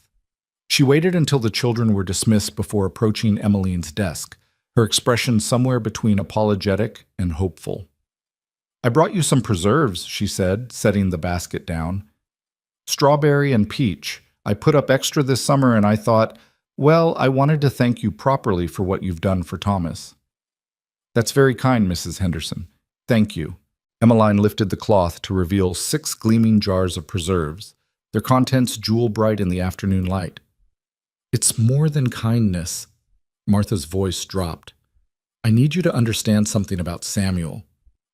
She waited until the children were dismissed before approaching Emmeline's desk, her expression somewhere between apologetic and hopeful. I brought you some preserves, she said, setting the basket down. Strawberry and peach. I put up extra this summer and I thought, well, I wanted to thank you properly for what you've done for Thomas. That's very kind, Mrs. Henderson. Thank you. Emmeline lifted the cloth to reveal 6 gleaming jars of preserves, their contents jewel-bright in the afternoon light. It's more than kindness. Martha's voice dropped. I need you to understand something about Samuel.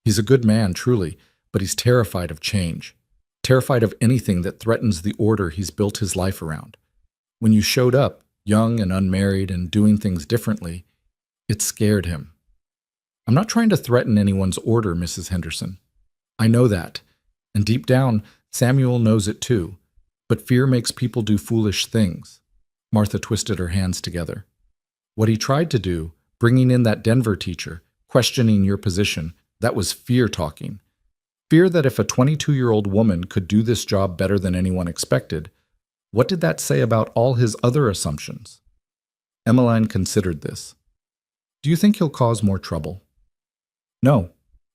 He's a good man, truly, but he's terrified of change, terrified of anything that threatens the order he's built his life around. When you showed up, young and unmarried and doing things differently, it scared him. I'm not trying to threaten anyone's order, Mrs. Henderson. I know that, and deep down, Samuel knows it too, but fear makes people do foolish things. Martha twisted her hands together. What he tried to do, bringing in that Denver teacher, questioning your position, that was fear talking. Fear that if a 22-year-old woman could do this job better than anyone expected, what did that say about all his other assumptions? Emmeline considered this. Do you think he'll cause more trouble? No,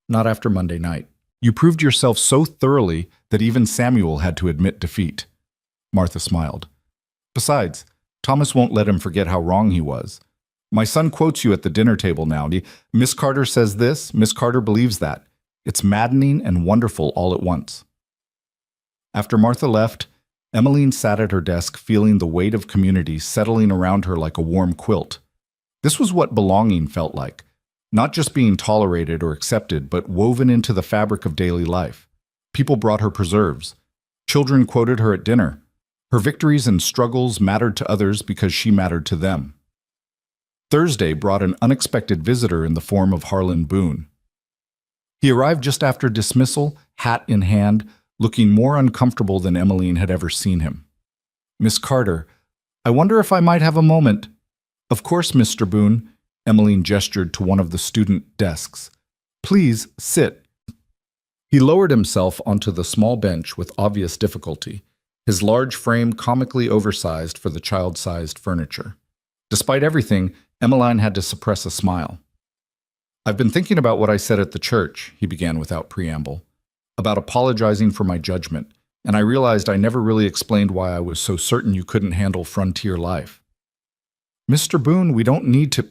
not after Monday night. You proved yourself so thoroughly that even Samuel had to admit defeat. Martha smiled. Besides, Thomas won't let him forget how wrong he was. My son quotes you at the dinner table now. Miss Carter says this, Miss Carter believes that. It's maddening and wonderful all at once. After Martha left, Emmeline sat at her desk feeling the weight of community settling around her like a warm quilt. This was what belonging felt like. Not just being tolerated or accepted, but woven into the fabric of daily life. People brought her preserves. Children quoted her at dinner. Her victories and struggles mattered to others because she mattered to them. Thursday brought an unexpected visitor in the form of Harlan Boone. He arrived just after dismissal, hat in hand, looking more uncomfortable than Emmeline had ever seen him. Miss Carter, I wonder if I might have a moment. Of course, Mr. Boone. Emmeline gestured to one of the student desks. Please, sit. He lowered himself onto the small bench with obvious difficulty, his large frame comically oversized for the child-sized furniture. Despite everything, Emmeline had to suppress a smile. I've been thinking about what I said at the church, he began without preamble, about apologizing for my judgment, and I realized I never really explained why I was so certain you couldn't handle frontier life. Mr. Boone, we don't need to...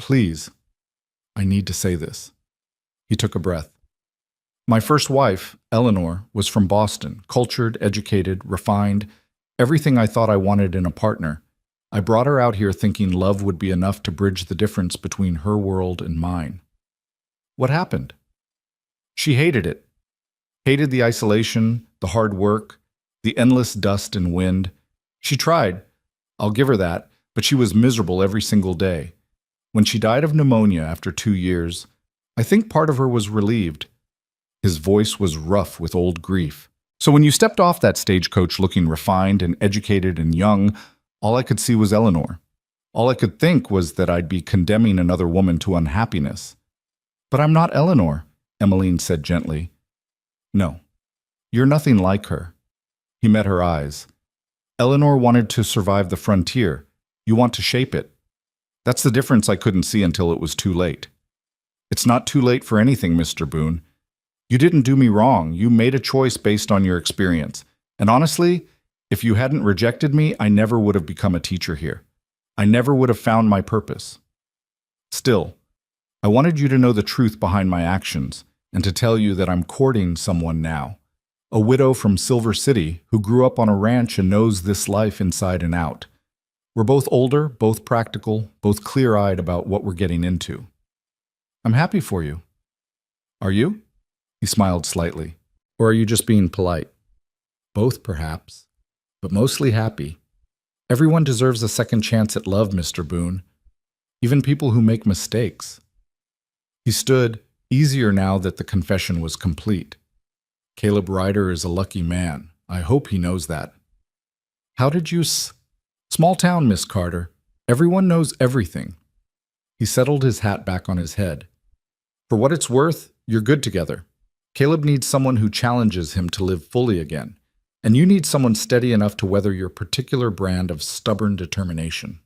Please, I need to say this. He took a breath. My first wife, Eleanor, was from Boston, cultured, educated, refined, everything I thought I wanted in a partner. I brought her out here thinking love would be enough to bridge the difference between her world and mine. What happened? She hated it. Hated the isolation, the hard work, the endless dust and wind. She tried, I'll give her that, but she was miserable every single day. When she died of pneumonia after 2 years, I think part of her was relieved. His voice was rough with old grief. So when you stepped off that stagecoach looking refined and educated and young, all I could see was Eleanor. All I could think was that I'd be condemning another woman to unhappiness. But I'm not Eleanor, Emmeline said gently. No, you're nothing like her. He met her eyes. Eleanor wanted to survive the frontier. You want to shape it. That's the difference I couldn't see until it was too late. It's not too late for anything, Mr. Boone. You didn't do me wrong. You made a choice based on your experience. And honestly, if you hadn't rejected me, I never would have become a teacher here. I never would have found my purpose. Still, I wanted you to know the truth behind my actions and to tell you that I'm courting someone now, a widow from Silver City who grew up on a ranch and knows this life inside and out. We're both older, both practical, both clear-eyed about what we're getting into. I'm happy for you. Are you? He smiled slightly. Or are you just being polite? Both, perhaps, but mostly happy. Everyone deserves a second chance at love, Mr. Boone. Even people who make mistakes. He stood, easier now that the confession was complete. Caleb Ryder is a lucky man. I hope he knows that. How did you Small town, Miss Carter. Everyone knows everything. He settled his hat back on his head. For what it's worth, you're good together. Caleb needs someone who challenges him to live fully again, and you need someone steady enough to weather your particular brand of stubborn determination.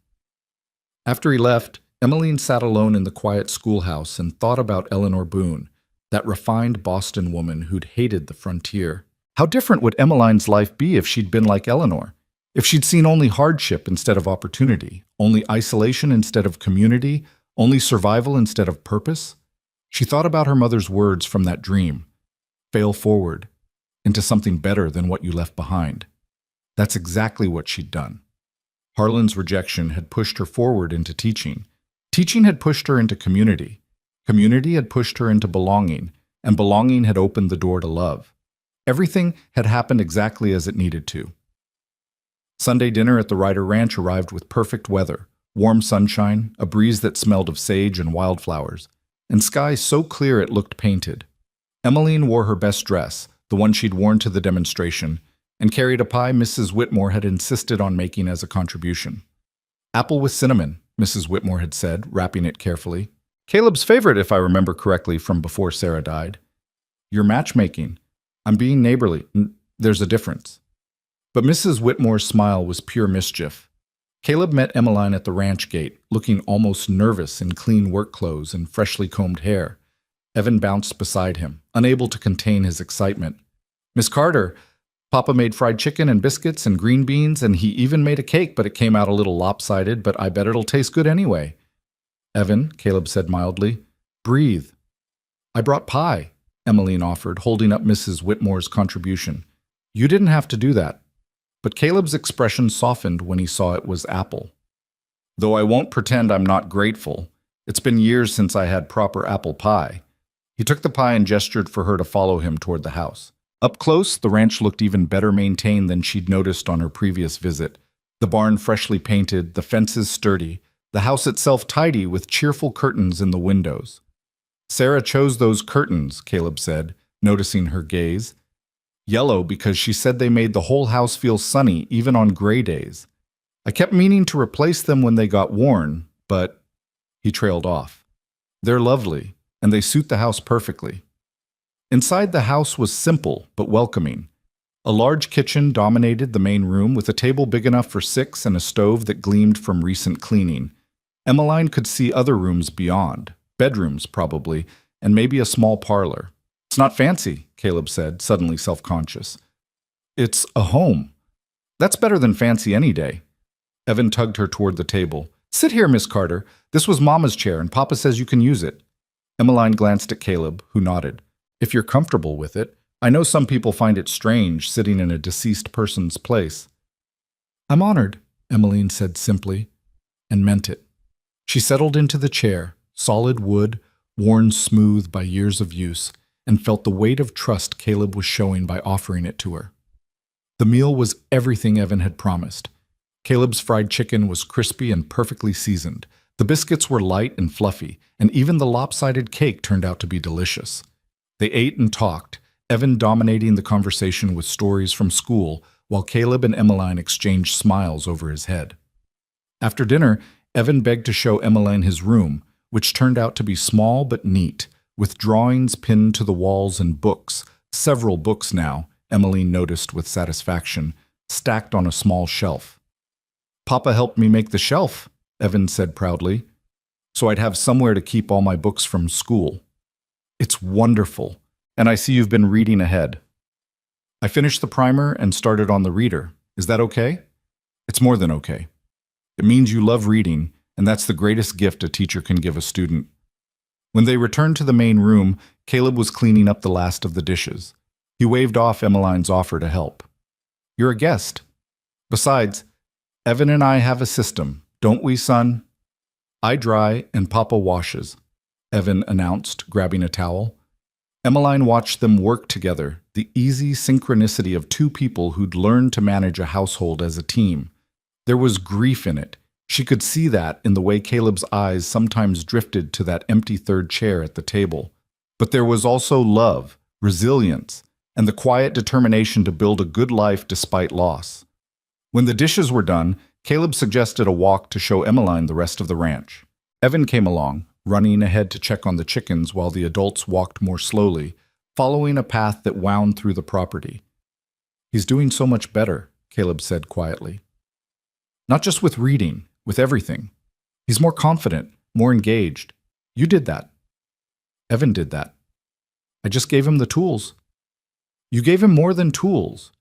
After he left, Emmeline sat alone in the quiet schoolhouse and thought about Eleanor Boone, that refined Boston woman who'd hated the frontier. How different would Emmeline's life be if she'd been like Eleanor? If she'd seen only hardship instead of opportunity, only isolation instead of community, only survival instead of purpose? She thought about her mother's words from that dream. Fail forward, into something better than what you left behind. That's exactly what she'd done. Harlan's rejection had pushed her forward into teaching. Teaching had pushed her into community. Community had pushed her into belonging, and belonging had opened the door to love. Everything had happened exactly as it needed to. Sunday dinner at the Ryder Ranch arrived with perfect weather, warm sunshine, a breeze that smelled of sage and wildflowers, and skies so clear it looked painted. Emmeline wore her best dress, the one she'd worn to the demonstration, and carried a pie Mrs. Whitmore had insisted on making as a contribution. Apple with cinnamon, Mrs. Whitmore had said, wrapping it carefully. Caleb's favorite, if I remember correctly, from before Sarah died. You're matchmaking. I'm being neighborly. There's a difference. But Mrs. Whitmore's smile was pure mischief. Caleb met Emmeline at the ranch gate, looking almost nervous in clean work clothes and freshly combed hair. Evan bounced beside him, unable to contain his excitement. Miss Carter, Papa made fried chicken and biscuits and green beans, and he even made a cake, but it came out a little lopsided, but I bet it'll taste good anyway. Evan, Caleb said mildly, breathe. I brought pie, Emmeline offered, holding up Mrs. Whitmore's contribution. You didn't have to do that. But Caleb's expression softened when he saw it was apple. Though I won't pretend I'm not grateful, it's been years since I had proper apple pie. He took the pie and gestured for her to follow him toward the house. Up close, the ranch looked even better maintained than she'd noticed on her previous visit. The barn freshly painted, the fences sturdy, the house itself tidy with cheerful curtains in the windows. Sarah chose those curtains, Caleb said, noticing her gaze. Yellow because she said they made the whole house feel sunny even on gray days. I kept meaning to replace them when they got worn, but he trailed off. They're lovely, and they suit the house perfectly. Inside the house was simple but welcoming. A large kitchen dominated the main room with a table big enough for 6 and a stove that gleamed from recent cleaning. Emmeline could see other rooms beyond, bedrooms probably, and maybe a small parlor. It's not fancy, Caleb said, suddenly self-conscious. It's a home. That's better than fancy any day. Evan tugged her toward the table. Sit here, Miss Carter. This was Mama's chair, and Papa says you can use it. Emmeline glanced at Caleb, who nodded. If you're comfortable with it. I know some people find it strange sitting in a deceased person's place. I'm honored, Emmeline said simply, and meant it. She settled into the chair, solid wood, worn smooth by years of use, and felt the weight of trust Caleb was showing by offering it to her. The meal was everything Evan had promised. Caleb's fried chicken was crispy and perfectly seasoned. The biscuits were light and fluffy, and even the lopsided cake turned out to be delicious. They ate and talked, Evan dominating the conversation with stories from school, while Caleb and Emmeline exchanged smiles over his head. After dinner, Evan begged to show Emmeline his room, which turned out to be small but neat, with drawings pinned to the walls and books, several books now, Emmeline noticed with satisfaction, stacked on a small shelf. Papa helped me make the shelf, Evan said proudly, so I'd have somewhere to keep all my books from school. It's wonderful, and I see you've been reading ahead. I finished the primer and started on the reader. Is that okay? It's more than okay. It means you love reading, and that's the greatest gift a teacher can give a student. When they returned to the main room, Caleb was cleaning up the last of the dishes. He waved off Emmeline's offer to help. You're a guest. Besides, Evan and I have a system, don't we, son? I dry and Papa washes, Evan announced, grabbing a towel. Emmeline watched them work together, the easy synchronicity of two people who'd learned to manage a household as a team. There was grief in it. She could see that in the way Caleb's eyes sometimes drifted to that empty third chair at the table. But there was also love, resilience, and the quiet determination to build a good life despite loss. When the dishes were done, Caleb suggested a walk to show Emmeline the rest of the ranch. Evan came along, running ahead to check on the chickens while the adults walked more slowly, following a path that wound through the property. He's doing so much better, Caleb said quietly. Not just with reading, with everything. He's more confident, more engaged. You did that. Evan did that. I just gave him the tools. You gave him more than tools.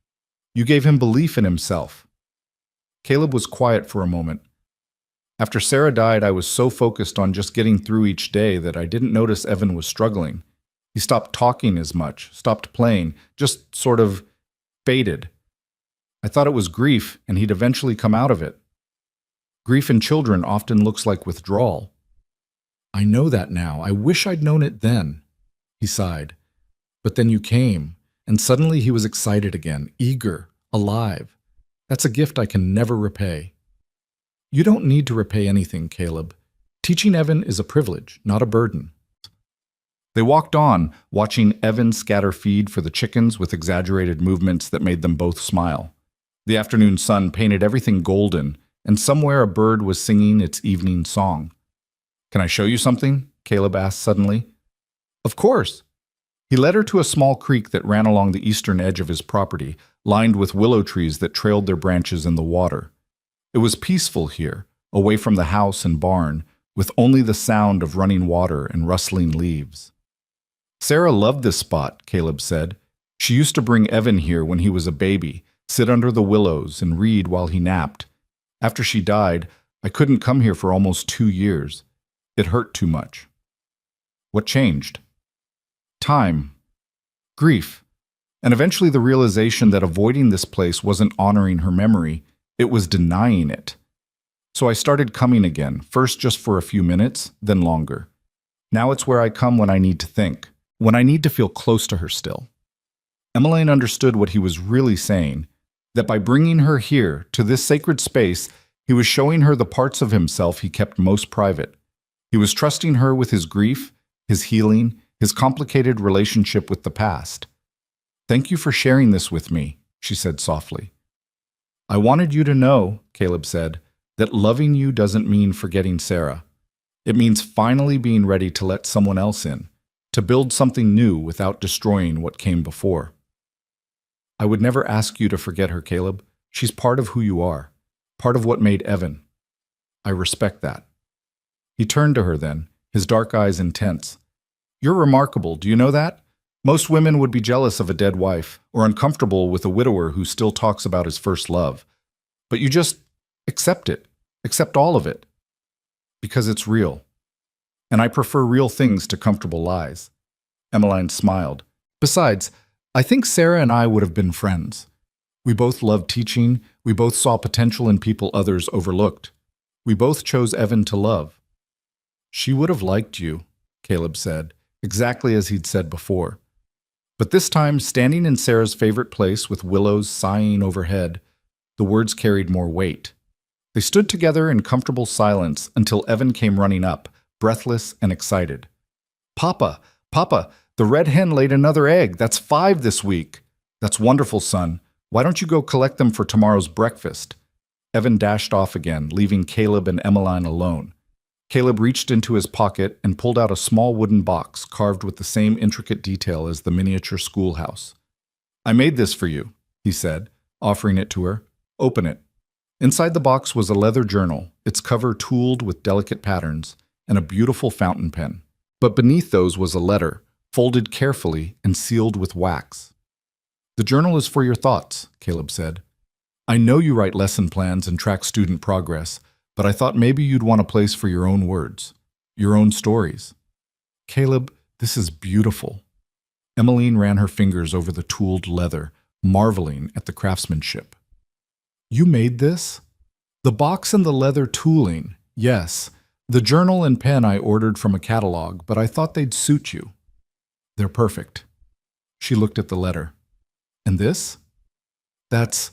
You gave him belief in himself. Caleb was quiet for a moment. After Sarah died, I was so focused on just getting through each day that I didn't notice Evan was struggling. He stopped talking as much, stopped playing, just sort of faded. I thought it was grief, and he'd eventually come out of it. Grief in children often looks like withdrawal. I know that now. I wish I'd known it then, he sighed. But then you came, and suddenly he was excited again, eager, alive. That's a gift I can never repay. You don't need to repay anything, Caleb. Teaching Evan is a privilege, not a burden. They walked on, watching Evan scatter feed for the chickens with exaggerated movements that made them both smile. The afternoon sun painted everything golden, and somewhere a bird was singing its evening song. Can I show you something? Caleb asked suddenly. Of course. He led her to a small creek that ran along the eastern edge of his property, lined with willow trees that trailed their branches in the water. It was peaceful here, away from the house and barn, with only the sound of running water and rustling leaves. Sarah loved this spot, Caleb said. She used to bring Evan here when he was a baby, sit under the willows and read while he napped. After she died, I couldn't come here for almost 2 years. It hurt too much. What changed? Time, grief, and eventually the realization that avoiding this place wasn't honoring her memory, it was denying it. So I started coming again, first just for a few minutes, then longer. Now it's where I come when I need to think, when I need to feel close to her still. Emmeline understood what he was really saying, that by bringing her here, to this sacred space, he was showing her the parts of himself he kept most private. He was trusting her with his grief, his healing, his complicated relationship with the past. Thank you for sharing this with me, she said softly. I wanted you to know, Caleb said, that loving you doesn't mean forgetting Sarah. It means finally being ready to let someone else in, to build something new without destroying what came before. I would never ask you to forget her, Caleb. She's part of who you are, part of what made Evan. I respect that. He turned to her then, his dark eyes intense. You're remarkable, do you know that? Most women would be jealous of a dead wife, or uncomfortable with a widower who still talks about his first love. But you just accept it, accept all of it, because it's real. And I prefer real things to comfortable lies. Emmeline smiled. Besides, I think Sarah and I would have been friends. We both loved teaching, we both saw potential in people others overlooked. We both chose Evan to love. She would have liked you, Caleb said, exactly as he'd said before. But this time, standing in Sarah's favorite place with willows sighing overhead, the words carried more weight. They stood together in comfortable silence until Evan came running up, breathless and excited. Papa, Papa, the red hen laid another egg. That's 5 this week. That's wonderful, son. Why don't you go collect them for tomorrow's breakfast? Evan dashed off again, leaving Caleb and Emmeline alone. Caleb reached into his pocket and pulled out a small wooden box carved with the same intricate detail as the miniature schoolhouse. I made this for you, he said, offering it to her. Open it. Inside the box was a leather journal, its cover tooled with delicate patterns, and a beautiful fountain pen. But beneath those was a letter, folded carefully and sealed with wax. The journal is for your thoughts, Caleb said. I know you write lesson plans and track student progress, but I thought maybe you'd want a place for your own words, your own stories. Caleb, this is beautiful. Emmeline ran her fingers over the tooled leather, marveling at the craftsmanship. You made this? The box and the leather tooling, yes. The journal and pen I ordered from a catalog, but I thought they'd suit you. They're perfect. She looked at the letter. And this? That's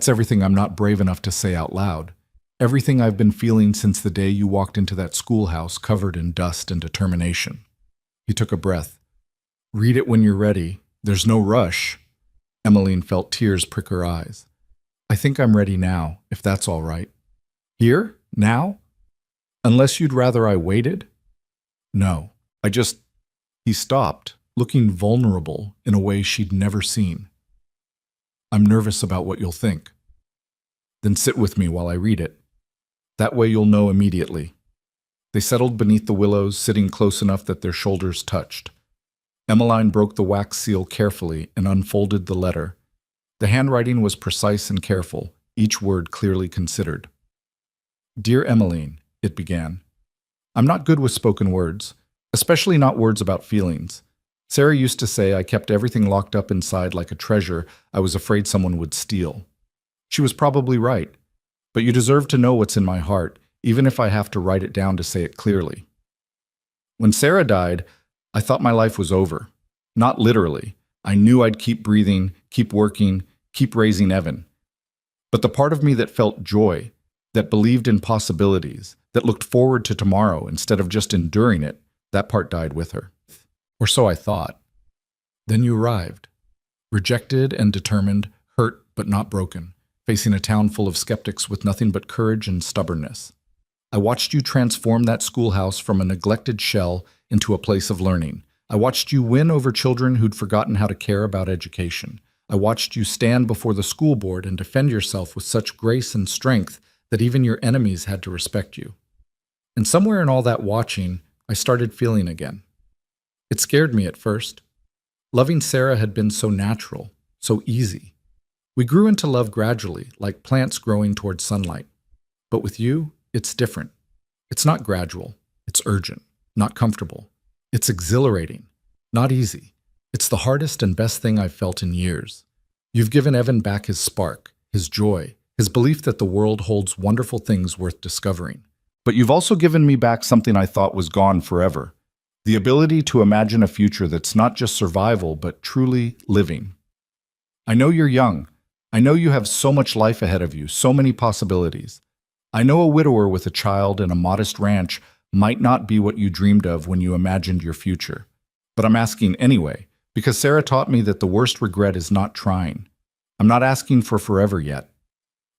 everything I'm not brave enough to say out loud. Everything I've been feeling since the day you walked into that schoolhouse covered in dust and determination. He took a breath. Read it when you're ready. There's no rush. Emmeline felt tears prick her eyes. I think I'm ready now, if that's all right. Here? Now? Unless you'd rather I waited? No, He stopped, looking vulnerable in a way she'd never seen. I'm nervous about what you'll think. Then sit with me while I read it. That way you'll know immediately. They settled beneath the willows, sitting close enough that their shoulders touched. Emmeline broke the wax seal carefully and unfolded the letter. The handwriting was precise and careful, each word clearly considered. Dear Emmeline, it began. I'm not good with spoken words, especially not words about feelings. Sarah used to say I kept everything locked up inside like a treasure I was afraid someone would steal. She was probably right, but you deserve to know what's in my heart, even if I have to write it down to say it clearly. When Sarah died, I thought my life was over. Not literally. I knew I'd keep breathing, keep working, keep raising Evan. But the part of me that felt joy, that believed in possibilities, that looked forward to tomorrow instead of just enduring it, that part died with her. Or so I thought. Then you arrived, rejected and determined, hurt but not broken, facing a town full of skeptics with nothing but courage and stubbornness. I watched you transform that schoolhouse from a neglected shell into a place of learning. I watched you win over children who'd forgotten how to care about education. I watched you stand before the school board and defend yourself with such grace and strength that even your enemies had to respect you. And somewhere in all that watching, I started feeling again. It scared me at first. Loving Sarah had been so natural, so easy. We grew into love gradually, like plants growing towards sunlight. But with you, it's different. It's not gradual. It's urgent, not comfortable. It's exhilarating, not easy. It's the hardest and best thing I've felt in years. You've given Evan back his spark, his joy, his belief that the world holds wonderful things worth discovering. But you've also given me back something I thought was gone forever. The ability to imagine a future that's not just survival, but truly living. I know you're young. I know you have so much life ahead of you, so many possibilities. I know a widower with a child and a modest ranch might not be what you dreamed of when you imagined your future. But I'm asking anyway, because Sarah taught me that the worst regret is not trying. I'm not asking for forever yet.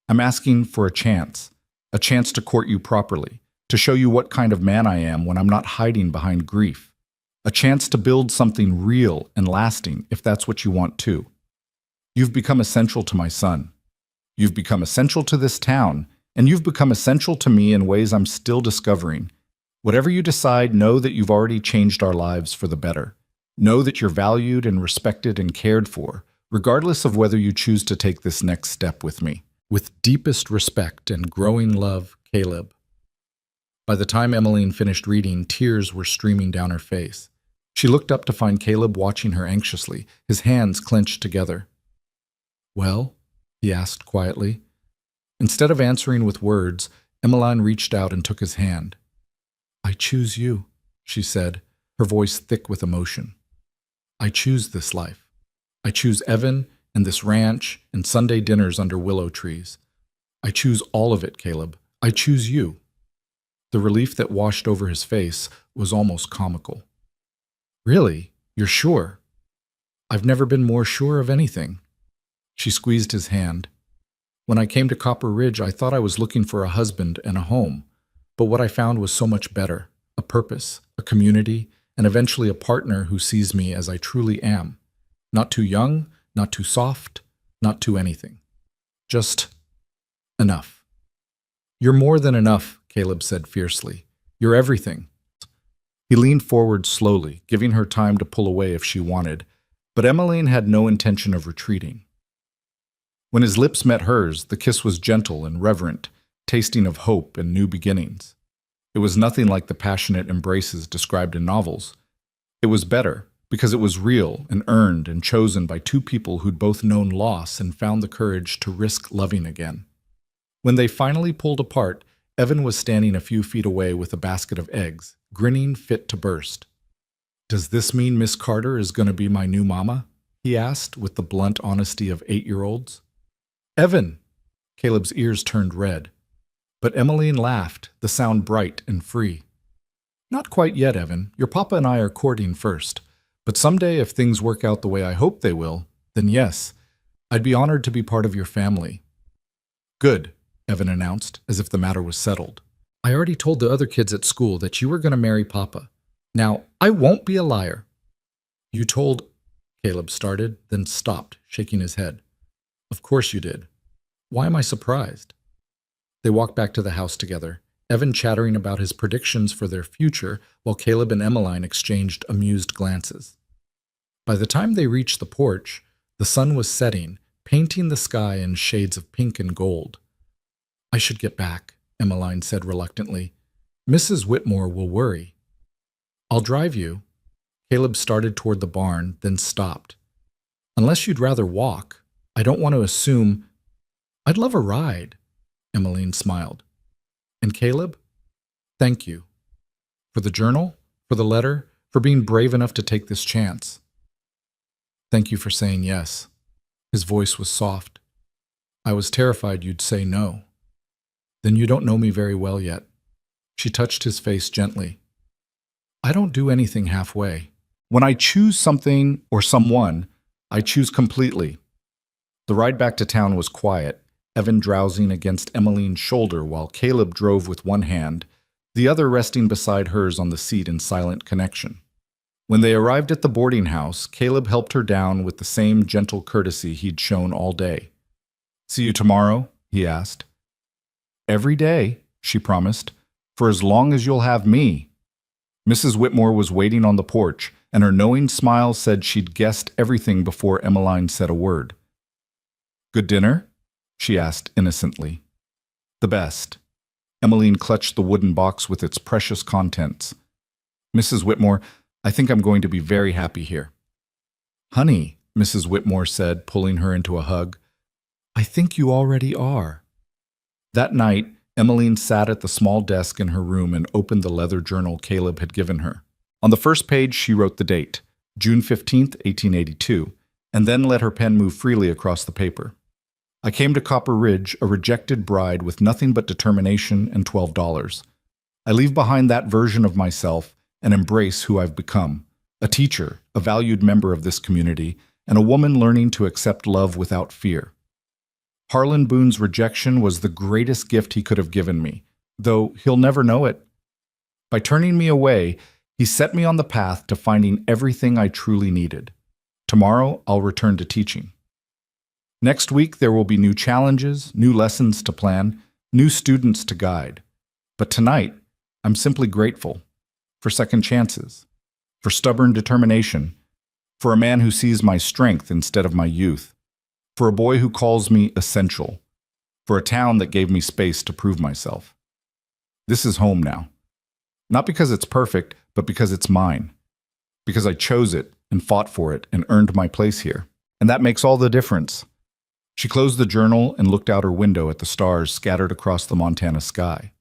I'm asking for a chance to court you properly, to show you what kind of man I am when I'm not hiding behind grief. A chance to build something real and lasting if that's what you want too. You've become essential to my son. You've become essential to this town, and you've become essential to me in ways I'm still discovering. Whatever you decide, know that you've already changed our lives for the better. Know that you're valued and respected and cared for, regardless of whether you choose to take this next step with me. With deepest respect and growing love, Caleb. By the time Emmeline finished reading, tears were streaming down her face. She looked up to find Caleb watching her anxiously, his hands clenched together. Well? He asked quietly. Instead of answering with words, Emmeline reached out and took his hand. I choose you, she said, her voice thick with emotion. I choose this life. I choose Evan and this ranch and Sunday dinners under willow trees. I choose all of it, Caleb. I choose you. The relief that washed over his face was almost comical. Really? You're sure? I've never been more sure of anything. She squeezed his hand. When I came to Copper Ridge, I thought I was looking for a husband and a home, but what I found was so much better, a purpose, a community, and eventually a partner who sees me as I truly am. Not too young, not too soft, not too anything. Just enough. You're more than enough, Caleb said fiercely. You're everything. He leaned forward slowly, giving her time to pull away if she wanted, but Emmeline had no intention of retreating. When his lips met hers, the kiss was gentle and reverent, tasting of hope and new beginnings. It was nothing like the passionate embraces described in novels. It was better, because it was real and earned and chosen by two people who'd both known loss and found the courage to risk loving again. When they finally pulled apart, Evan was standing a few feet away with a basket of eggs, grinning fit to burst. Does this mean Miss Carter is going to be my new mama? He asked with the blunt honesty of 8-year-olds. Evan! Caleb's ears turned red. But Emmeline laughed, the sound bright and free. Not quite yet, Evan. Your papa and I are courting first. But someday, if things work out the way I hope they will, then yes, I'd be honored to be part of your family. Good, Evan announced, as if the matter was settled. I already told the other kids at school that you were going to marry Papa. Now, I won't be a liar. You told... Caleb started, then stopped, shaking his head. Of course you did. Why am I surprised? They walked back to the house together, Evan chattering about his predictions for their future, while Caleb and Emmeline exchanged amused glances. By the time they reached the porch, the sun was setting, painting the sky in shades of pink and gold. "I should get back," Emmeline said reluctantly. "Mrs. Whitmore will worry." "I'll drive you." Caleb started toward the barn, then stopped. "Unless you'd rather walk. I don't want to assume—" "I'd love a ride," Emmeline smiled. "And Caleb, thank you. For the journal, for the letter, for being brave enough to take this chance. Thank you for saying yes." His voice was soft. "I was terrified you'd say no." "Then you don't know me very well yet." She touched his face gently. "I don't do anything halfway. When I choose something or someone, I choose completely." The ride back to town was quiet, Evan drowsing against Emmeline's shoulder while Caleb drove with one hand, the other resting beside hers on the seat in silent connection. When they arrived at the boarding house, Caleb helped her down with the same gentle courtesy he'd shown all day. "See you tomorrow?" he asked. "Every day," she promised, "for as long as you'll have me." Mrs. Whitmore was waiting on the porch, and her knowing smile said she'd guessed everything before Emmeline said a word. "Good dinner?" she asked innocently. "The best." Emmeline clutched the wooden box with its precious contents. "Mrs. Whitmore, I think I'm going to be very happy here." "Honey," Mrs. Whitmore said, pulling her into a hug, "I think you already are." That night, Emmeline sat at the small desk in her room and opened the leather journal Caleb had given her. On the first page, she wrote the date, June 15th, 1882, and then let her pen move freely across the paper. "I came to Copper Ridge, a rejected bride with nothing but determination and $12. I leave behind that version of myself and embrace who I've become, a teacher, a valued member of this community, and a woman learning to accept love without fear. Harlan Boone's rejection was the greatest gift he could have given me, though he'll never know it. By turning me away, he set me on the path to finding everything I truly needed. Tomorrow, I'll return to teaching. Next week, there will be new challenges, new lessons to plan, new students to guide. But tonight, I'm simply grateful for second chances, for stubborn determination, for a man who sees my strength instead of my youth, for a boy who calls me essential, for a town that gave me space to prove myself. This is home now. Not because it's perfect, but because it's mine. Because I chose it and fought for it and earned my place here. And that makes all the difference." She closed the journal and looked out her window at the stars scattered across the Montana sky.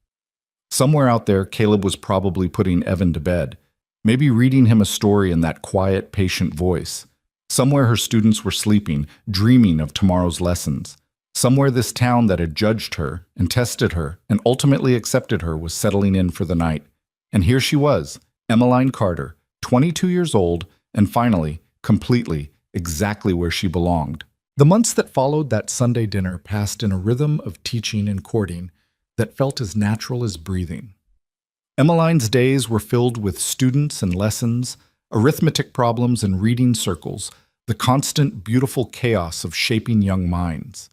Somewhere out there, Caleb was probably putting Evan to bed, maybe reading him a story in that quiet, patient voice. Somewhere her students were sleeping, dreaming of tomorrow's lessons. Somewhere this town that had judged her and tested her and ultimately accepted her was settling in for the night. And here she was, Emmeline Carter, 22 years old, and finally, completely, exactly where she belonged. The months that followed that Sunday dinner passed in a rhythm of teaching and courting that felt as natural as breathing. Emmeline's days were filled with students and lessons, arithmetic problems and reading circles, the constant, beautiful chaos of shaping young minds.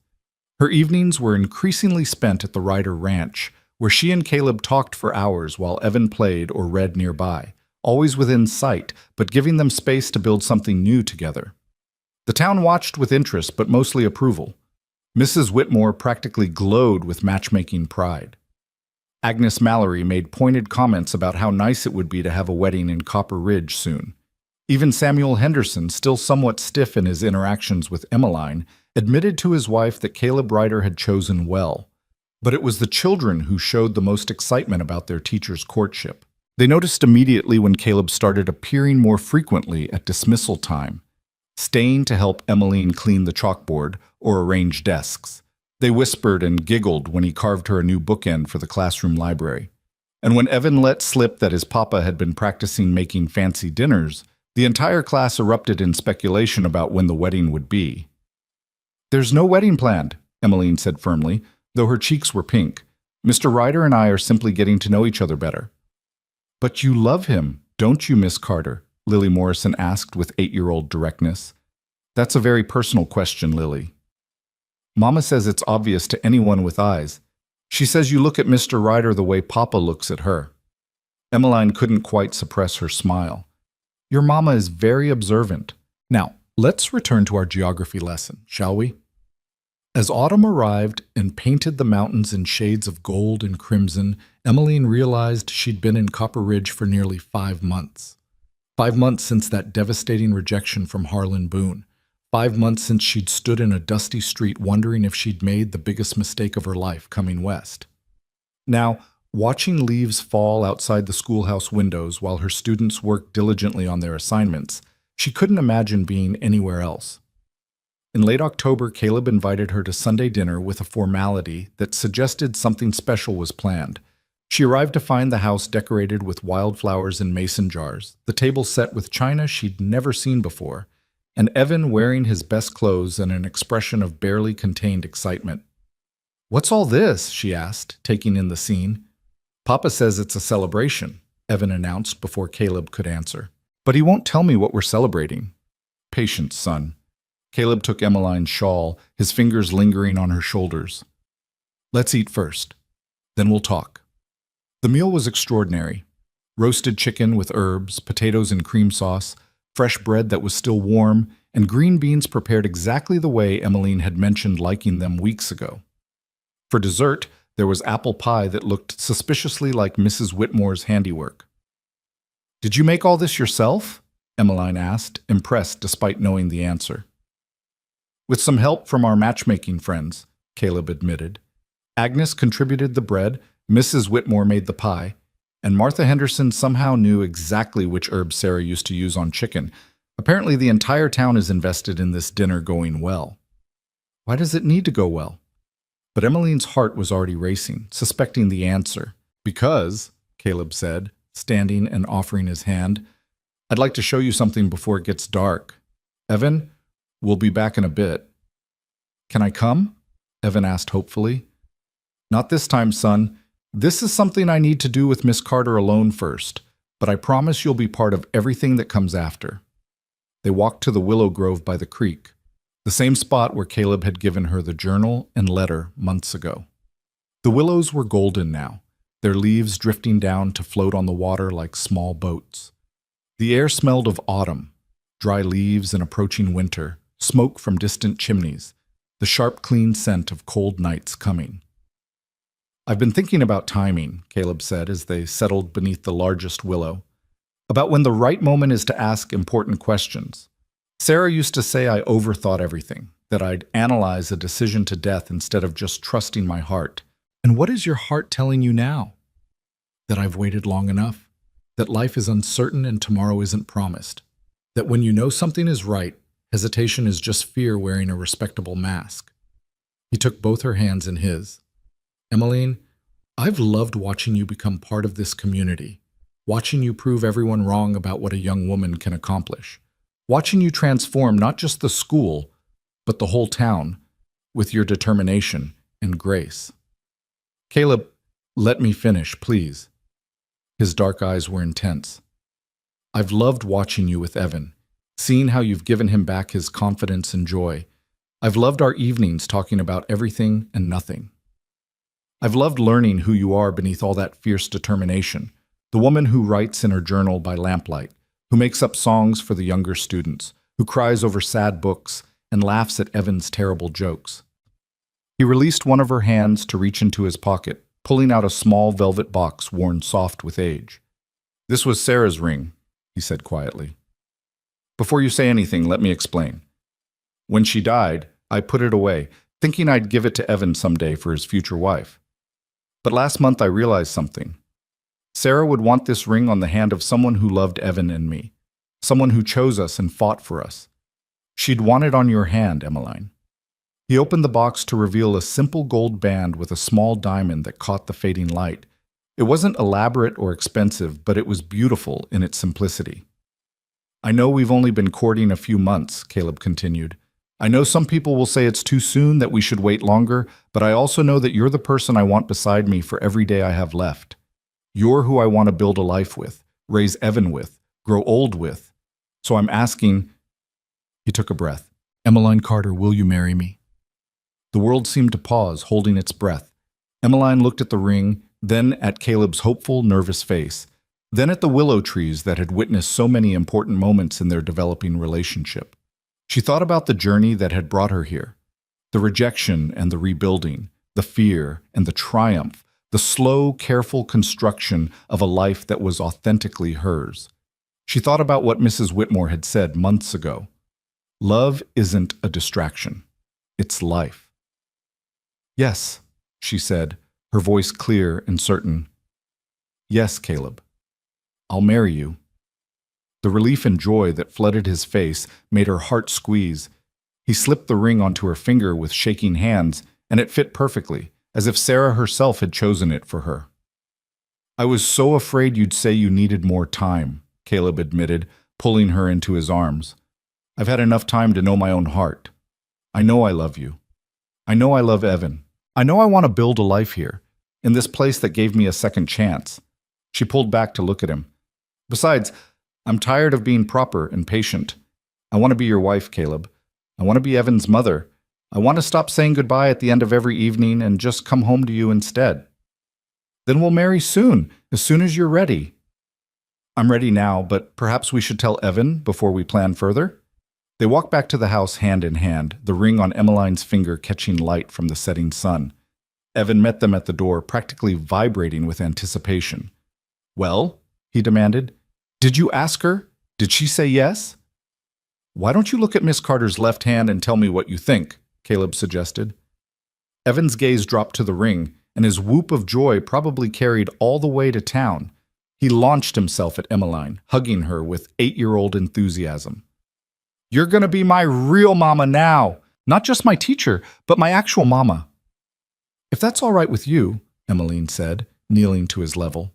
Her evenings were increasingly spent at the Ryder Ranch, where she and Caleb talked for hours while Evan played or read nearby, always within sight, but giving them space to build something new together. The town watched with interest, but mostly approval. Mrs. Whitmore practically glowed with matchmaking pride. Agnes Mallory made pointed comments about how nice it would be to have a wedding in Copper Ridge soon. Even Samuel Henderson, still somewhat stiff in his interactions with Emmeline, admitted to his wife that Caleb Ryder had chosen well. But it was the children who showed the most excitement about their teacher's courtship. They noticed immediately when Caleb started appearing more frequently at dismissal time, staying to help Emmeline clean the chalkboard or arrange desks. They whispered and giggled when he carved her a new bookend for the classroom library. And when Evan let slip that his papa had been practicing making fancy dinners, the entire class erupted in speculation about when the wedding would be. "There's no wedding planned," Emmeline said firmly, though her cheeks were pink. "Mr. Ryder and I are simply getting to know each other better." "But you love him, don't you, Miss Carter?" Lily Morrison asked with 8-year-old directness. "That's a very personal question, Lily." "Mama says it's obvious to anyone with eyes. She says you look at Mr. Ryder the way Papa looks at her." Emmeline couldn't quite suppress her smile. "Your mama is very observant. Now, let's return to our geography lesson, shall we? As autumn arrived and painted the mountains in shades of gold and crimson, Emmeline realized she'd been in Copper Ridge for nearly 5 months. 5 months since that devastating rejection from Harlan Boone. 5 months since she'd stood in a dusty street wondering if she'd made the biggest mistake of her life coming west. Now, watching leaves fall outside the schoolhouse windows while her students worked diligently on their assignments, she couldn't imagine being anywhere else. In late October, Caleb invited her to Sunday dinner with a formality that suggested something special was planned. She arrived to find the house decorated with wildflowers in mason jars, the table set with china she'd never seen before, and Evan wearing his best clothes and an expression of barely contained excitement. "What's all this?" she asked, taking in the scene. "Papa says it's a celebration," Evan announced before Caleb could answer. "But he won't tell me what we're celebrating." "Patience, son." Caleb took Emmeline's shawl, his fingers lingering on her shoulders. "Let's eat first. Then we'll talk." The meal was extraordinary. Roasted chicken with herbs, potatoes and cream sauce, fresh bread that was still warm, and green beans prepared exactly the way Emmeline had mentioned liking them weeks ago. For dessert, there was apple pie that looked suspiciously like Mrs. Whitmore's handiwork. "Did you make all this yourself?" Emmeline asked, impressed despite knowing the answer. "With some help from our matchmaking friends," Caleb admitted. "Agnes contributed the bread, Mrs. Whitmore made the pie, and Martha Henderson somehow knew exactly which herbs Sarah used to use on chicken. Apparently the entire town is invested in this dinner going well." "Why does it need to go well?" But Emmeline's heart was already racing, suspecting the answer. "Because," Caleb said, standing and offering his hand, "I'd like to show you something before it gets dark. Evan, we'll be back in a bit." "Can I come?" Evan asked hopefully. "Not this time, son. This is something I need to do with Miss Carter alone first, but I promise you'll be part of everything that comes after." They walked to the willow grove by the creek, the same spot where Caleb had given her the journal and letter months ago. The willows were golden now, their leaves drifting down to float on the water like small boats. The air smelled of autumn, dry leaves and approaching winter, smoke from distant chimneys, the sharp, clean scent of cold nights coming. "I've been thinking about timing," Caleb said as they settled beneath the largest willow, "about when the right moment is to ask important questions. Sarah used to say I overthought everything, that I'd analyze a decision to death instead of just trusting my heart. And what is your heart telling you now? That I've waited long enough, that life is uncertain and tomorrow isn't promised, that when you know something is right, hesitation is just fear wearing a respectable mask." He took both her hands in his. "Emmeline, I've loved watching you become part of this community, watching you prove everyone wrong about what a young woman can accomplish, watching you transform not just the school, but the whole town, with your determination and grace." "Caleb, let me finish, please." His dark eyes were intense. "I've loved watching you with Evan, seeing how you've given him back his confidence and joy. I've loved our evenings talking about everything and nothing. I've loved learning who you are beneath all that fierce determination, the woman who writes in her journal by lamplight, who makes up songs for the younger students, who cries over sad books and laughs at Evan's terrible jokes." He released one of her hands to reach into his pocket, pulling out a small velvet box worn soft with age. "This was Sarah's ring," he said quietly. "Before you say anything, let me explain. When she died, I put it away, thinking I'd give it to Evan someday for his future wife. But last month I realized something. Sarah would want this ring on the hand of someone who loved Evan and me, someone who chose us and fought for us. She'd want it on your hand, Emmeline." He opened the box to reveal a simple gold band with a small diamond that caught the fading light. It wasn't elaborate or expensive, but it was beautiful in its simplicity. "I know we've only been courting a few months," Caleb continued. "I know some people will say it's too soon, that we should wait longer, but I also know that you're the person I want beside me for every day I have left. You're who I want to build a life with, raise Evan with, grow old with. So I'm asking—" He took a breath. "Emmeline Carter, will you marry me?" The world seemed to pause, holding its breath. Emmeline looked at the ring, then at Caleb's hopeful, nervous face, then at the willow trees that had witnessed so many important moments in their developing relationship. She thought about the journey that had brought her here, the rejection and the rebuilding, the fear and the triumph, the slow, careful construction of a life that was authentically hers. She thought about what Mrs. Whitmore had said months ago. Love isn't a distraction. It's life. Yes, she said, her voice clear and certain. Yes, Caleb. I'll marry you. The relief and joy that flooded his face made her heart squeeze. He slipped the ring onto her finger with shaking hands, and it fit perfectly, as if Sarah herself had chosen it for her. I was so afraid you'd say you needed more time, Caleb admitted, pulling her into his arms. I've had enough time to know my own heart. I know I love you. I know I love Evan. I know I want to build a life here, in this place that gave me a second chance. She pulled back to look at him. Besides, I'm tired of being proper and patient. I want to be your wife, Caleb. I want to be Evan's mother. I want to stop saying goodbye at the end of every evening and just come home to you instead. Then we'll marry soon as you're ready. I'm ready now, but perhaps we should tell Evan before we plan further? They walked back to the house hand in hand, the ring on Emmeline's finger catching light from the setting sun. Evan met them at the door, practically vibrating with anticipation. Well, he demanded, did you ask her? Did she say yes? Why don't you look at Miss Carter's left hand and tell me what you think? Caleb suggested. Evan's gaze dropped to the ring, and his whoop of joy probably carried all the way to town. He launched himself at Emmeline, hugging her with 8-year-old enthusiasm. You're going to be my real mama now. Not just my teacher, but my actual mama. If that's all right with you, Emmeline said, kneeling to his level.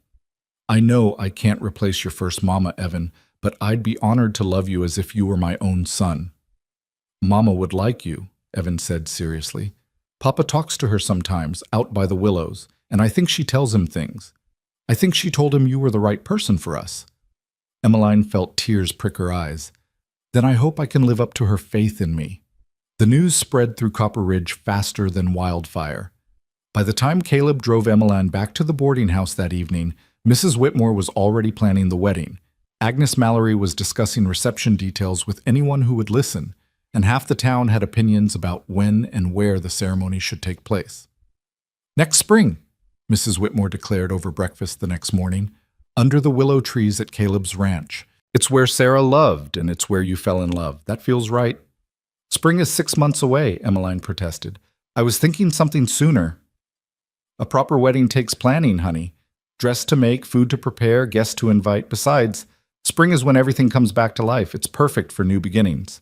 I know I can't replace your first mama, Evan, but I'd be honored to love you as if you were my own son. Mama would like you, Evan said seriously. Papa talks to her sometimes, out by the willows, and I think she tells him things. I think she told him you were the right person for us. Emmeline felt tears prick her eyes. Then I hope I can live up to her faith in me. The news spread through Copper Ridge faster than wildfire. By the time Caleb drove Emmeline back to the boarding house that evening, Mrs. Whitmore was already planning the wedding. Agnes Mallory was discussing reception details with anyone who would listen, and half the town had opinions about when and where the ceremony should take place. Next spring, Mrs. Whitmore declared over breakfast the next morning, under the willow trees at Caleb's ranch. It's where Sarah loved, and it's where you fell in love. That feels right. Spring is 6 months away, Emmeline protested. I was thinking something sooner. A proper wedding takes planning, honey. Dress to make, food to prepare, guests to invite. Besides, spring is when everything comes back to life. It's perfect for new beginnings.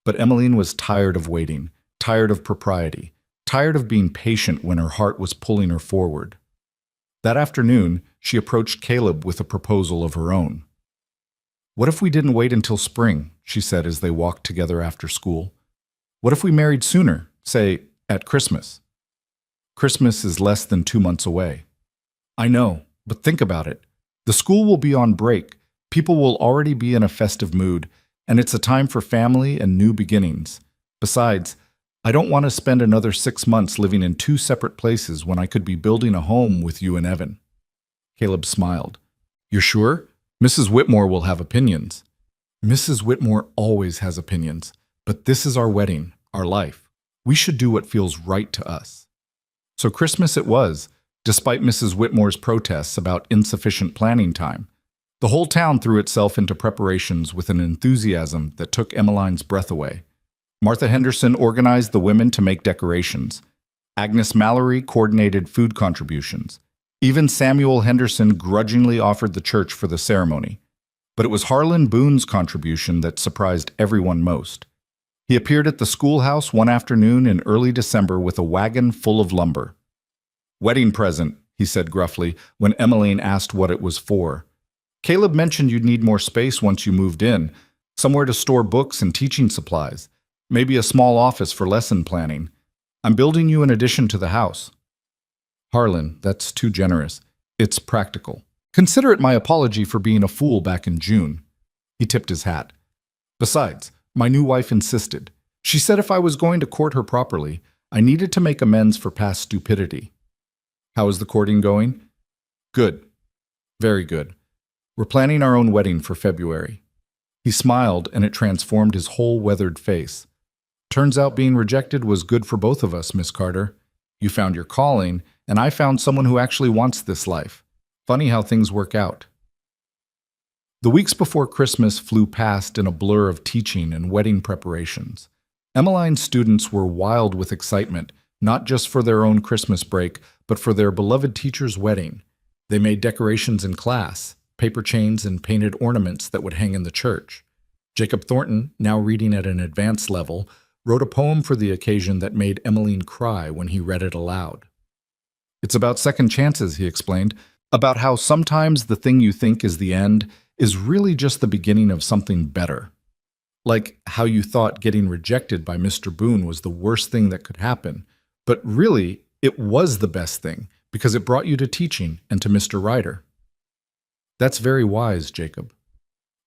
But Emmeline was tired of waiting, tired of propriety, tired of being patient when her heart was pulling her forward. That afternoon, she approached Caleb with a proposal of her own. What if we didn't wait until spring, she said as they walked together after school. What if we married sooner, say, at Christmas? Christmas is less than 2 months away. I know, but think about it. The school will be on break, people will already be in a festive mood, and it's a time for family and new beginnings. Besides, I don't want to spend another 6 months living in 2 separate places when I could be building a home with you and Evan. Caleb smiled. You're sure? Mrs. Whitmore will have opinions. Mrs. Whitmore always has opinions, but this is our wedding, our life. We should do what feels right to us. So Christmas it was, despite Mrs. Whitmore's protests about insufficient planning time. The whole town threw itself into preparations with an enthusiasm that took Emmeline's breath away. Martha Henderson organized the women to make decorations. Agnes Mallory coordinated food contributions. Even Samuel Henderson grudgingly offered the church for the ceremony. But it was Harlan Boone's contribution that surprised everyone most. He appeared at the schoolhouse one afternoon in early December with a wagon full of lumber. Wedding present, he said gruffly when Emmeline asked what it was for. Caleb mentioned you'd need more space once you moved in, somewhere to store books and teaching supplies, maybe a small office for lesson planning. I'm building you an addition to the house. Harlan, that's too generous. It's practical. Consider it my apology for being a fool back in June. He tipped his hat. Besides, my new wife insisted. She said if I was going to court her properly, I needed to make amends for past stupidity. How is the courting going? Good. Very good. We're planning our own wedding for February. He He smiled, and it transformed his whole weathered face. Turns out being rejected was good for both of us, Miss Carter. You found your calling, and I found someone who actually wants this life. Funny how things work out. The weeks before Christmas flew past in a blur of teaching and wedding preparations. Emmeline's students were wild with excitement, not just for their own Christmas break, but for their beloved teacher's wedding. They made decorations in class, paper chains and painted ornaments that would hang in the church. Jacob Thornton, now reading at an advanced level, wrote a poem for the occasion that made Emmeline cry when he read it aloud. It's about second chances, he explained, about how sometimes the thing you think is the end is really just the beginning of something better. Like how you thought getting rejected by Mr. Boone was the worst thing that could happen, but really it was the best thing because it brought you to teaching and to Mr. Ryder. That's very wise, Jacob.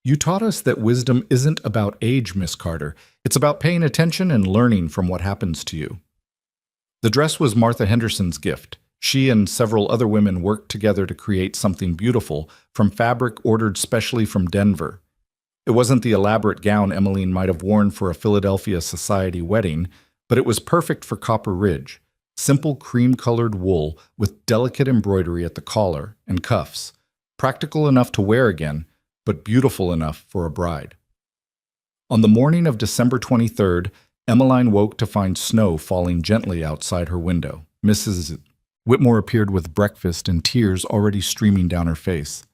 You taught us that wisdom isn't about age, Miss Carter. It's about paying attention and learning from what happens to you. The dress was Martha Henderson's gift. She and several other women worked together to create something beautiful from fabric ordered specially from Denver. It wasn't the elaborate gown Emmeline might have worn for a Philadelphia society wedding, but it was perfect for Copper Ridge. Simple cream-colored wool with delicate embroidery at the collar and cuffs. Practical enough to wear again, but beautiful enough for a bride. On the morning of December 23rd, Emmeline woke to find snow falling gently outside her window. Mrs. Whitmore appeared with breakfast and tears already streaming down her face.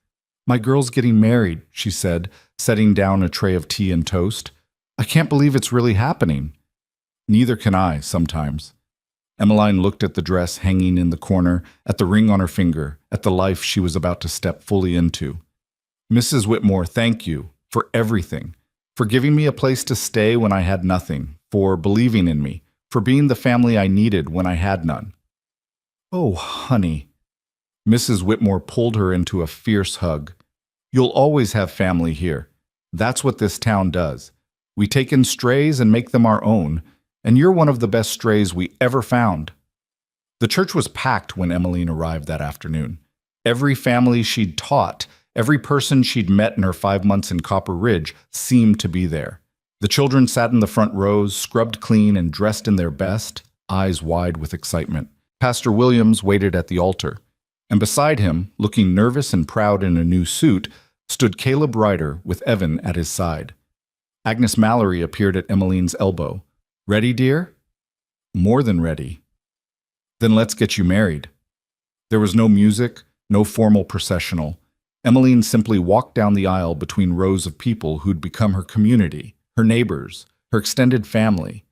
"My girl's getting married," she said, setting down a tray of tea and toast. "I can't believe it's really happening." "Neither can I, sometimes." Emmeline looked at the dress hanging in the corner, at the ring on her finger, at the life she was about to step fully into. "Mrs. Whitmore, thank you for everything, for giving me a place to stay when I had nothing, for believing in me, for being the family I needed when I had none." "Oh, honey." Mrs. Whitmore pulled her into a fierce hug. "You'll always have family here. That's what this town does. We take in strays and make them our own, and you're one of the best strays we ever found." The church was packed when Emmeline arrived that afternoon. Every family she'd taught, every person she'd met in her 5 months in Copper Ridge seemed to be there. The children sat in the front rows, scrubbed clean and dressed in their best, eyes wide with excitement. Pastor Williams waited at the altar, and beside him, looking nervous and proud in a new suit, stood Caleb Ryder with Evan at his side. Agnes Mallory appeared at Emmeline's elbow. "Ready, dear?" "More than ready." "Then let's get you married." There was no music, no formal processional. Emmeline simply walked down the aisle between rows of people who'd become her community, her neighbors, her extended family.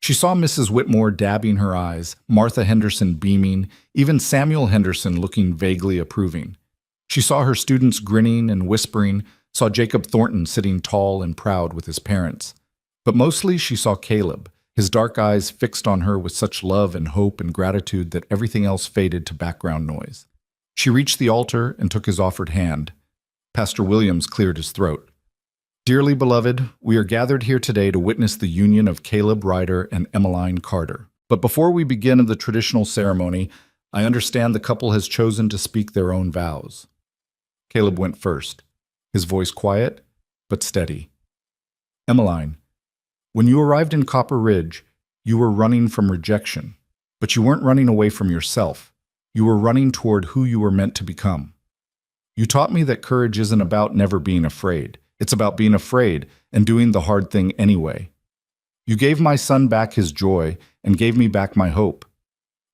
She saw Mrs. Whitmore dabbing her eyes, Martha Henderson beaming, even Samuel Henderson looking vaguely approving. She saw her students grinning and whispering, saw Jacob Thornton sitting tall and proud with his parents. But mostly she saw Caleb, his dark eyes fixed on her with such love and hope and gratitude that everything else faded to background noise. She reached the altar and took his offered hand. Pastor Williams cleared his throat. "Dearly beloved, we are gathered here today to witness the union of Caleb Ryder and Emmeline Carter. But before we begin the traditional ceremony, I understand the couple has chosen to speak their own vows." Caleb went first, his voice quiet but steady. "Emmeline, when you arrived in Copper Ridge, you were running from rejection, but you weren't running away from yourself. You were running toward who you were meant to become. You taught me that courage isn't about never being afraid. It's about being afraid and doing the hard thing anyway. You gave my son back his joy and gave me back my hope.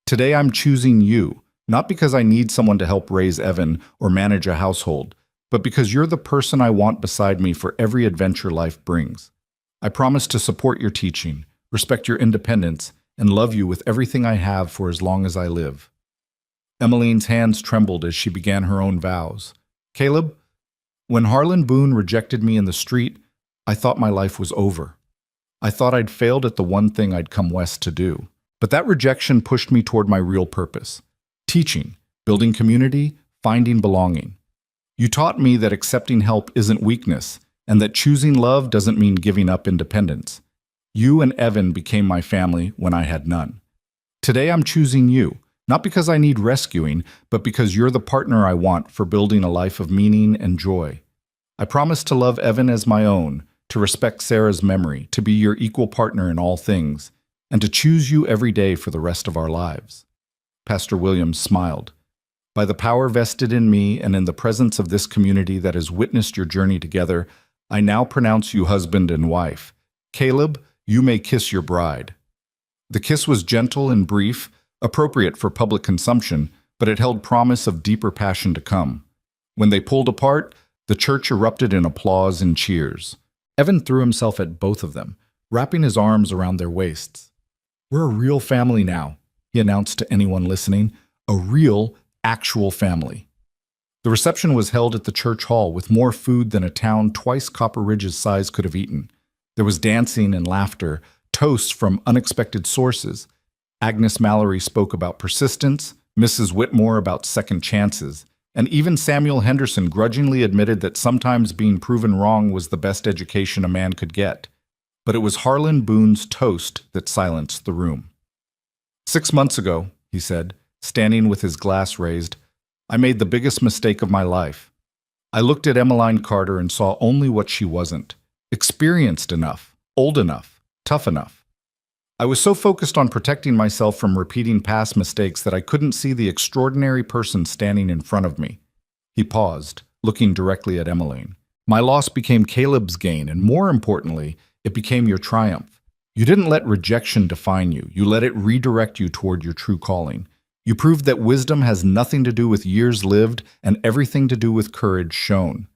Today I'm choosing you, not because I need someone to help raise Evan or manage a household, but because you're the person I want beside me for every adventure life brings. I promise to support your teaching, respect your independence, and love you with everything I have for as long as I live." Emmeline's hands trembled as she began her own vows. "Caleb, when Harlan Boone rejected me in the street, I thought my life was over. I thought I'd failed at the one thing I'd come west to do. But that rejection pushed me toward my real purpose: teaching, building community, finding belonging. You taught me that accepting help isn't weakness, and that choosing love doesn't mean giving up independence. You and Evan became my family when I had none. Today I'm choosing you, not because I need rescuing, but because you're the partner I want for building a life of meaning and joy. I promise to love Evan as my own, to respect Sarah's memory, to be your equal partner in all things, and to choose you every day for the rest of our lives." Pastor Williams smiled. "By the power vested in me and in the presence of this community that has witnessed your journey together, I now pronounce you husband and wife. Caleb, you may kiss your bride." The kiss was gentle and brief, appropriate for public consumption, but it held promise of deeper passion to come. When they pulled apart, the church erupted in applause and cheers. Evan threw himself at both of them, wrapping his arms around their waists. "We're a real family now," he announced to anyone listening. "A real, actual family." The reception was held at the church hall with more food than a town twice Copper Ridge's size could have eaten. There was dancing and laughter, toasts from unexpected sources. Agnes Mallory spoke about persistence, Mrs. Whitmore about second chances, and even Samuel Henderson grudgingly admitted that sometimes being proven wrong was the best education a man could get. But it was Harlan Boone's toast that silenced the room. "6 months ago," he said, standing with his glass raised, "I made the biggest mistake of my life. I looked at Emmeline Carter and saw only what she wasn't. Experienced enough, old enough, tough enough. I was so focused on protecting myself from repeating past mistakes that I couldn't see the extraordinary person standing in front of me." He paused, looking directly at Emmeline. "My loss became Caleb's gain, and more importantly, it became your triumph. You didn't let rejection define you. You let it redirect you toward your true calling. You proved that wisdom has nothing to do with years lived and everything to do with courage shown.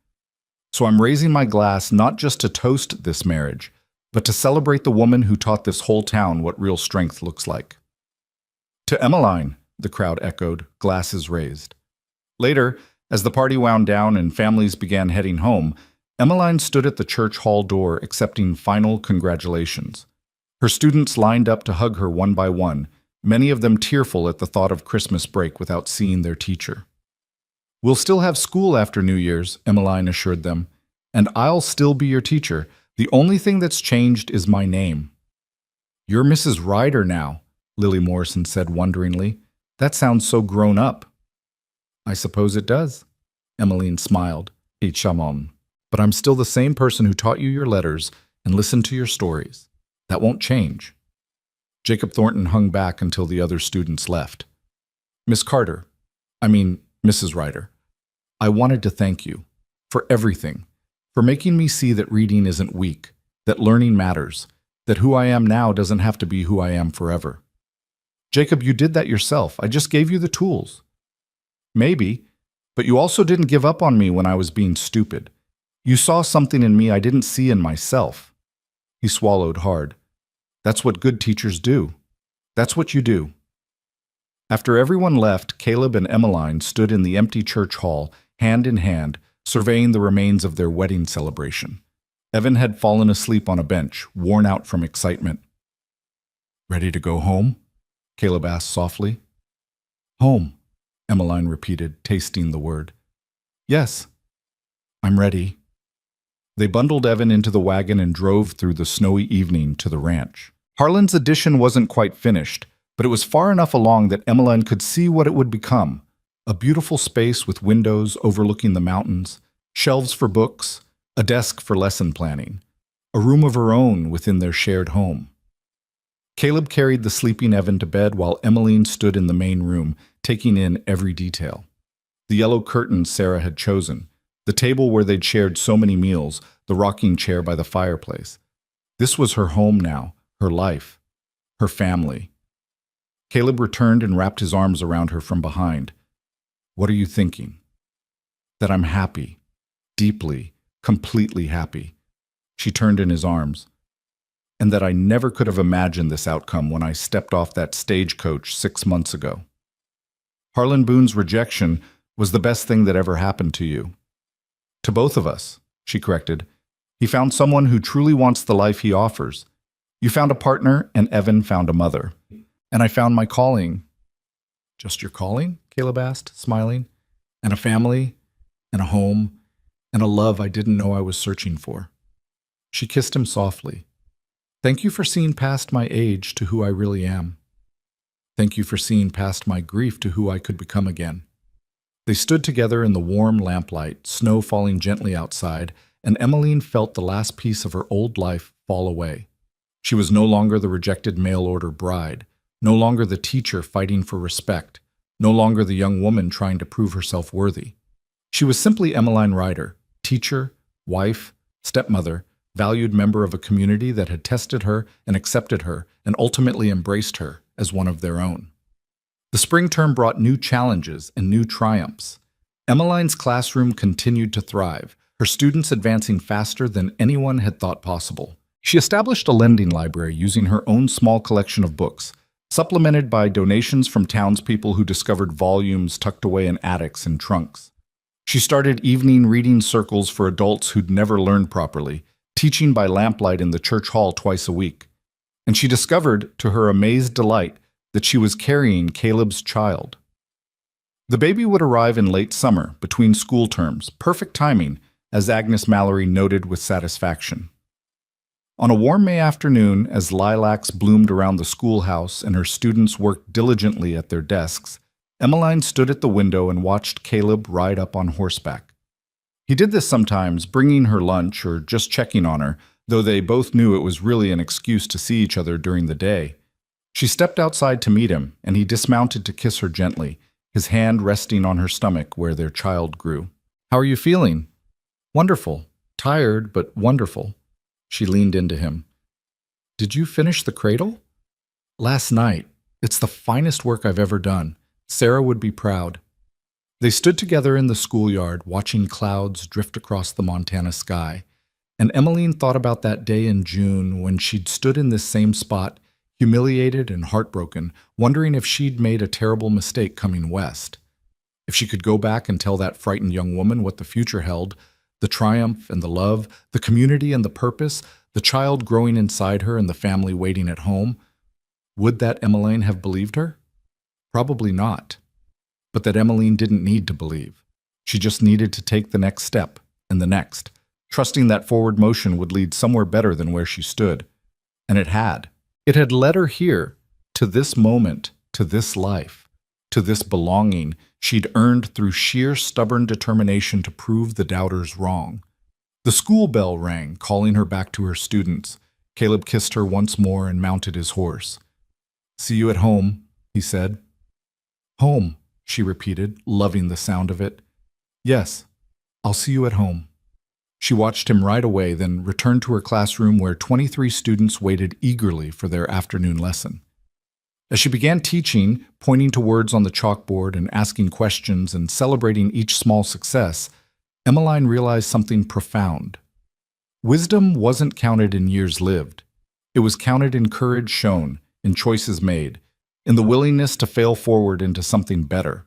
So I'm raising my glass not just to toast this marriage, but to celebrate the woman who taught this whole town what real strength looks like." "To Emmeline," the crowd echoed, glasses raised. Later, as the party wound down and families began heading home, Emmeline stood at the church hall door accepting final congratulations. Her students lined up to hug her one by one, many of them tearful at the thought of Christmas break without seeing their teacher. "We'll still have school after New Year's," Emmeline assured them, "and I'll still be your teacher. The only thing that's changed is my name." "You're Mrs. Ryder now," Lily Morrison said wonderingly. "That sounds so grown up." "I suppose it does," Emmeline smiled. "Hey, Chamon. But I'm still the same person who taught you your letters and listened to your stories. That won't change." Jacob Thornton hung back until the other students left. "Miss Carter, Mrs. Ryder, I wanted to thank you for everything, for making me see that reading isn't weak, that learning matters, that who I am now doesn't have to be who I am forever. Jacob, you did that yourself. I just gave you the tools." "Maybe, but you also didn't give up on me when I was being stupid. You saw something in me I didn't see in myself." He swallowed hard. "That's what good teachers do. That's what you do." After everyone left, Caleb and Emmeline stood in the empty church hall, hand in hand, surveying the remains of their wedding celebration. Evan had fallen asleep on a bench, worn out from excitement. "Ready to go home?" Caleb asked softly. "Home," Emmeline repeated, tasting the word. "Yes, I'm ready." They bundled Evan into the wagon and drove through the snowy evening to the ranch. Harlan's addition wasn't quite finished, but it was far enough along that Emmeline could see what it would become. A beautiful space with windows overlooking the mountains, shelves for books, a desk for lesson planning, a room of her own within their shared home. Caleb carried the sleeping Evan to bed while Emmeline stood in the main room, taking in every detail. The yellow curtains Sarah had chosen, the table where they'd shared so many meals, the rocking chair by the fireplace. This was her home now, her life, her family. Caleb returned and wrapped his arms around her from behind. "What are you thinking?" "That I'm happy, deeply, completely happy." She turned in his arms. "And that I never could have imagined this outcome when I stepped off that stagecoach 6 months ago. Harlan Boone's rejection was the best thing that ever happened to you. To both of us," she corrected. "He found someone who truly wants the life he offers. You found a partner, and Evan found a mother. And I found my calling." "Just your calling?" Caleb asked, smiling. "And a family, and a home, and a love I didn't know I was searching for." She kissed him softly. "Thank you for seeing past my age to who I really am. Thank you for seeing past my grief to who I could become again." They stood together in the warm lamplight, snow falling gently outside, and Emmeline felt the last piece of her old life fall away. She was no longer the rejected mail-order bride, no longer the teacher fighting for respect, no longer the young woman trying to prove herself worthy. She was simply Emmeline Ryder, teacher, wife, stepmother, valued member of a community that had tested her and accepted her and ultimately embraced her as one of their own. The spring term brought new challenges and new triumphs. Emmeline's classroom continued to thrive, her students advancing faster than anyone had thought possible. She established a lending library using her own small collection of books, supplemented by donations from townspeople who discovered volumes tucked away in attics and trunks. She started evening reading circles for adults who'd never learned properly, teaching by lamplight in the church hall twice a week. And she discovered, to her amazed delight, that she was carrying Caleb's child. The baby would arrive in late summer, between school terms, perfect timing, as Agnes Mallory noted with satisfaction. On a warm May afternoon, as lilacs bloomed around the schoolhouse and her students worked diligently at their desks, Emmeline stood at the window and watched Caleb ride up on horseback. He did this sometimes, bringing her lunch or just checking on her, though they both knew it was really an excuse to see each other during the day. She stepped outside to meet him, and he dismounted to kiss her gently, his hand resting on her stomach where their child grew. "How are you feeling?" "Wonderful. Tired, but wonderful." She leaned into him. "Did you finish the cradle?" "Last night. It's the finest work I've ever done. Sarah would be proud." They stood together in the schoolyard, watching clouds drift across the Montana sky, and Emmeline thought about that day in June when she'd stood in this same spot, humiliated and heartbroken, wondering if she'd made a terrible mistake coming west. If she could go back and tell that frightened young woman what the future held, the triumph and the love, the community and the purpose, the child growing inside her and the family waiting at home, would that Emmeline have believed her? Probably not. But that Emmeline didn't need to believe. She just needed to take the next step, and the next, trusting that forward motion would lead somewhere better than where she stood. And it had. It had led her here, to this moment, to this life, to this belonging she'd earned through sheer stubborn determination to prove the doubters wrong. The school bell rang, calling her back to her students. Caleb kissed her once more and mounted his horse. "See you at home," he said. "Home," she repeated, loving the sound of it. "Yes, I'll see you at home." She watched him ride away, then returned to her classroom where 23 students waited eagerly for their afternoon lesson. As she began teaching, pointing to words on the chalkboard and asking questions and celebrating each small success, Emmeline realized something profound. Wisdom wasn't counted in years lived. It was counted in courage shown, in choices made, in the willingness to fail forward into something better.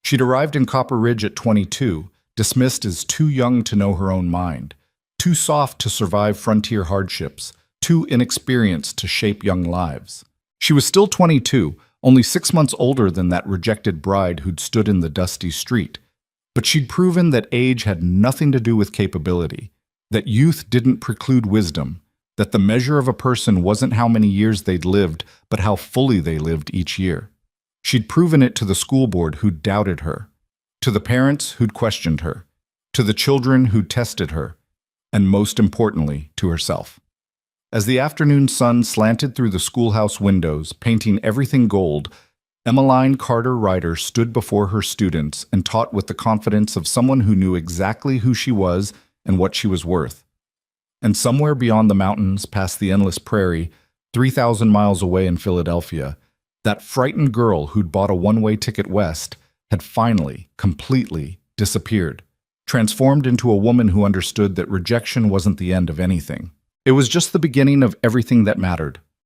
She'd arrived in Copper Ridge at 22, dismissed as too young to know her own mind, too soft to survive frontier hardships, too inexperienced to shape young lives. She was still 22, only 6 months older than that rejected bride who'd stood in the dusty street. But she'd proven that age had nothing to do with capability, that youth didn't preclude wisdom, that the measure of a person wasn't how many years they'd lived, but how fully they lived each year. She'd proven it to the school board who'd doubted her, to the parents who'd questioned her, to the children who'd tested her, and most importantly, to herself. As the afternoon sun slanted through the schoolhouse windows, painting everything gold, Emmeline Carter Ryder stood before her students and taught with the confidence of someone who knew exactly who she was and what she was worth. And somewhere beyond the mountains, past the endless prairie, 3,000 miles away in Philadelphia, that frightened girl who'd bought a one-way ticket west had finally, completely disappeared, transformed into a woman who understood that rejection wasn't the end of anything. It was just the beginning of everything that mattered.